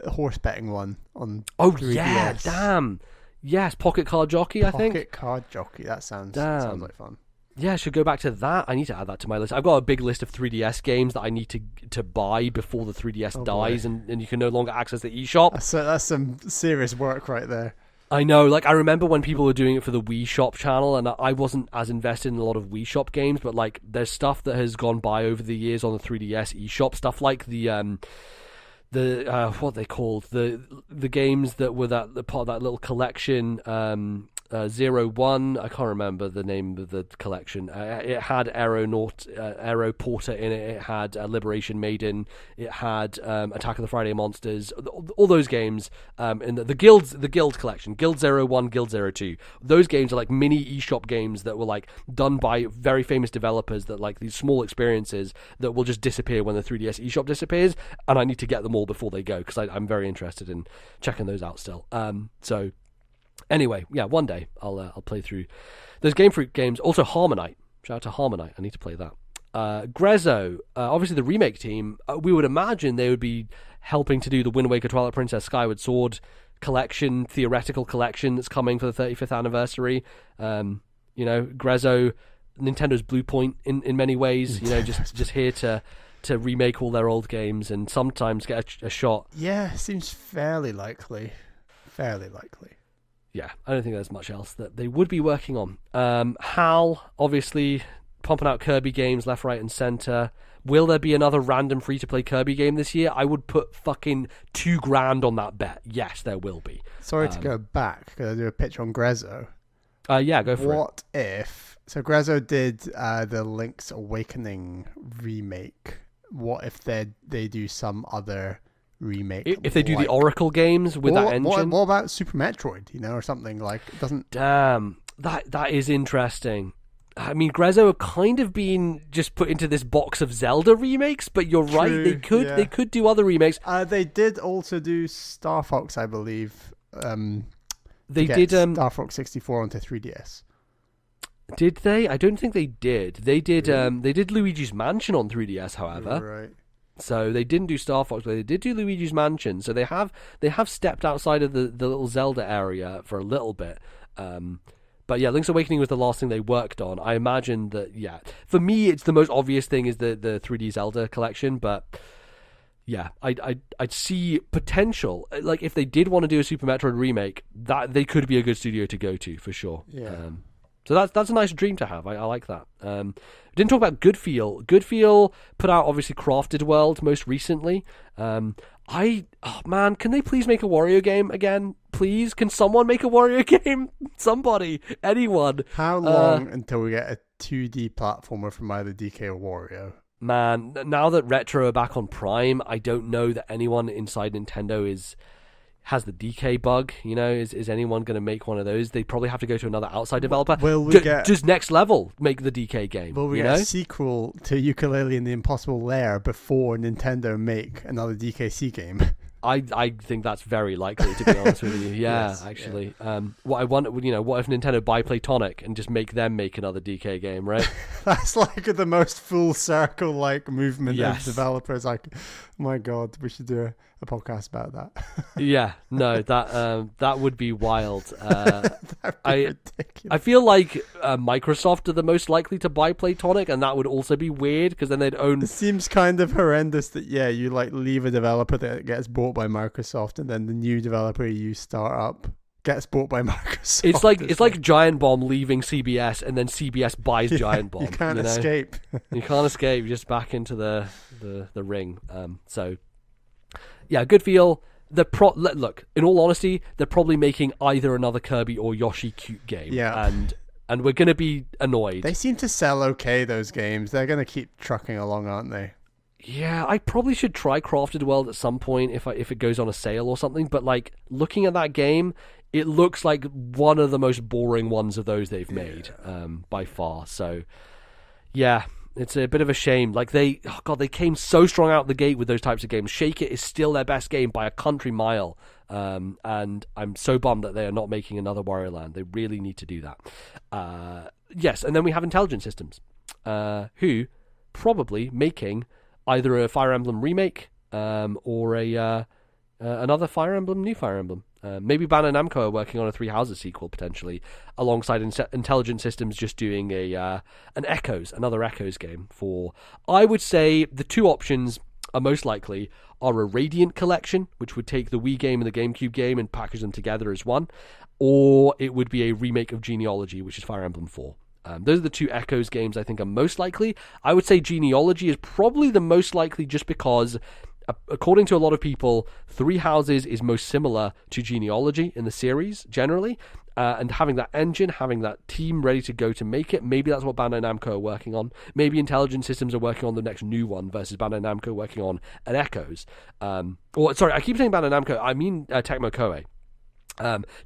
horse betting one on. Oh 3DS. Yeah, damn. Yes, Pocket Card Jockey. I think Pocket Card Jockey. That sounds like fun. Yeah, I should go back to that. I need to add that to my list. I've got a big list of 3DS games that I need to buy before the 3DS dies, and you can no longer access the eShop. That's some serious work right there. I know. Like, I remember when people were doing it for the Wii Shop channel, and I wasn't as invested in a lot of Wii Shop games, but like, there's stuff that has gone by over the years on the 3DS eShop, stuff like the what they called the games that were the part of that little collection. 01, I can't remember the name of the collection. It had Aero Porter in it. It had Liberation Maiden. It had Attack of the Friday Monsters. All those games in the Guild collection, Guild 01, Guild 02. Those games are like mini eShop games that were like done by very famous developers that like these small experiences that will just disappear when the 3DS eShop disappears, and I need to get them all before they go because I'm very interested in checking those out still. So anyway, yeah, one day I'll play through those Game Freak games. Also, Harmonite. Shout out to Harmonite. I need to play that. Grezzo, obviously the remake team. We would imagine they would be helping to do the Wind Waker, Twilight Princess, Skyward Sword collection, theoretical collection that's coming for the 35th anniversary. Grezzo, Nintendo's Blue Point in many ways. Just here to remake all their old games and sometimes get a shot. Yeah, seems fairly likely. Yeah, I don't think there's much else that they would be working on. HAL, obviously, pumping out Kirby games left, right, and center. Will there be another random free-to-play Kirby game this year? I would put fucking $2,000 on that bet. Yes, there will be. Sorry to go back, because I do a pitch on Grezzo. Yeah, go for it. What if... So Grezzo did the Link's Awakening remake. What if they do some other... remake, if they do the Oracle games with that engine. What about Super Metroid, or something like doesn't? Damn, that is interesting. I mean, Grezzo have kind of been just put into this box of Zelda remakes, but you're right, they could do other remakes. They did also do Star Fox, I believe. They to did get Star Fox 64 onto 3DS. Did they? I don't think they did. They did. They did Luigi's Mansion on 3DS, however. Right. So they didn't do Star Fox, but they did do Luigi's Mansion. So they have stepped outside of the little Zelda area for a little bit. But yeah, Link's Awakening was the last thing they worked on. I imagine that, yeah. For me, it's the most obvious thing is the 3D Zelda collection, but yeah, I'd see potential. Like, if they did want to do a Super Metroid remake, that they could be a good studio to go to, for sure. Yeah. So that's a nice dream to have. I like that. Didn't talk about Goodfeel. Goodfeel put out, obviously, Crafted World most recently. Can they please make a Wario game again? Please, can someone make a Wario game? Somebody, anyone. How long until we get a 2D platformer from either DK or Wario? Man, now that Retro are back on Prime, I don't know that anyone inside Nintendo has the DK bug. You know, is anyone going to make one of those? They probably have to go to another outside developer. Does Next Level make the DK game? Will we get a sequel to Yooka-Laylee and the Impossible Lair before Nintendo make another DKC game? I think that's very likely, to be honest with you. Yeah, yes, actually. Yeah. What if Nintendo buy Playtonic and just make them make another DK game, right? That's like the most full circle like movement of developers. Like, oh my God, we should do a podcast about that. Yeah, no, that would be wild. That'd be ridiculous. I feel like Microsoft are the most likely to buy Playtonic, and that would also be weird because then they'd own. It seems kind of horrendous that you like leave a developer that gets bought by Microsoft, and then the new developer you start up gets bought by Microsoft. It's like Giant Bomb leaving CBS, and then CBS buys Giant Bomb. You can't escape. You can't escape. You're just back into the ring. So, yeah, good feel. Look, in all honesty, they're probably making either another Kirby or Yoshi cute game. Yeah. And we're going to be annoyed. They seem to sell okay, those games. They're going to keep trucking along, aren't they? Yeah, I probably should try Crafted World at some point if it goes on a sale or something. But like, looking at that game, it looks like one of the most boring ones of those they've made, by far. So, yeah, it's a bit of a shame. Like, they came so strong out the gate with those types of games. Shake It is still their best game by a country mile. And I'm so bummed that they are not making another Wario Land. They really need to do that. Yes, and then we have Intelligent Systems, who probably making either a Fire Emblem remake or another Fire Emblem, new Fire Emblem. Maybe Bandai Namco are working on a Three Houses sequel potentially, alongside Intelligent Systems just doing another Echoes game. For, I would say the two options are most likely are a Radiant collection, which would take the Wii game and the GameCube game and package them together as one, or it would be a remake of Genealogy, which is Fire Emblem 4. Those are the two Echoes games I think are most likely. I would say Genealogy is probably the most likely just because, according to a lot of people, Three Houses is most similar to Genealogy in the series, generally. And having that engine, having that team ready to go to make it, maybe that's what Bandai Namco are working on. Maybe Intelligent Systems are working on the next new one versus Bandai Namco working on an Echoes. Sorry, I keep saying Bandai Namco, I mean Tecmo Koei.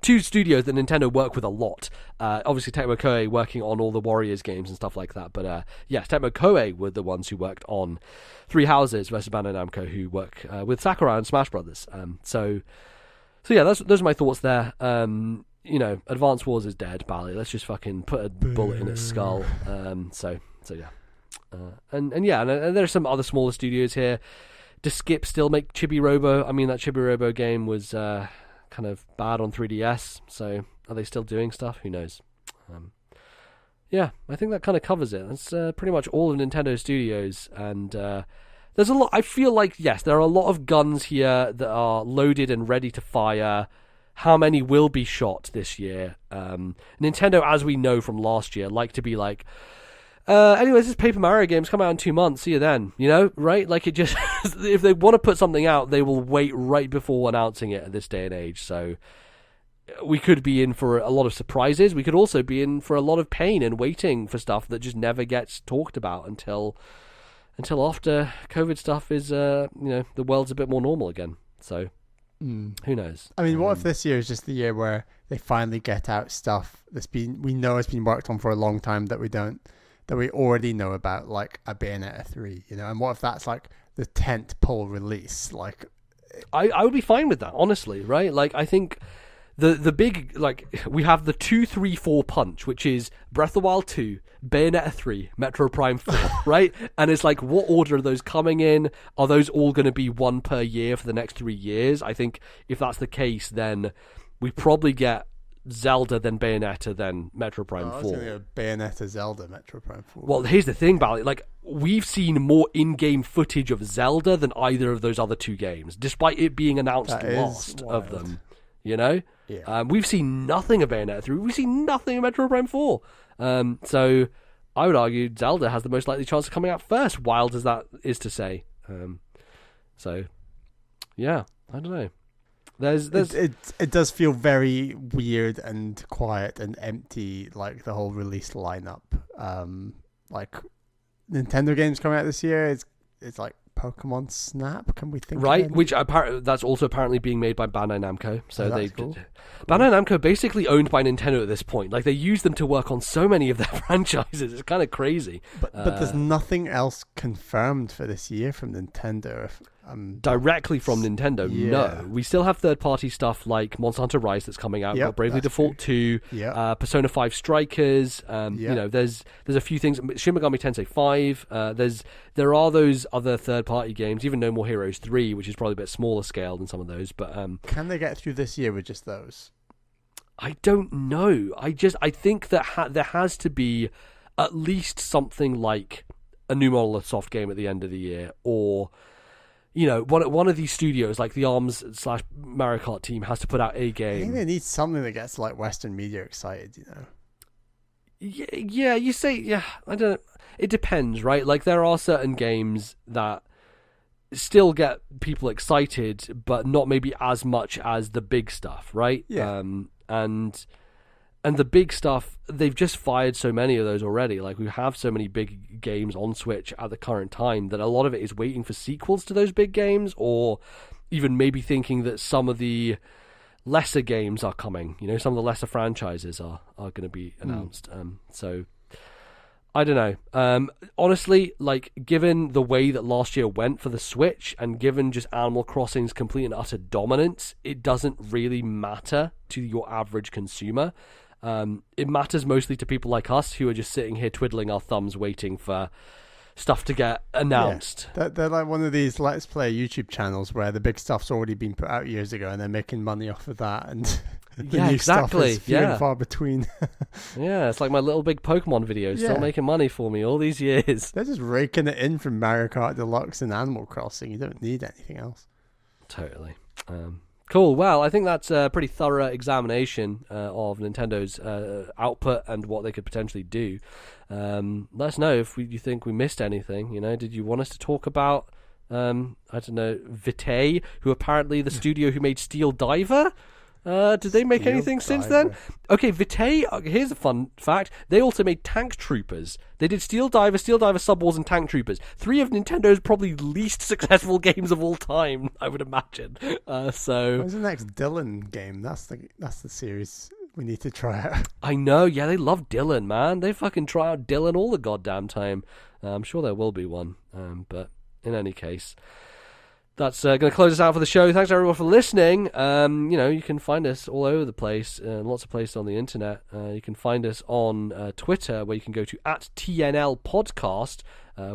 Two studios that Nintendo work with a lot. Obviously Tecmo Koei working on all the Warriors games and stuff like that, but yes, Tecmo Koei were the ones who worked on Three Houses versus Bandai Namco, who work with Sakurai and Smash Brothers. So yeah, those are my thoughts there. Advance Wars is dead, Bally. Let's just fucking put a bullet in its skull. So yeah, and there are some other smaller studios here. Does Skip still make Chibi Robo? I mean, that Chibi Robo game was kind of bad on 3DS, so are they still doing stuff? Who knows? Yeah, I think that kind of covers it. That's pretty much all of Nintendo Studios, and there's a lot. I feel like, yes, there are a lot of guns here that are loaded and ready to fire. How many will be shot this year? Nintendo, as we know from last year, like to be like, anyways, this Paper Mario game's come out in 2 months. See you then. You know, right? Like, it just, if they want to put something out, they will wait right before announcing it at this day and age. So we could be in for a lot of surprises. We could also be in for a lot of pain and waiting for stuff that just never gets talked about until after COVID stuff is, the world's a bit more normal again. So who knows? I mean, what if this year is just the year where they finally get out stuff we know has been worked on for a long time that we already know about, like a Bayonetta 3, and what if that's like the tent pole release? Like, I would be fine with that, honestly, right? Like, I think the big, like, we have the 2, 3, 4 punch, which is Breath of the Wild 2, Bayonetta 3, Metro Prime 4, right? And it's like, what order are those coming in? Are those all going to be one per year for the next 3 years? I think if that's the case, then we probably get Zelda, then Bayonetta, then Metro Prime 4. I was going to go Bayonetta, Zelda, Metro Prime 4. Well, here's the thing about it. Like, we've seen more in-game footage of Zelda than either of those other 2 games, despite it being announced last of them. You know? Yeah. We've seen nothing of Bayonetta 3. We've seen nothing of Metro Prime 4. So I would argue Zelda has the most likely chance of coming out first, wild as that is to say. So, yeah, I don't know. It does feel very weird and quiet and empty, like the whole release lineup. Like Nintendo games coming out this year, it's like Pokemon Snap. Can we think right? of Which that's also apparently being made by Bandai Namco. So cool. Bandai Namco basically owned by Nintendo at this point. Like, they use them to work on so many of their franchises. It's kind of crazy. But there's nothing else confirmed for this year from Nintendo. Directly from Nintendo, no. We still have third-party stuff like Monster Hunter Rise that's coming out. Got Bravely Default 2, Persona 5 Strikers. You know, there's a few things. Shin Megami Tensei 5. There are those other third-party games. Even No More Heroes 3, which is probably a bit smaller scale than some of those. But can they get through this year with just those? I don't know. I think that there has to be at least something like a new Monolith Soft game at the end of the year, or, you know, one of these studios, like the ARMS/Mario Kart team, has to put out a game. I think they need something that gets like Western media excited, you know. Yeah, you say, yeah, I don't know. It depends, right? Like, there are certain games that still get people excited, but not maybe as much as the big stuff, right? Yeah. And the big stuff, they've just fired so many of those already. Like, we have so many big games on Switch at the current time that a lot of it is waiting for sequels to those big games, or even maybe thinking that some of the lesser games are coming. You know, some of the lesser franchises are going to be announced. So, I don't know. Honestly, like, given the way that last year went for the Switch, and given just Animal Crossing's complete and utter dominance, it doesn't really matter to your average consumer. It matters mostly to people like us who are just sitting here twiddling our thumbs waiting for stuff to get announced. Yeah. They're like one of these Let's Play YouTube channels where the big stuff's already been put out years ago and they're making money off of that, and the new stuff is few and far between. Yeah, it's like my Little Big Pokemon videos still making money for me all these years. They're just raking it in from Mario Kart Deluxe and Animal Crossing. You don't need anything else. Totally. Cool. Well, I think that's a pretty thorough examination of Nintendo's output and what they could potentially do. Let us know if you think we missed anything. You know, did you want us to talk about, I don't know, Vitae, who apparently the studio who made Steel Diver? Did they make anything since then? Okay, Vitae, here's a fun fact. They also made Tank Troopers. They did Steel Diver, Sub Wars, and Tank Troopers. 3 of Nintendo's probably least successful games of all time, I would imagine. So when's the next Dylan game? That's the series we need to try out. I know, yeah, they love Dylan, man. They fucking try out Dylan all the goddamn time. I'm sure there will be one. But in any case, that's going to close us out for the show. Thanks everyone for listening. You know, you can find us all over the place, lots of places on the internet. You can find us on Twitter, where you can go to @TNL Podcast,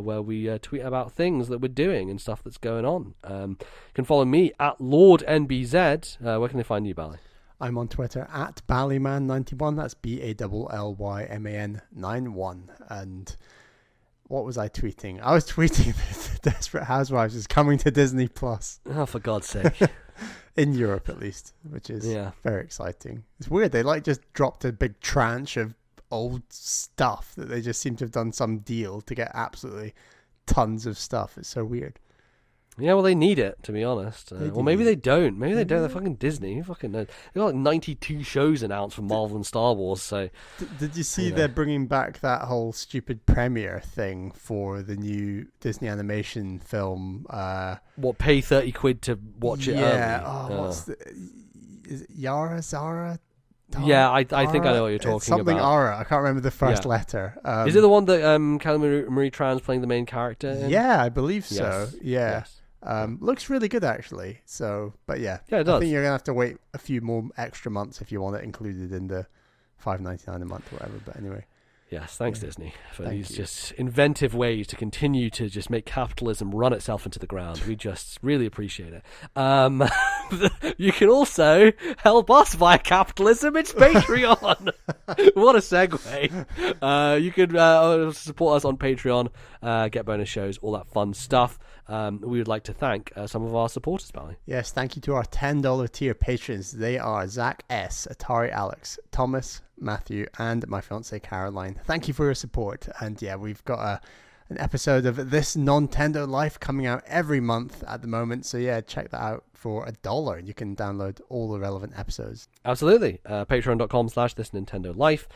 where we tweet about things that we're doing and stuff that's going on. You can follow me @LordNBZ. Where can they find you, Bally? I'm on Twitter @Ballyman91. That's BALLYMAN 91. And what was I tweeting? I was tweeting that Desperate Housewives is coming to Disney Plus. Oh, for God's sake. In Europe, at least, which is very exciting. It's weird. They just dropped a big tranche of old stuff that they just seem to have done some deal to get absolutely tons of stuff. It's so weird. Yeah, well, they need it, to be honest. Or maybe they don't. Maybe they don't. They're fucking Disney. Who fucking knows? They've got like 92 shows announced for Marvel and Star Wars. So, did you see they're bringing back that whole stupid premiere thing for the new Disney animation film? What, pay 30 quid to watch it? Yeah. Is it Yara, Zara? Tara, yeah, I think I know what you're talking something about. Ara. I can't remember the first letter. Is it the one that Kelly Marie Tran's playing the main character in? Yeah, I believe so. Yes. Yeah. Yes. Looks really good, actually. So, but yeah, it does. I think you're going to have to wait a few more extra months if you want it included in the $5.99 a month or whatever. But anyway. Yes, thanks Disney for Thank these you. just inventive ways to continue to just make capitalism run itself into the ground. We just really appreciate it. You can also help us via capitalism. It's Patreon. What a segue. You can support us on Patreon, get bonus shows, all that fun stuff. We would like to thank some of our supporters, Bally. Yes, thank you to our $10 tier patrons. They are Zach S, Atari Alex, Thomas, Matthew, and my fiancée Caroline. Thank you for your support. And yeah, we've got an episode of This Nintendo Life coming out every month at the moment. So yeah, check that out for $1. You can download all the relevant episodes. Absolutely. Patreon.com/ThisNintendoLife.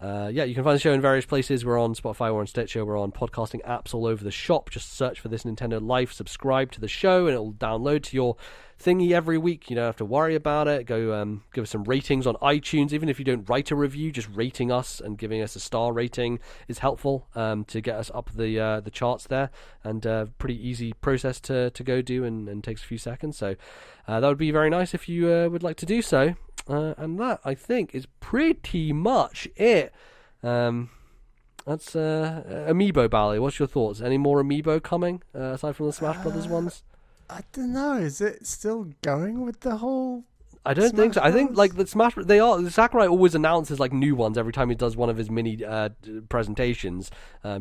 You can find the show in various places. We're on Spotify, we're on Stitcher, we're on podcasting apps all over the shop. Just search for This Nintendo Life, subscribe to the show, and it'll download to your thingy every week. You don't have to worry about it. Go give us some ratings on iTunes. Even if you don't write a review, just rating us and giving us a star rating is helpful to get us up the charts there. And pretty easy process to go do and takes a few seconds. So that would be very nice if you would like to do so. And that, I think, is pretty much it. That's Amiibo, Bally. What's your thoughts? Any more Amiibo coming, aside from the Smash Brothers ones? I don't know. Is it still going with the whole... I don't think so. I think like the Smash, Sakurai always announces like new ones every time he does one of his mini presentations.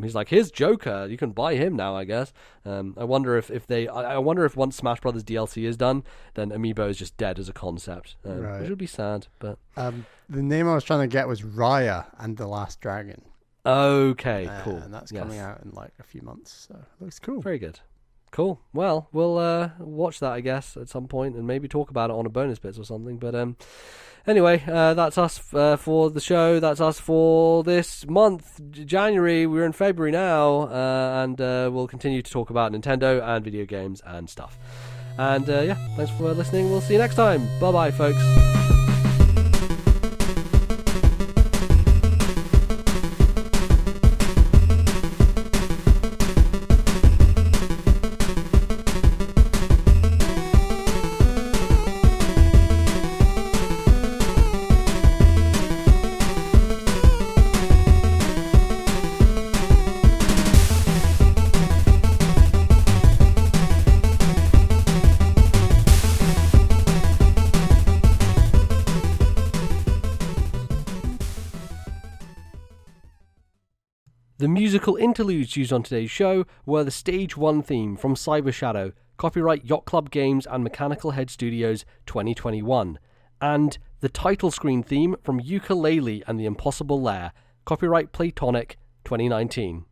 He's like, "Here's Joker. You can buy him now, I guess." I wonder I wonder if once Smash Brothers DLC is done, then Amiibo is just dead as a concept, which would be sad. But the name I was trying to get was Raya and the Last Dragon. Okay, cool. And that's coming out in like a few months, so it looks cool. Very good. Cool. Well, we'll watch that, I guess, at some point and maybe talk about it on a bonus bits or something. But anyway, that's us for the show. That's us for this month, January. We're in February now, and we'll continue to talk about Nintendo and video games and stuff. And thanks for listening. We'll see you next time. Bye-bye, folks. The musical interludes used on today's show were the Stage 1 theme from Cyber Shadow, copyright Yacht Club Games and Mechanical Head Studios 2021, and the title screen theme from Yooka, Laylee and the Impossible Lair, copyright Playtonic 2019.